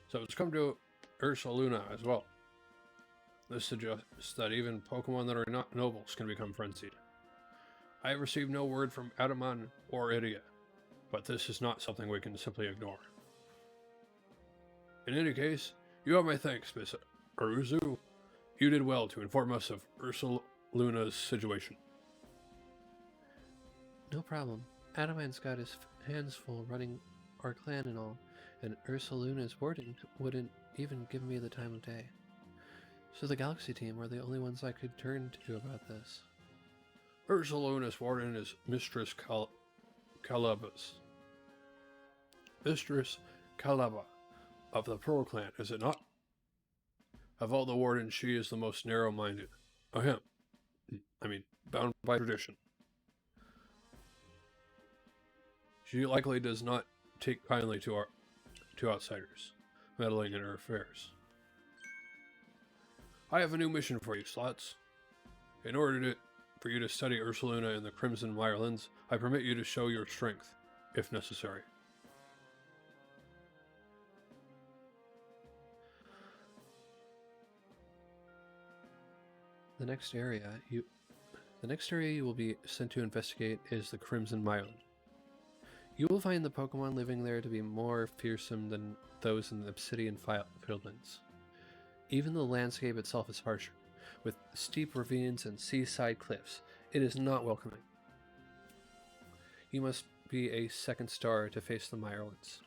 So it's come to Ursaluna as well. This suggests that even Pokemon that are not nobles can become frenzied. I have received no word from Adaman or Idia, but this is not something we can simply ignore. In any case, you have my thanks, Miss Aruzu. You did well to inform us of Ursaluna's situation. No problem. Adaman's got his hands full running our clan and all, and Ursaluna's warden wouldn't even give me the time of day. So the Galaxy team are the only ones I could turn to about this. Ursaluna's warden is Mistress Calabas. Mistress Calaba of the Pearl Clan, is it not? Of all the wardens, she is the most narrow-minded. Ahem. Bound by tradition. She likely does not take kindly to outsiders, meddling in her affairs. I have a new mission for you, Slots. In order for you to study Ursaluna in the Crimson Mirelands, I permit you to show your strength, if necessary. The next area you will be sent to investigate is the Crimson Mireland. You will find the Pokemon living there to be more fearsome than those in the Obsidian Fieldlands. Even the landscape itself is harsher, with steep ravines and seaside cliffs. It is not welcoming. You must be a second star to face the Mirelands.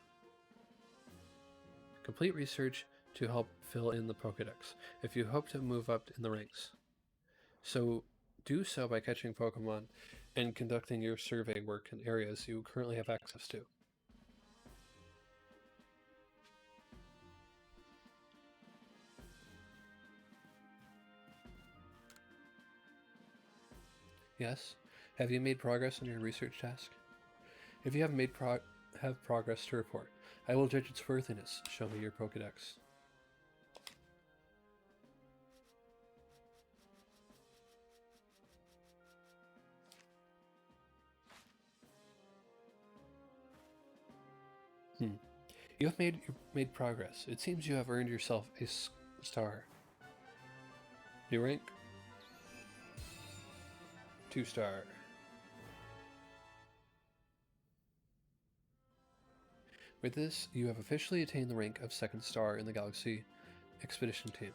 Complete research to help fill in the Pokedex if you hope to move up in the ranks. So do so by catching Pokemon and conducting your survey work in areas you currently have access to. Yes? Have you made progress on your research task? If you have progress to report, I will judge its worthiness. Show me your Pokedex. You have made progress. It seems you have earned yourself a star. New rank? 2-star. With this, you have officially attained the rank of 2nd star in the Galaxy Expedition Team.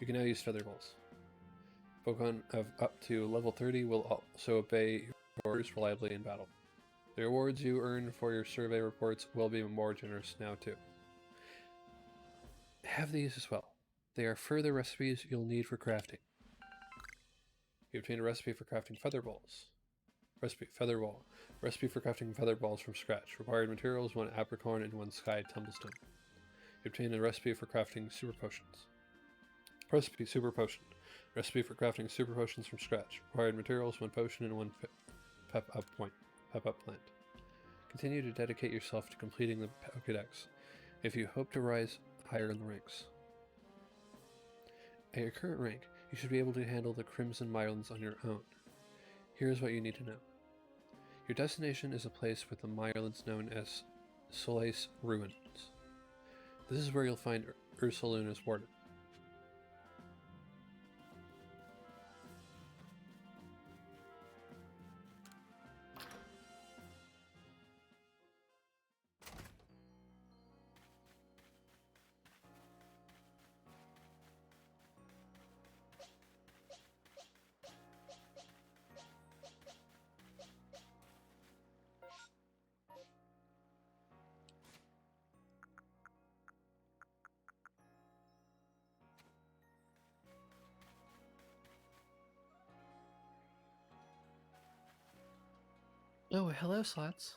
You can now use Feather Balls. Pokemon of up to level 30 will also obey your orders reliably in battle. The rewards you earn for your survey reports will be more generous now too. Have these as well. They are further recipes you'll need for crafting. You obtain a recipe for crafting feather balls. Feather ball. Recipe for crafting feather balls from scratch. Required materials: 1 apricorn and 1 sky tumblestone. You obtain a recipe for crafting super potions. Recipe super potion. Recipe for crafting super potions from scratch. Required materials: 1 potion and 1 pep up plant. Continue to dedicate yourself to completing the Pokedex if you hope to rise higher in the ranks. At your current rank, you should be able to handle the Crimson Mirelands on your own. Here's what you need to know. Your destination is a place with the Mirelands known as Solace Ruins. This is where you'll find Ursaluna's warden. Oh, hello, Slots.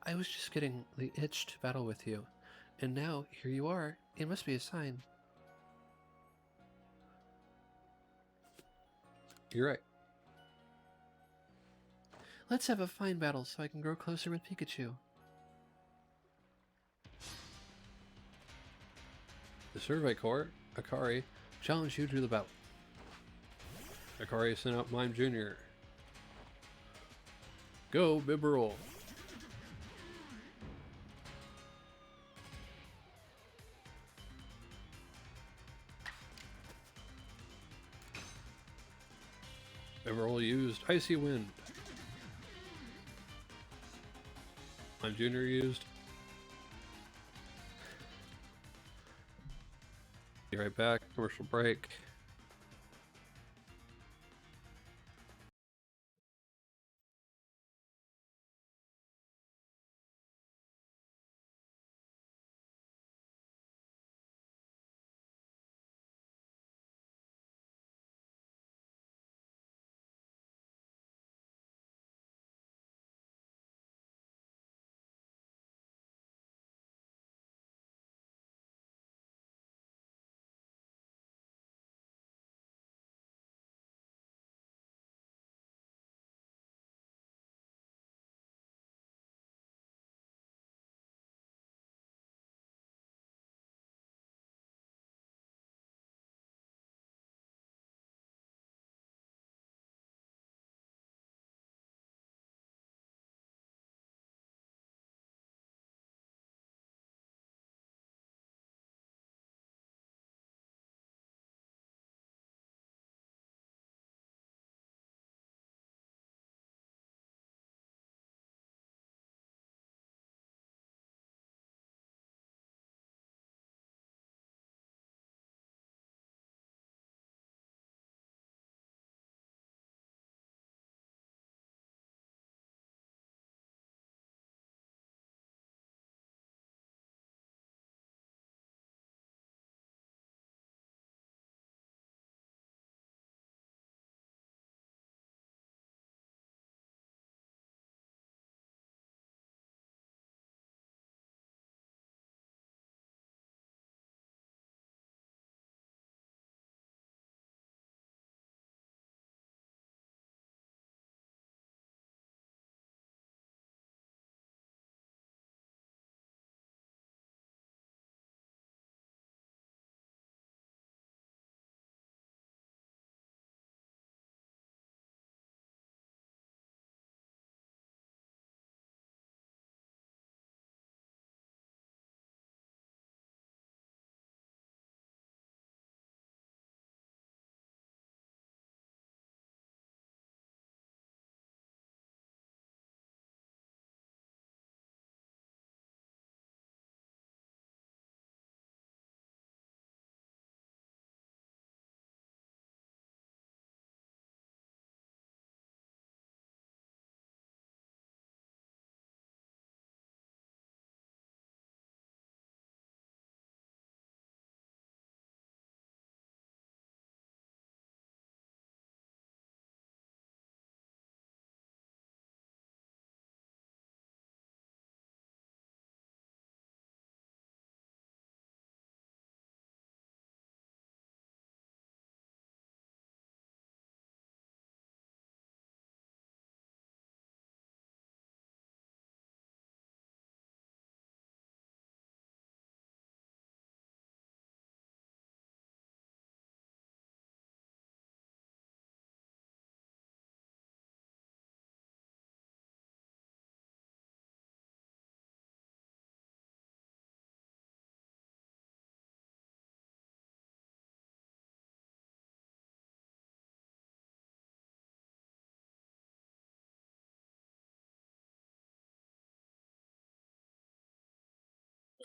I was just getting the itch to battle with you, and now here you are. It must be a sign. You're right. Let's have a fine battle so I can grow closer with Pikachu. The Survey Corps, Akari, challenge you to the battle. Akari sent out Mime Jr. Go, Bibberol! Bibberol used Icy Wind. Mime Jr. used. Be right back, commercial break.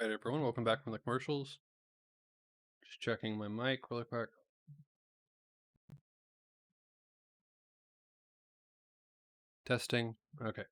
Alright, everyone, welcome back from the commercials. Just checking my mic really quick. Testing. Okay.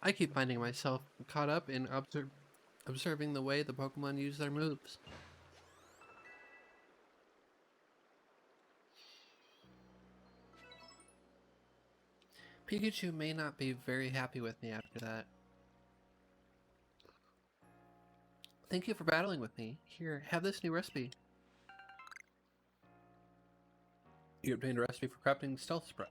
I keep finding myself caught up in observing the way the Pokemon use their moves. Pikachu may not be very happy with me after that. Thank you for battling with me. Here, have this new recipe. You obtained a recipe for crafting stealth spray.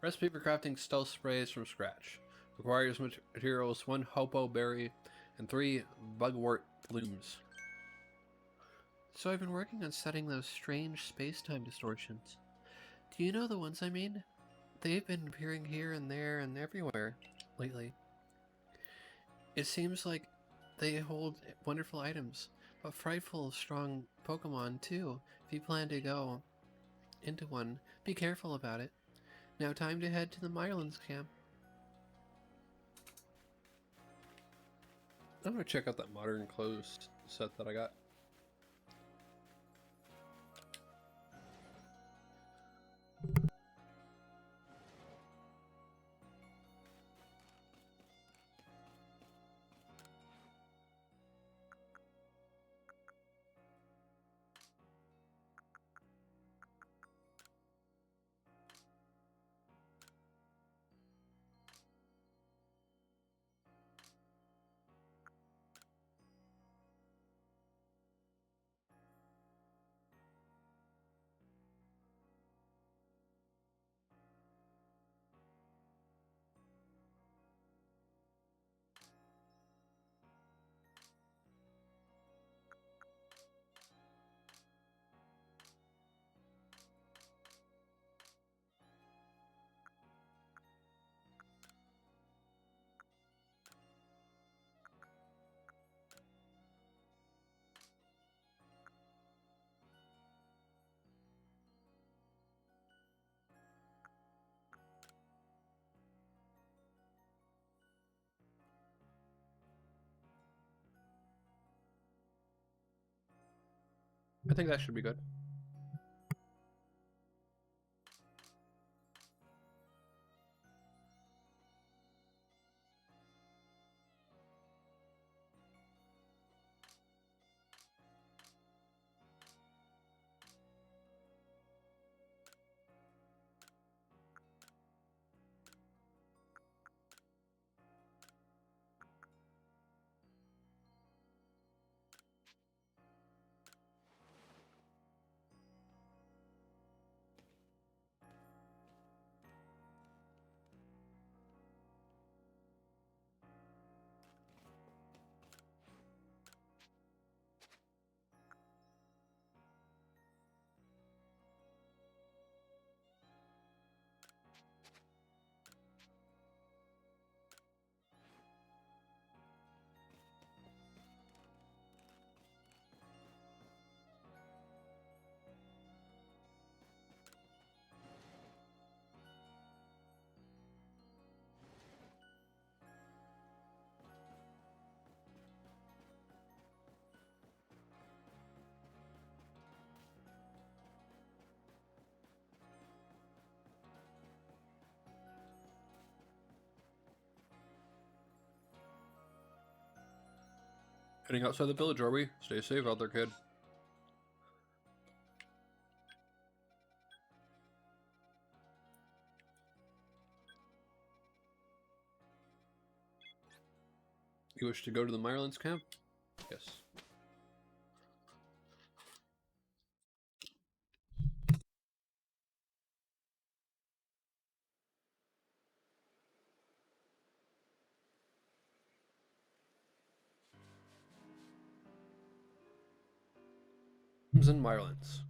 Recipe for crafting stealth sprays from scratch. Requires materials 1 Hopo berry and 3 bugwort blooms. So I've been working on studying those strange space-time distortions. Do you know the ones I mean? They've been appearing here and there and everywhere lately. It seems like they hold wonderful items, but frightful strong Pokemon too. If you plan to go into one, be careful about it. Now time to head to the Mylands camp. I'm gonna check out that modern clothes set that I got. I think that should be good. Heading outside the village, are we? Stay safe out there, kid. You wish to go to the Myerlands camp? Yes. Crimson Myerlands.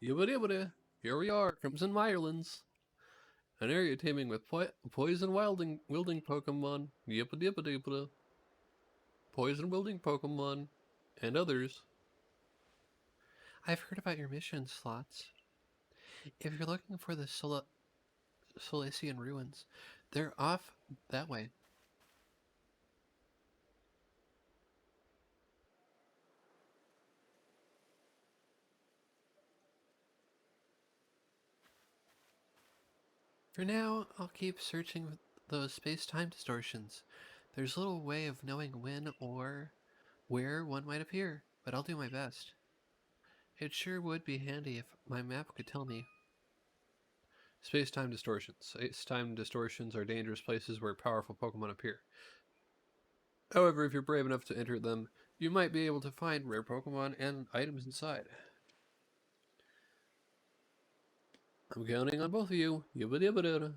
Yibbidi-yibbidi. Here we are, Crimson Myerlands. An area teeming with poison wielding Pokemon. Yibbidi-yibbidi-yibbidi. Poison wielding Pokemon. And others. I've heard about your mission, Slots. If you're looking for the Solician ruins, they're off that way. For now, I'll keep searching with those space-time distortions. There's little way of knowing when or where one might appear, but I'll do my best. It sure would be handy if my map could tell me. Space-time distortions. Space-time distortions are dangerous places where powerful Pokemon appear. However, if you're brave enough to enter them, you might be able to find rare Pokemon and items inside. I'm counting on both of you. Yibbidi-yibbidi.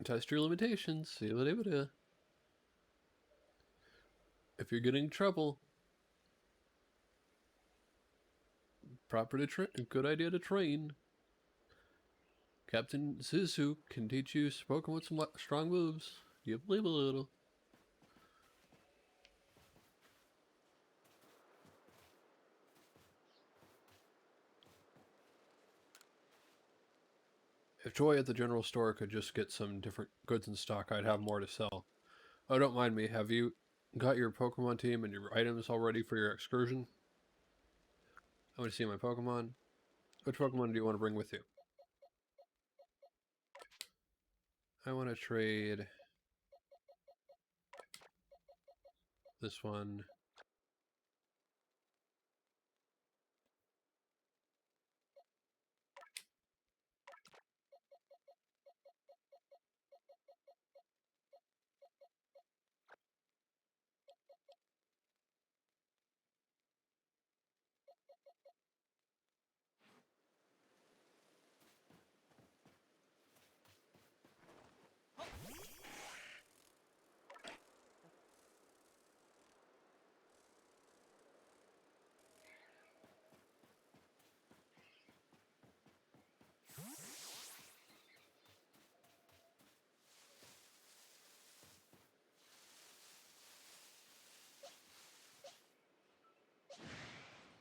Test your limitations. Yibbidi-yibbidi. If you're getting in trouble, good idea to train. Captain Sisu can teach you Pokemon with some strong moves. Yibbidi-yibbidi. If Joy at the general store could just get some different goods in stock, I'd have more to sell. Oh, don't mind me. Have you got your Pokemon team and your items all ready for your excursion? I want to see my Pokemon. Which Pokemon do you want to bring with you? I want to trade this one.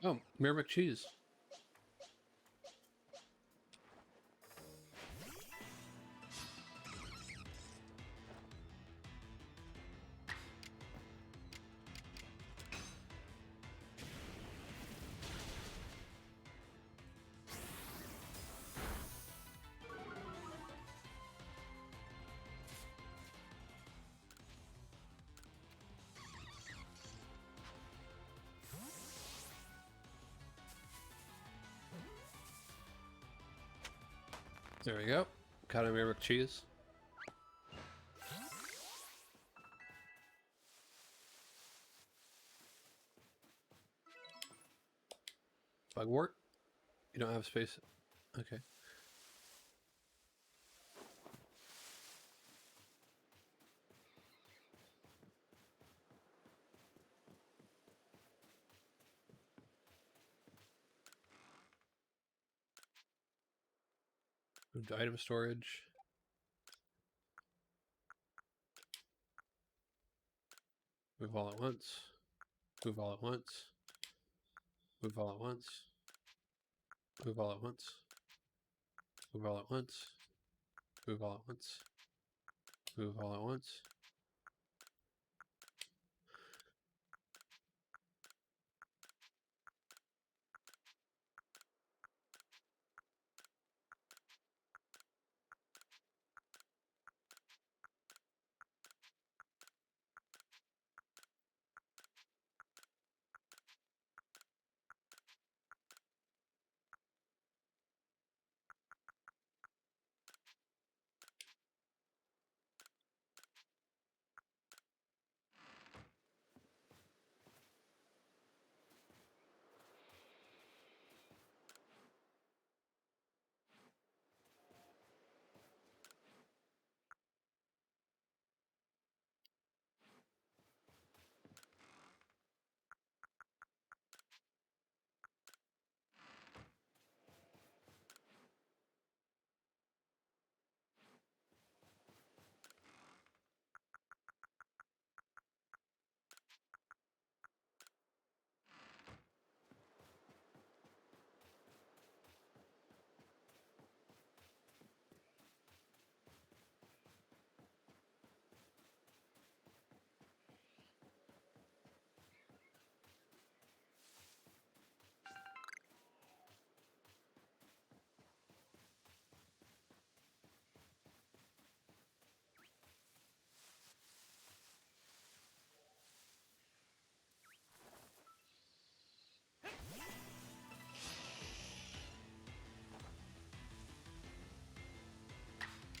Oh, Mirror McCheese. There we go. Caught a Mirror McCheese. Bugwort? You don't have space. Okay. Move to item storage. Move all at once. Move all at once. Move all at once. Move all at once. Move all at once. Move all at once. Move all at once.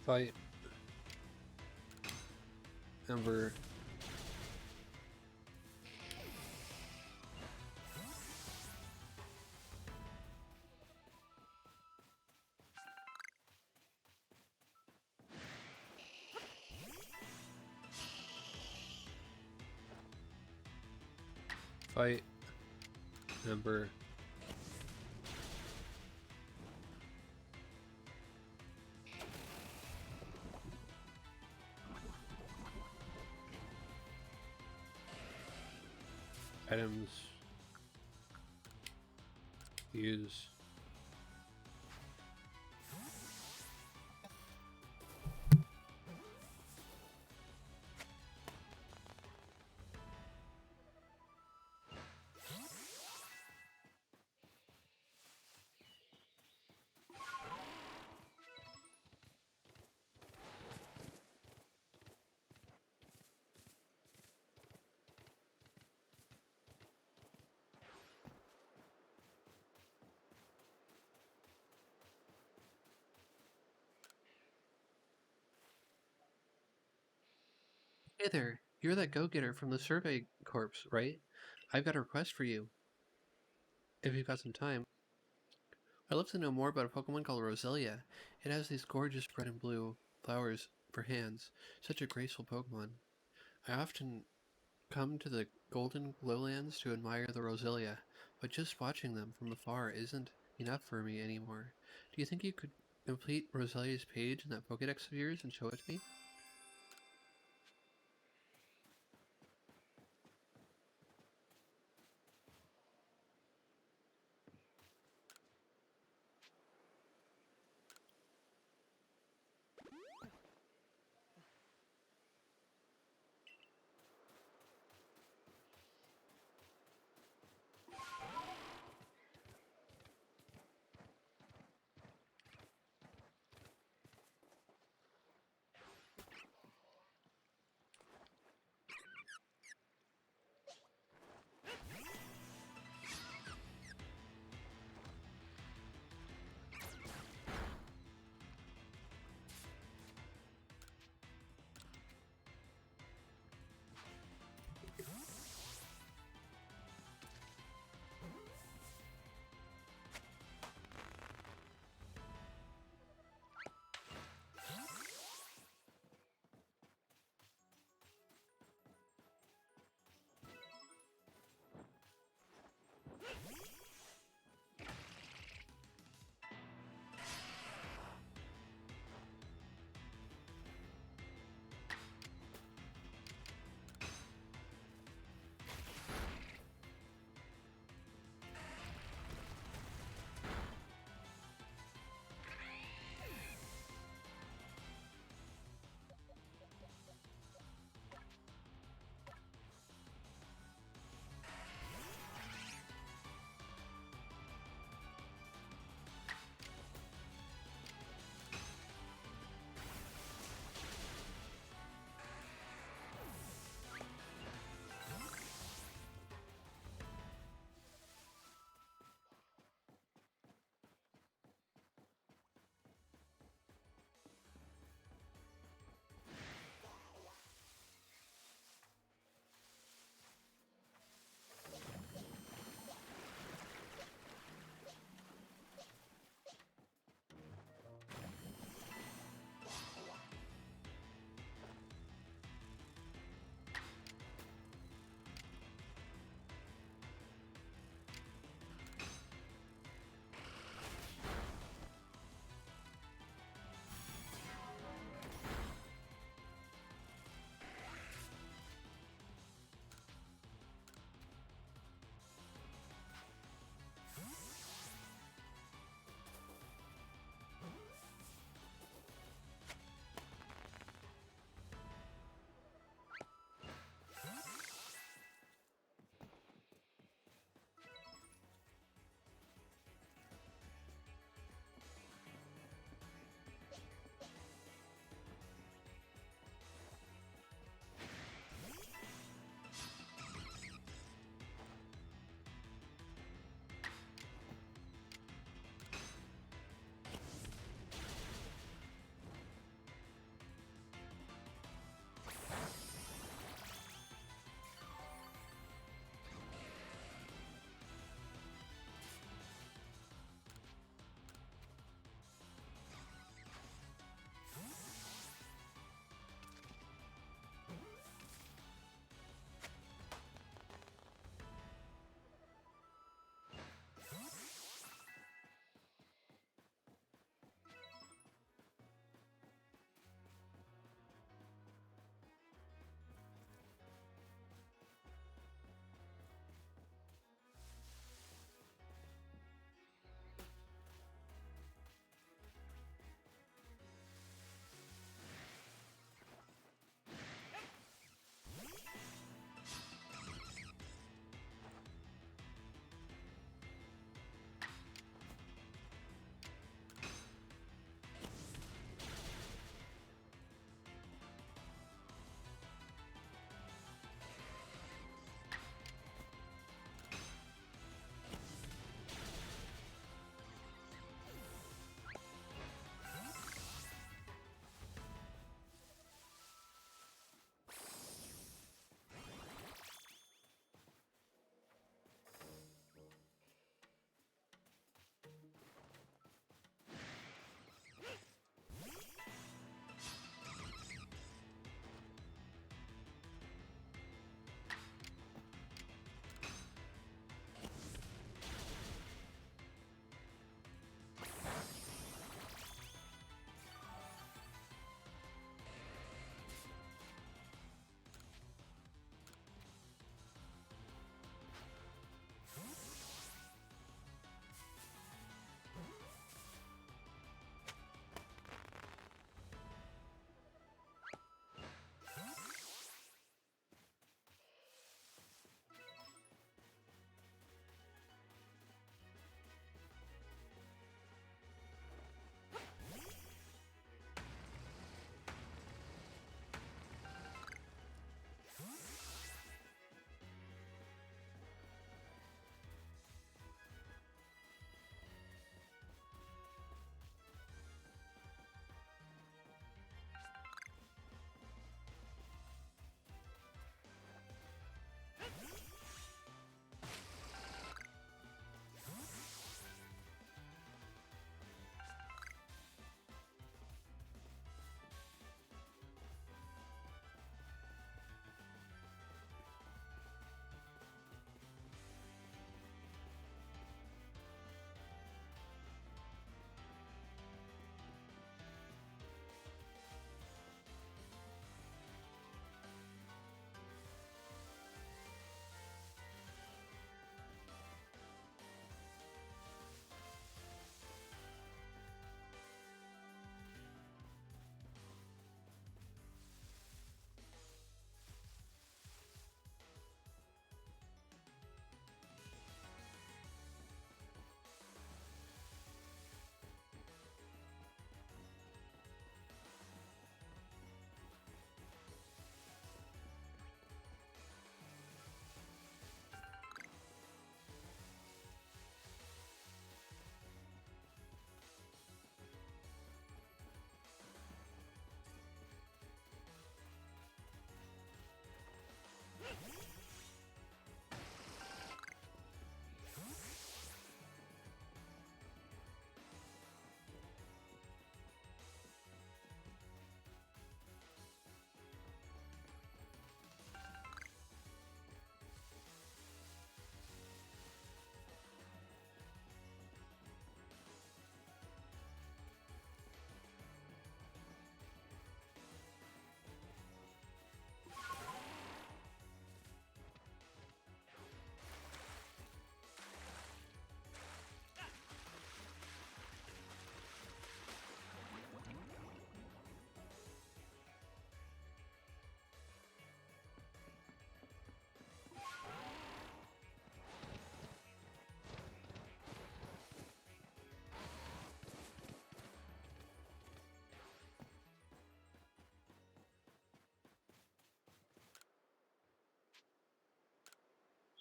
Fight. Ember. Fight. Ember. Items. Use. Hey there, you're that go-getter from the Survey Corps, right? I've got a request for you, if you've got some time. I'd love to know more about a Pokemon called Roselia. It has these gorgeous red and blue flowers for hands. Such a graceful Pokemon. I often come to the Golden Glowlands to admire the Roselia, but just watching them from afar isn't enough for me anymore. Do you think you could complete Roselia's page in that Pokedex of yours and show it to me?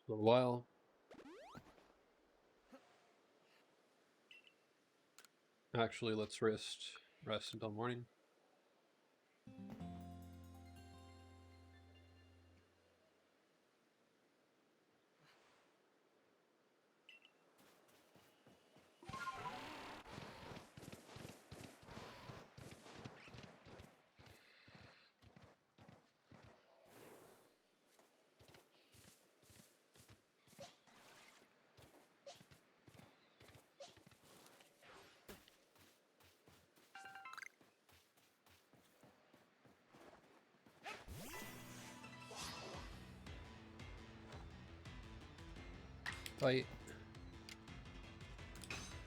a little while. Actually, let's rest until morning. Fight.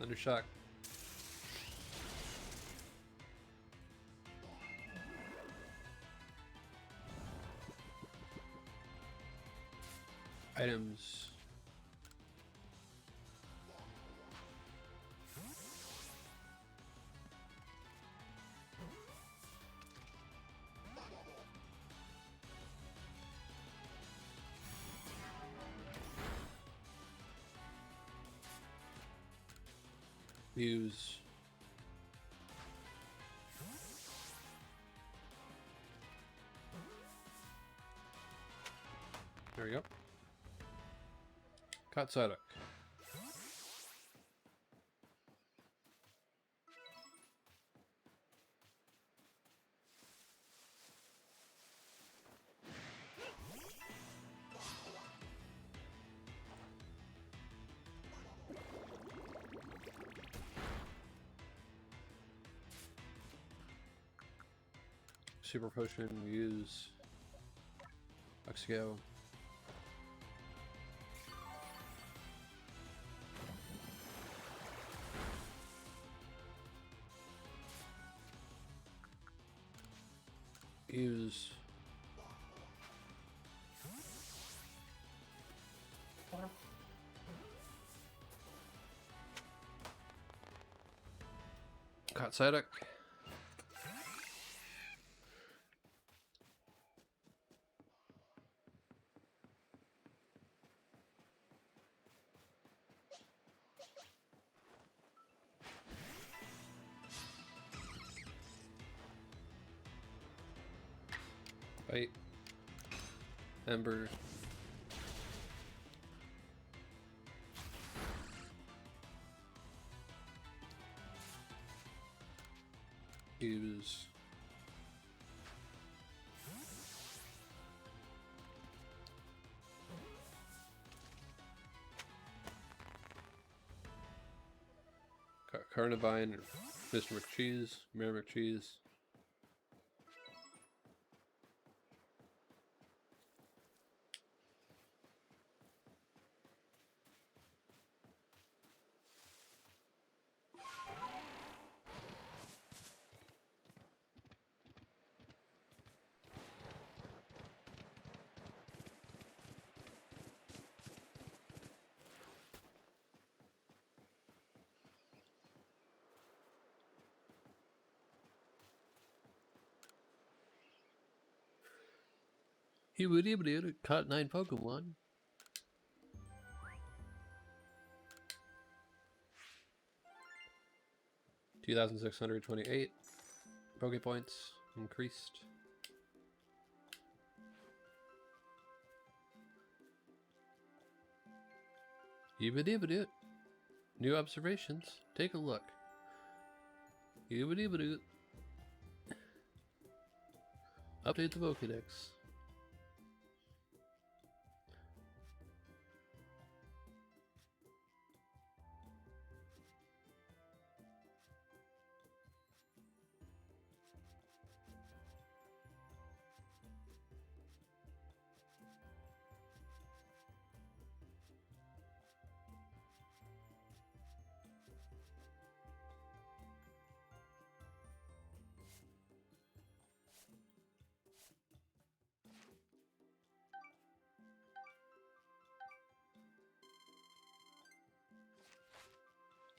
Thundershock. Items. Use. There we go. Katsadok. Super potion. Use. Luxio. Use. Katsadok. Fight. Ember. Use. Carnivine. Mr. McCheese. Mayor McCheese. He would even have caught 9 Pokemon. $2,628 Poke Points increased. Yibba-dibba-doot. New observations. Take a look. Yibba-dibba-doot. Update the Pokedex.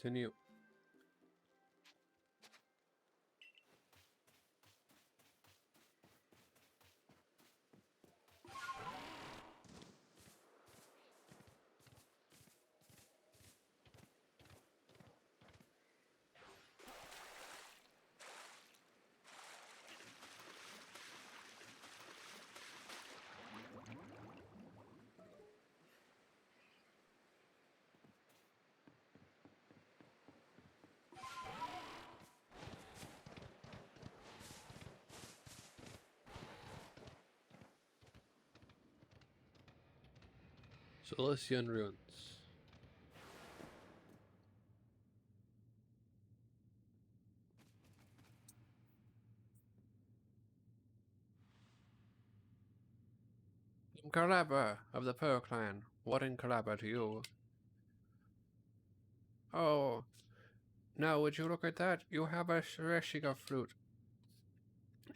Continue. Celestian Ruins. Calabra of the Pearl Clan. What in Calabra to you? Oh, now would you look at that? You have a Shreshika fruit.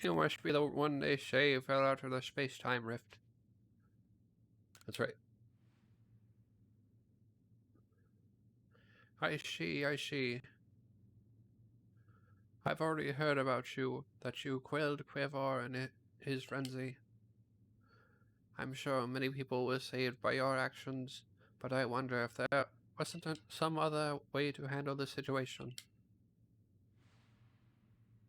You must be the one they say fell out of the space-time rift. That's right. I see, I see. I've already heard about you, that you quelled Quivor in his frenzy. I'm sure many people were saved by your actions, but I wonder if there wasn't some other way to handle the situation.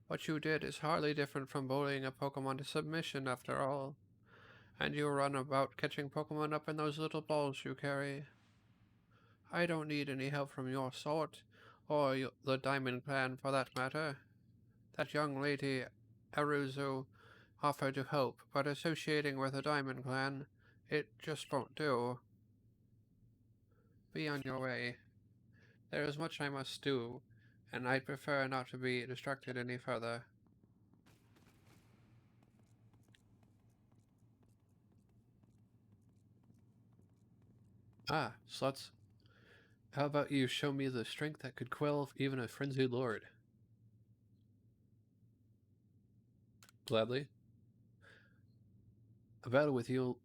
What you did is hardly different from bullying a Pokemon to submission, after all. And you run about catching Pokemon up in those little balls you carry. I don't need any help from your sort, or the Diamond Clan for that matter. That young lady, Aruzu, offered to help, but associating with the Diamond Clan, it just won't do. Be on your way. There is much I must do, and I'd prefer not to be distracted any further. Ah, Slots, how about you show me the strength that could quell even a frenzied lord? Gladly. A battle with you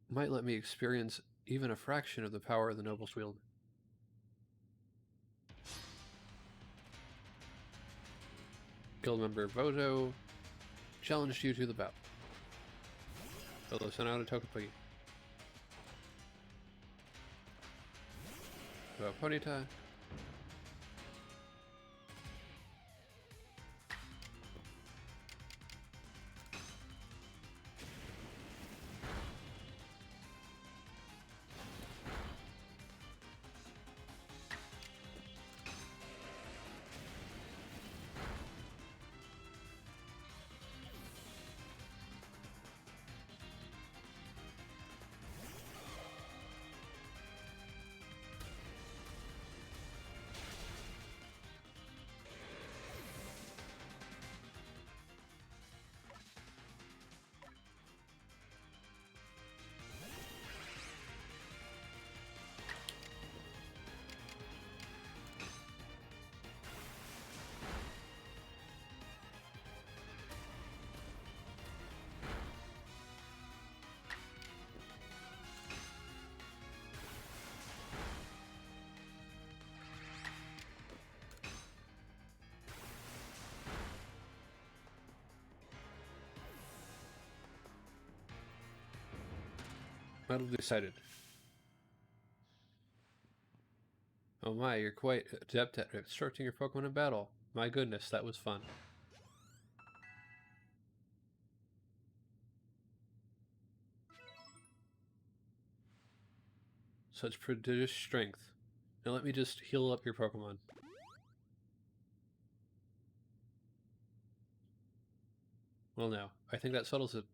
might let me experience even a fraction of the power of the Noble's wield. Guild member Voto challenged you to the battle. Voto sent out a Togepi. Ponyta. Battle decided. Oh my, you're quite adept at instructing your Pokemon in battle. My goodness, that was fun. Such prodigious strength. Now let me just heal up your Pokemon. Well now, I think that settles it.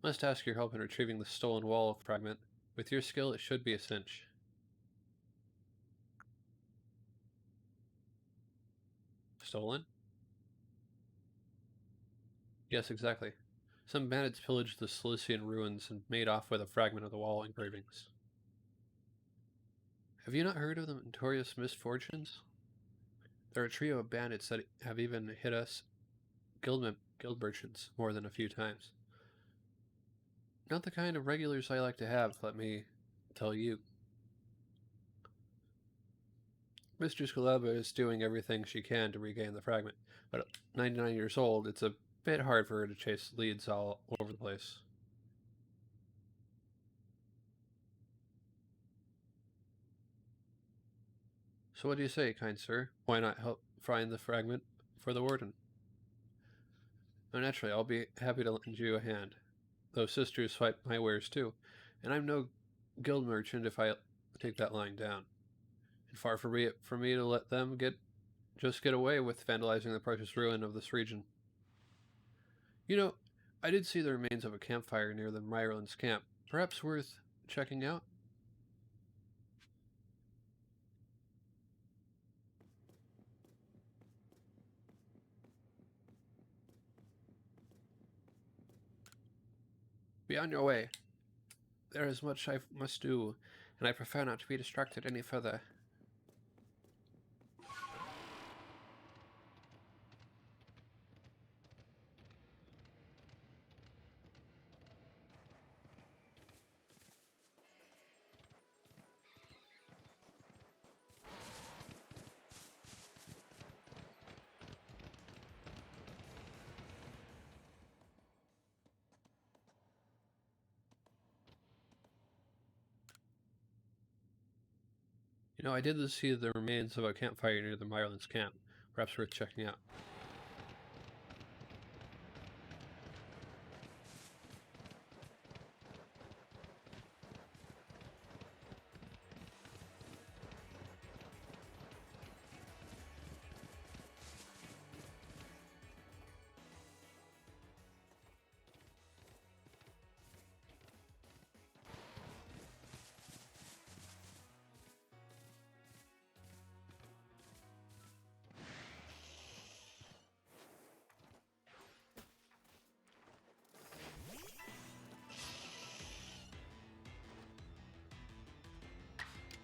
Must ask your help in retrieving the stolen wall fragment. With your skill, it should be a cinch. Stolen? Yes, exactly. Some bandits pillaged the Cilician ruins and made off with a fragment of the wall engravings. Have you not heard of the notorious misfortunes? They're a trio of bandits that have even hit us guild merchants more than a few times. Not the kind of regulars I like to have, let me tell you. Mistress Galeba is doing everything she can to regain the fragment, but at 99 years old, it's a bit hard for her to chase leads all over the place. So what do you say, kind sir? Why not help find the fragment for the warden? Oh, naturally, I'll be happy to lend you a hand. Those sisters swipe my wares too, and I'm no guild merchant if I take that lying down. And far from it for me to let them just get away with vandalizing the precious ruin of this region. You know, I did see the remains of a campfire near the Myerlands camp. Perhaps worth checking out? Be on your way. There is much I must do, and I prefer not to be distracted any further. You know, I did see the remains of a campfire near the Myron's camp. Perhaps worth checking out.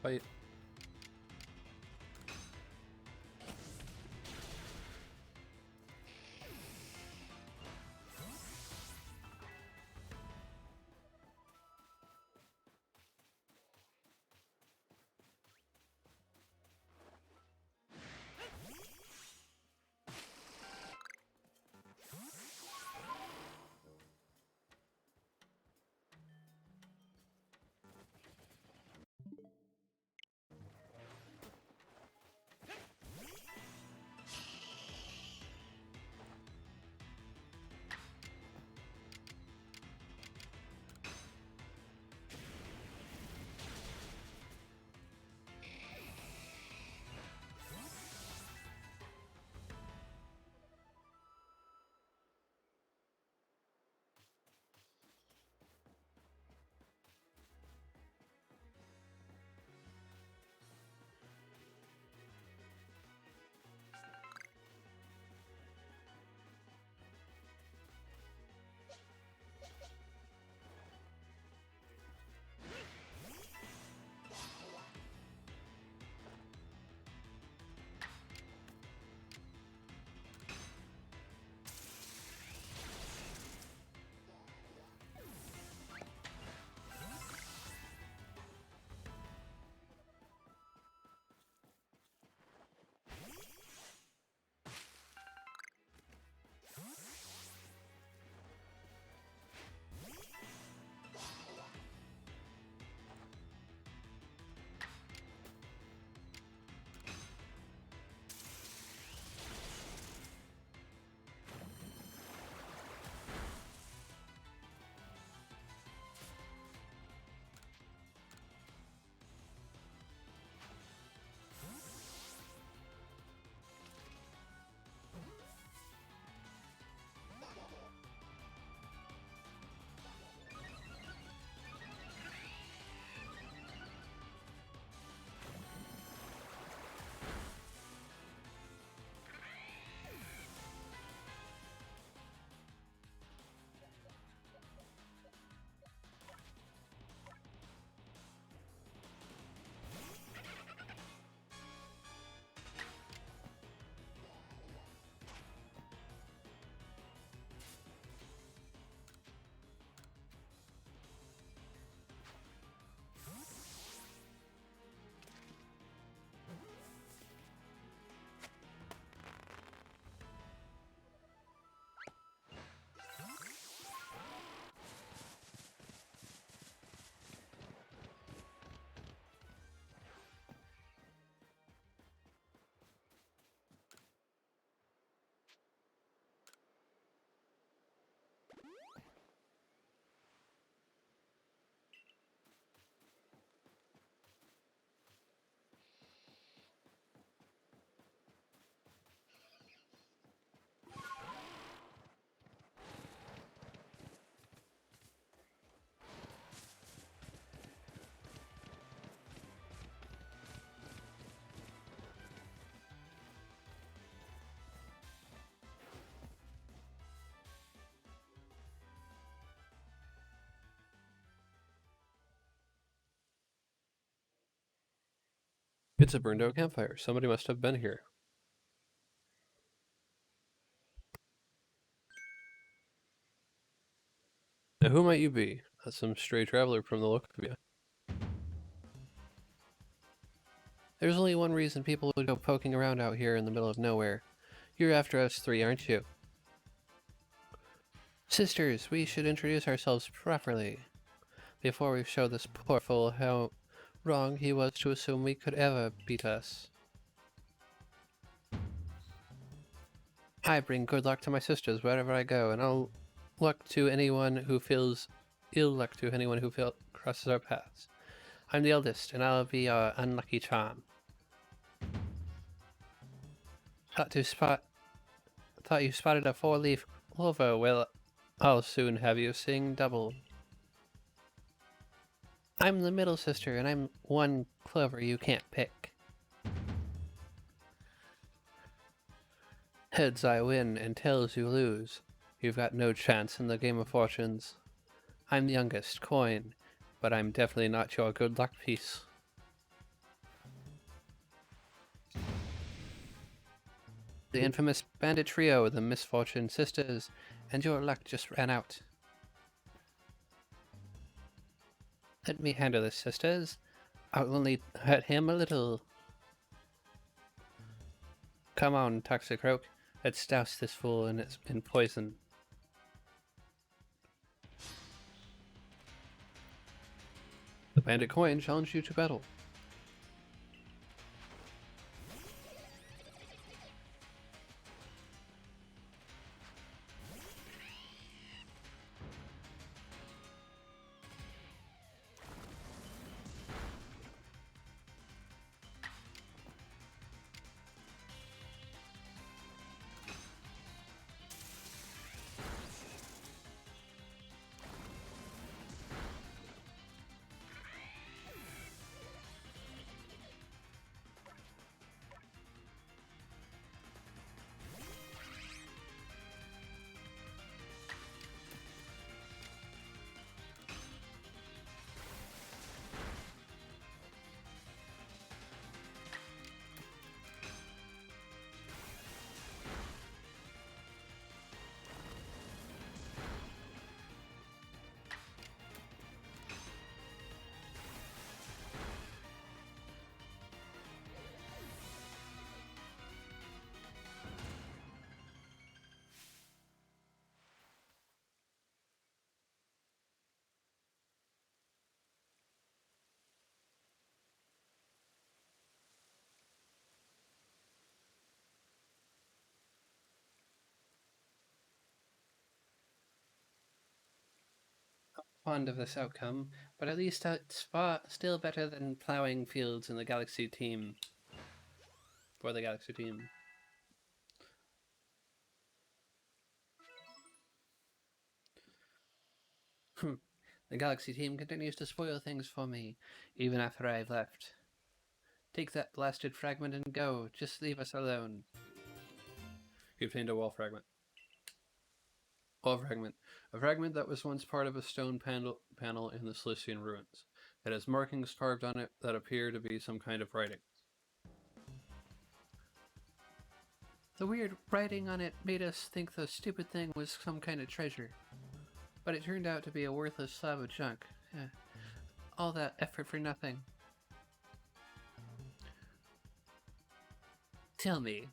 Bye. It's a burned out campfire. Somebody must have been here. Now, who might you be? Some stray traveler from the look of you. There's only one reason people would go poking around out here in the middle of nowhere. You're after us three, aren't you? Sisters, we should introduce ourselves properly before we show this poor fool how wrong he was to assume we could ever beat us. I bring good luck to my sisters wherever I go, and I'll luck to anyone who feels ill luck to anyone who crosses our paths. I'm the eldest, and I'll be our unlucky charm. Thought you spotted a four-leaf clover. Well, I'll soon have you sing double. I'm the middle sister, and I'm one clover you can't pick. Heads I win, and tails you lose. You've got no chance in the game of fortunes. I'm the youngest, coin, but I'm definitely not your good luck piece. The infamous bandit trio, the Misfortune Sisters, and your luck just ran out. Let me handle this, sisters. I'll only hurt him a little. Come on, Toxicroak. Let's douse this fool in poison. The bandit coin challenged you to battle. Fond of this outcome, but at least it's still better than plowing fields in the Galaxy team. For the Galaxy team. The Galaxy team continues to spoil things for me, even after I've left. Take that blasted fragment and go. Just leave us alone. You obtained a wall fragment. Wall fragment. A fragment that was once part of a stone panel in the Cilician ruins. It has markings carved on it that appear to be some kind of writing. The weird writing on it made us think the stupid thing was some kind of treasure. But it turned out to be a worthless slab of junk. All that effort for nothing. Tell me,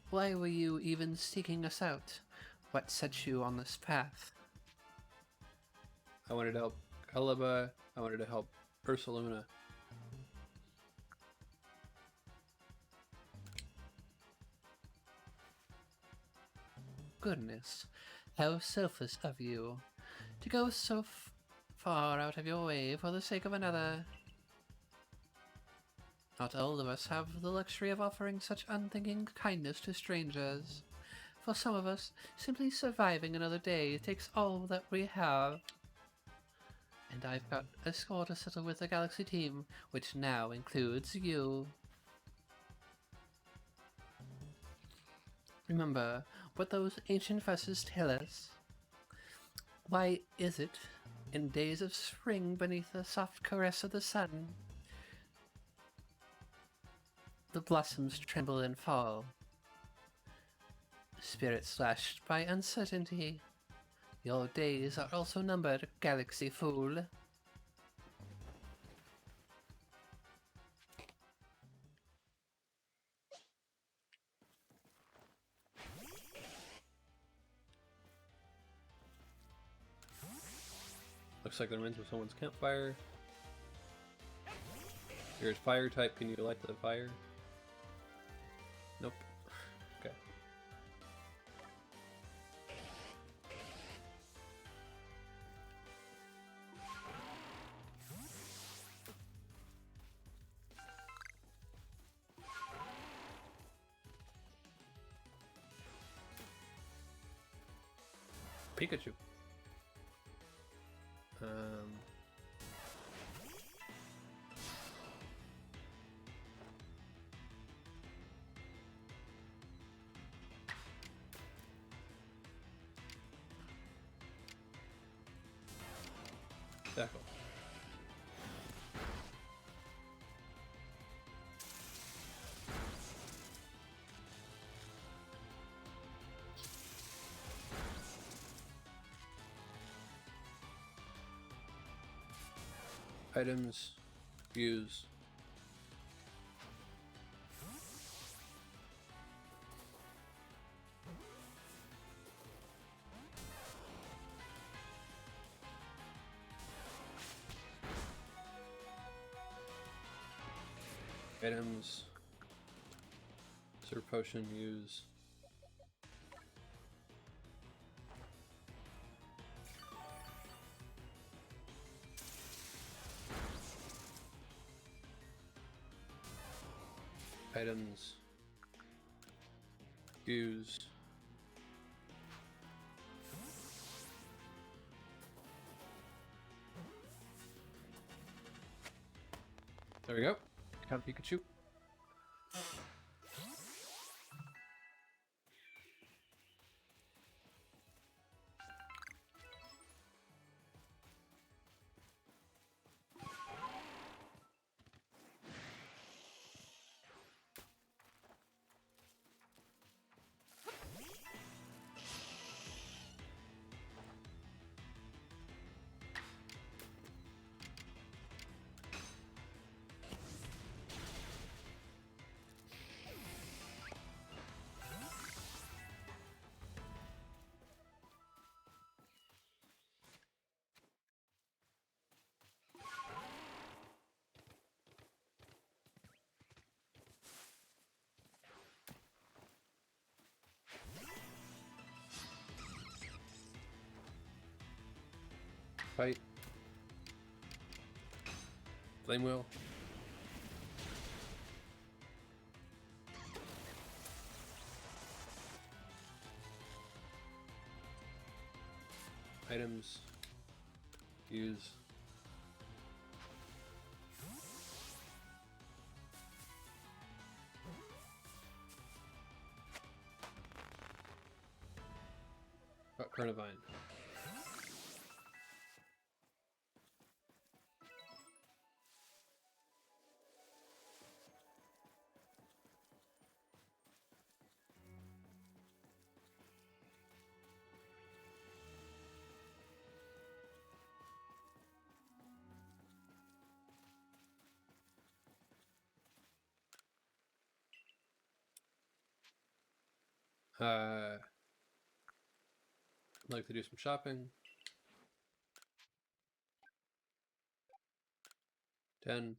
why were you even seeking us out? What set you on this path? I wanted to help Caliba. I wanted to help Ursaluna. Goodness, how selfless of you. To go so far out of your way for the sake of another. Not all of us have the luxury of offering such unthinking kindness to strangers. For some of us, simply surviving another day takes all that we have. And I've got a score to settle with the Galaxy team, which now includes you. Remember what those ancient verses tell us? Why is it, in days of spring beneath the soft caress of the sun, The blossoms tremble and fall. Spirit slashed by uncertainty. Your days are also numbered, Galaxy Fool. Looks like they're into someone's campfire. You're a fire type, can you light the fire? Nope. Okay. Pikachu. Tackle. Items. Use. Items. Sir potion, use. Items. Use. There we go. Count Pikachu. Fight. Flame Wheel. Items. Use. Oh, Carnivine. I'd like to do some shopping. 10.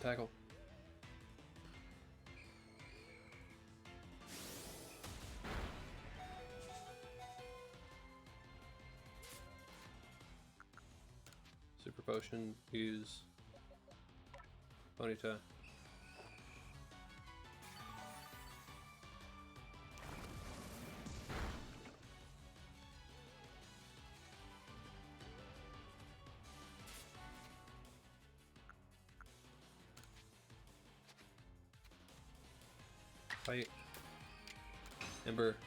Tackle. Super Potion. Use. Ponyta. Fight. Ember.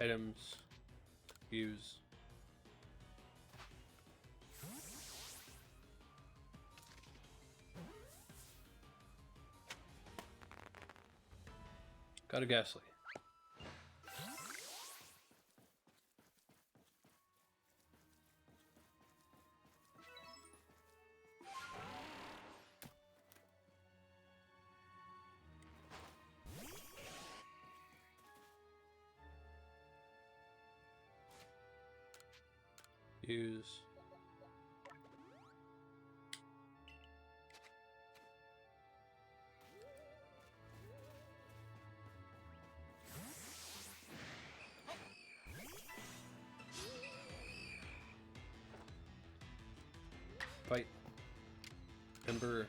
Items. Use. Got a Ghastly. Use. Fight. Ember.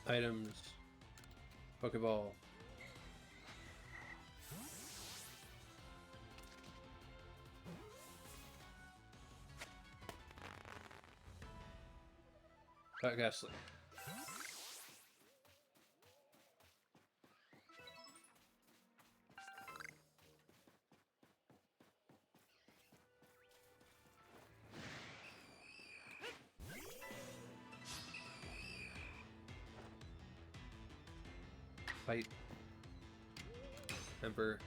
Items. Pokeball. Got Ghastly. Fight. Ember.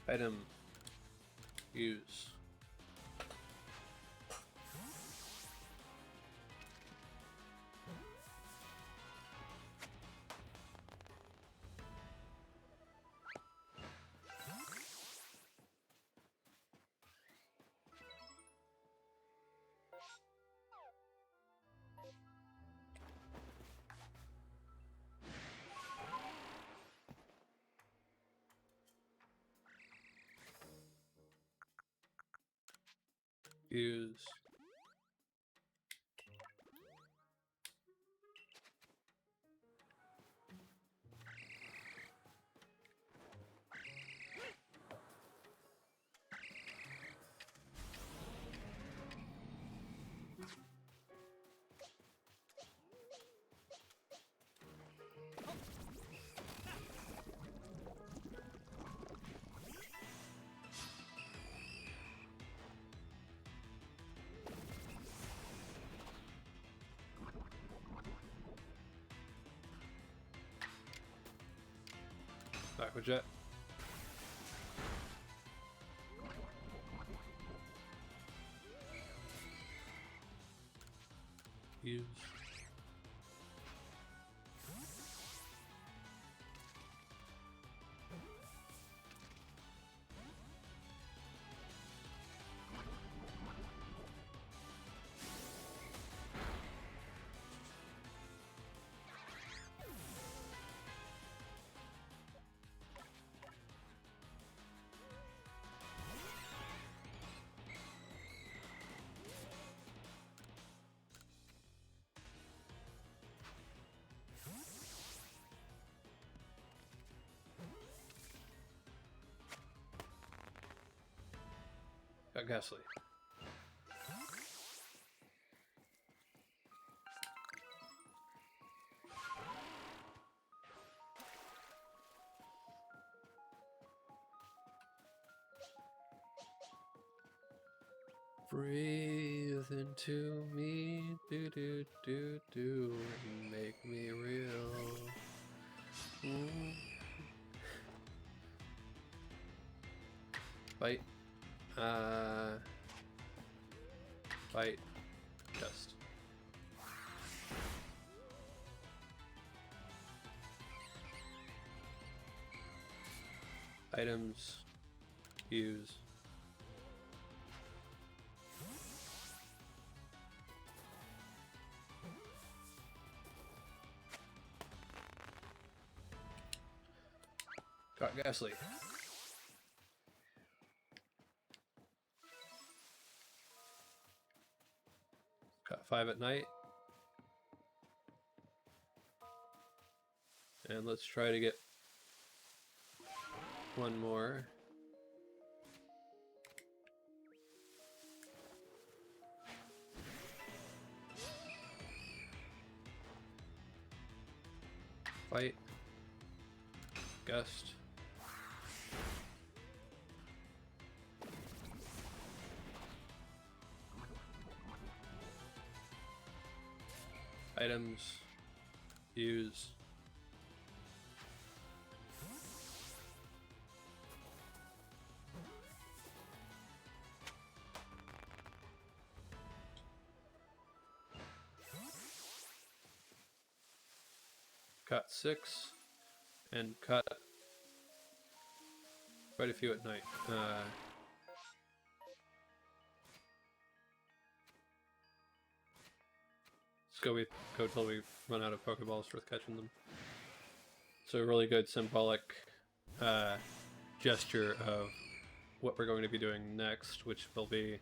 Item. Use. Use. Aqua Jet. Use. Got Ghastly. Breathe into me, do do do do, and make me real. Fight. Fight. Test. Items. Use. Got Ghastly. Got 5 at night. And let's try to get one more. Fight. Gust. Items. Use. Cut 6 and cut quite a few at night. Let's go till we run out of Pokeballs for catching them. So a really good symbolic gesture of what we're going to be doing next, which will be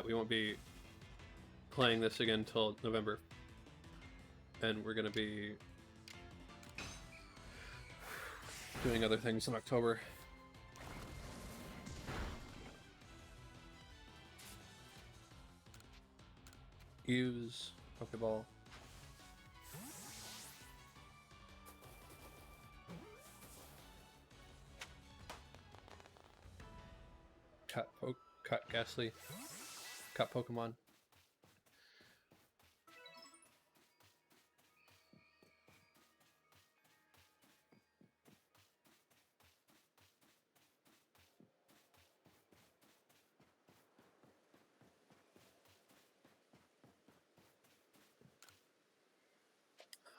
we won't be playing this again until November, and we're going to be doing other things in October. Use Pokeball. Cut Ghastly. Cut Pokemon.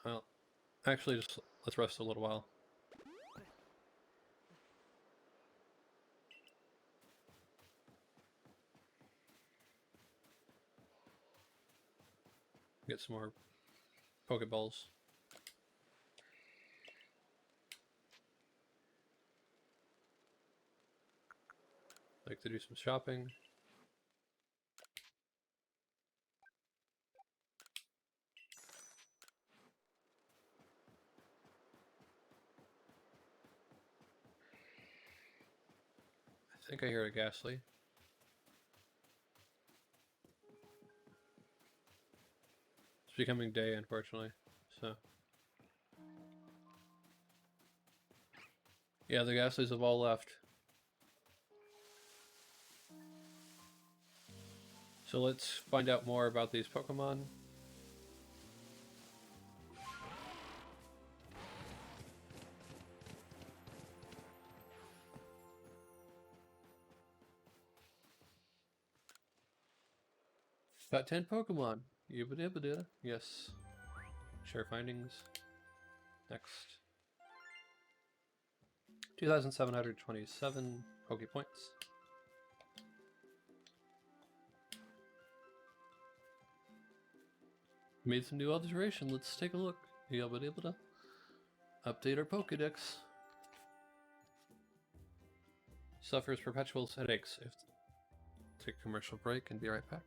Well, actually, just let's rest a little while. Get some more Pokeballs. Like to do some shopping. I think I hear a Ghastly. It's becoming day, unfortunately. So yeah, the Ghastlies have all left. So let's find out more about these Pokemon. Got 10 Pokemon. Yibba-dibba-dibba. Yes. Share findings. Next. 2,727 Poke Points. Made some new observation. Let's take a look. Yibba-dibba-da. Update our Pokedex. Suffers perpetual headaches. Take a commercial break and be right back.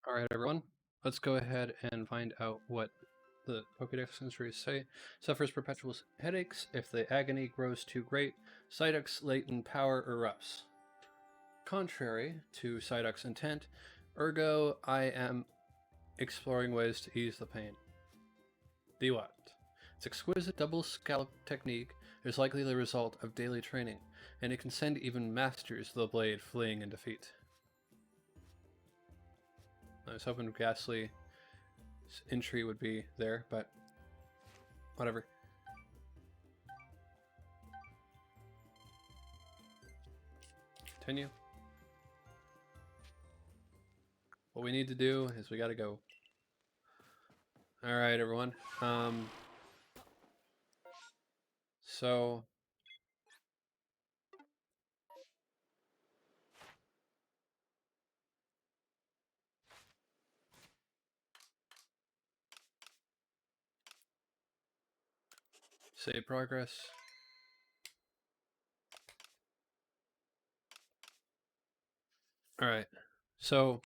All right, everyone. Let's go ahead and find out what the Pokedex entries say. Suffers perpetual headaches. If the agony grows too great, Psyduck's latent power erupts. Contrary to Psyduck's intent, ergo I am exploring ways to ease the pain. The what? Its exquisite double scallop technique is likely the result of daily training, and it can send even masters to the blade fleeing in defeat. I was hoping Ghastly's entry would be there, but whatever. Continue. What we need to do is we gotta go. Alright, everyone. So save progress. Alright. So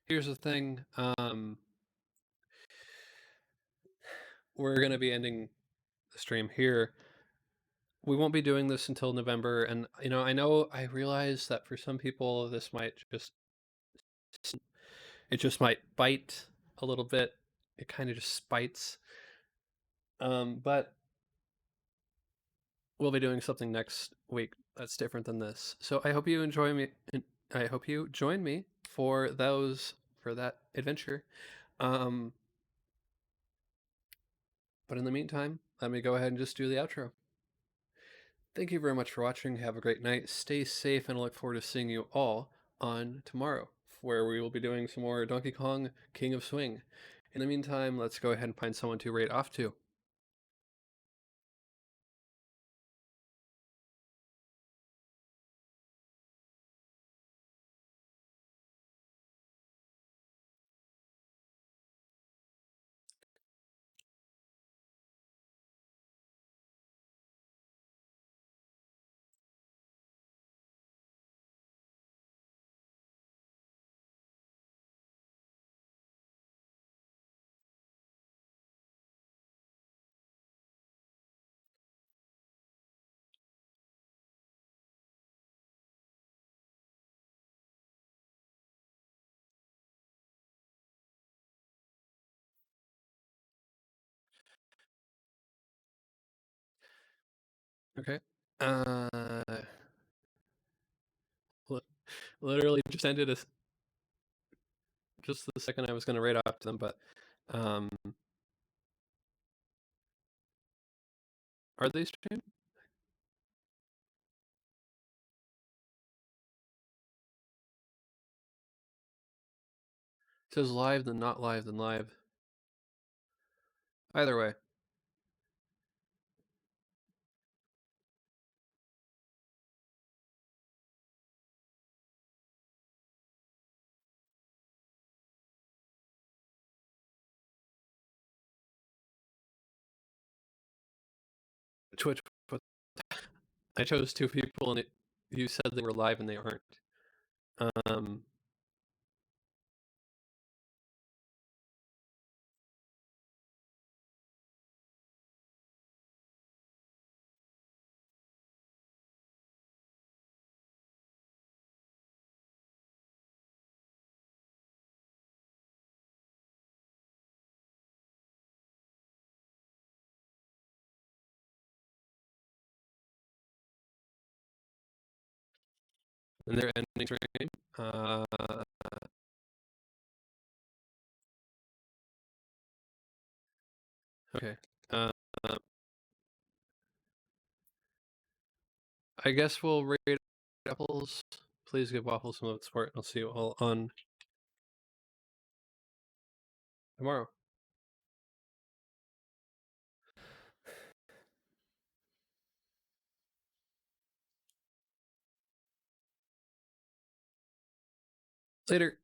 here's the thing. We're gonna be ending the stream here. We won't be doing this until November, and I realize that for some people this might just might bite a little bit. It kind of just spites. But we'll be doing something next week that's different than this. So I hope you enjoy me. I hope you join me for that adventure. But in the meantime, let me go ahead and just do the outro. Thank you very much for watching. Have a great night. Stay safe, and I look forward to seeing you all on tomorrow, where we will be doing some more Donkey Kong King of Swing. In the meantime, let's go ahead and find someone to raid off to. Okay. Literally just ended just the second I was going to raid off to them, but are they streamed? It says live, then not live, then live. Either way. Twitch, I chose two people, and you said they were live and they aren't. And they're ending stream. Okay. I guess we'll rate Apples. Please give Waffles some love support. I'll see you all on tomorrow. Later.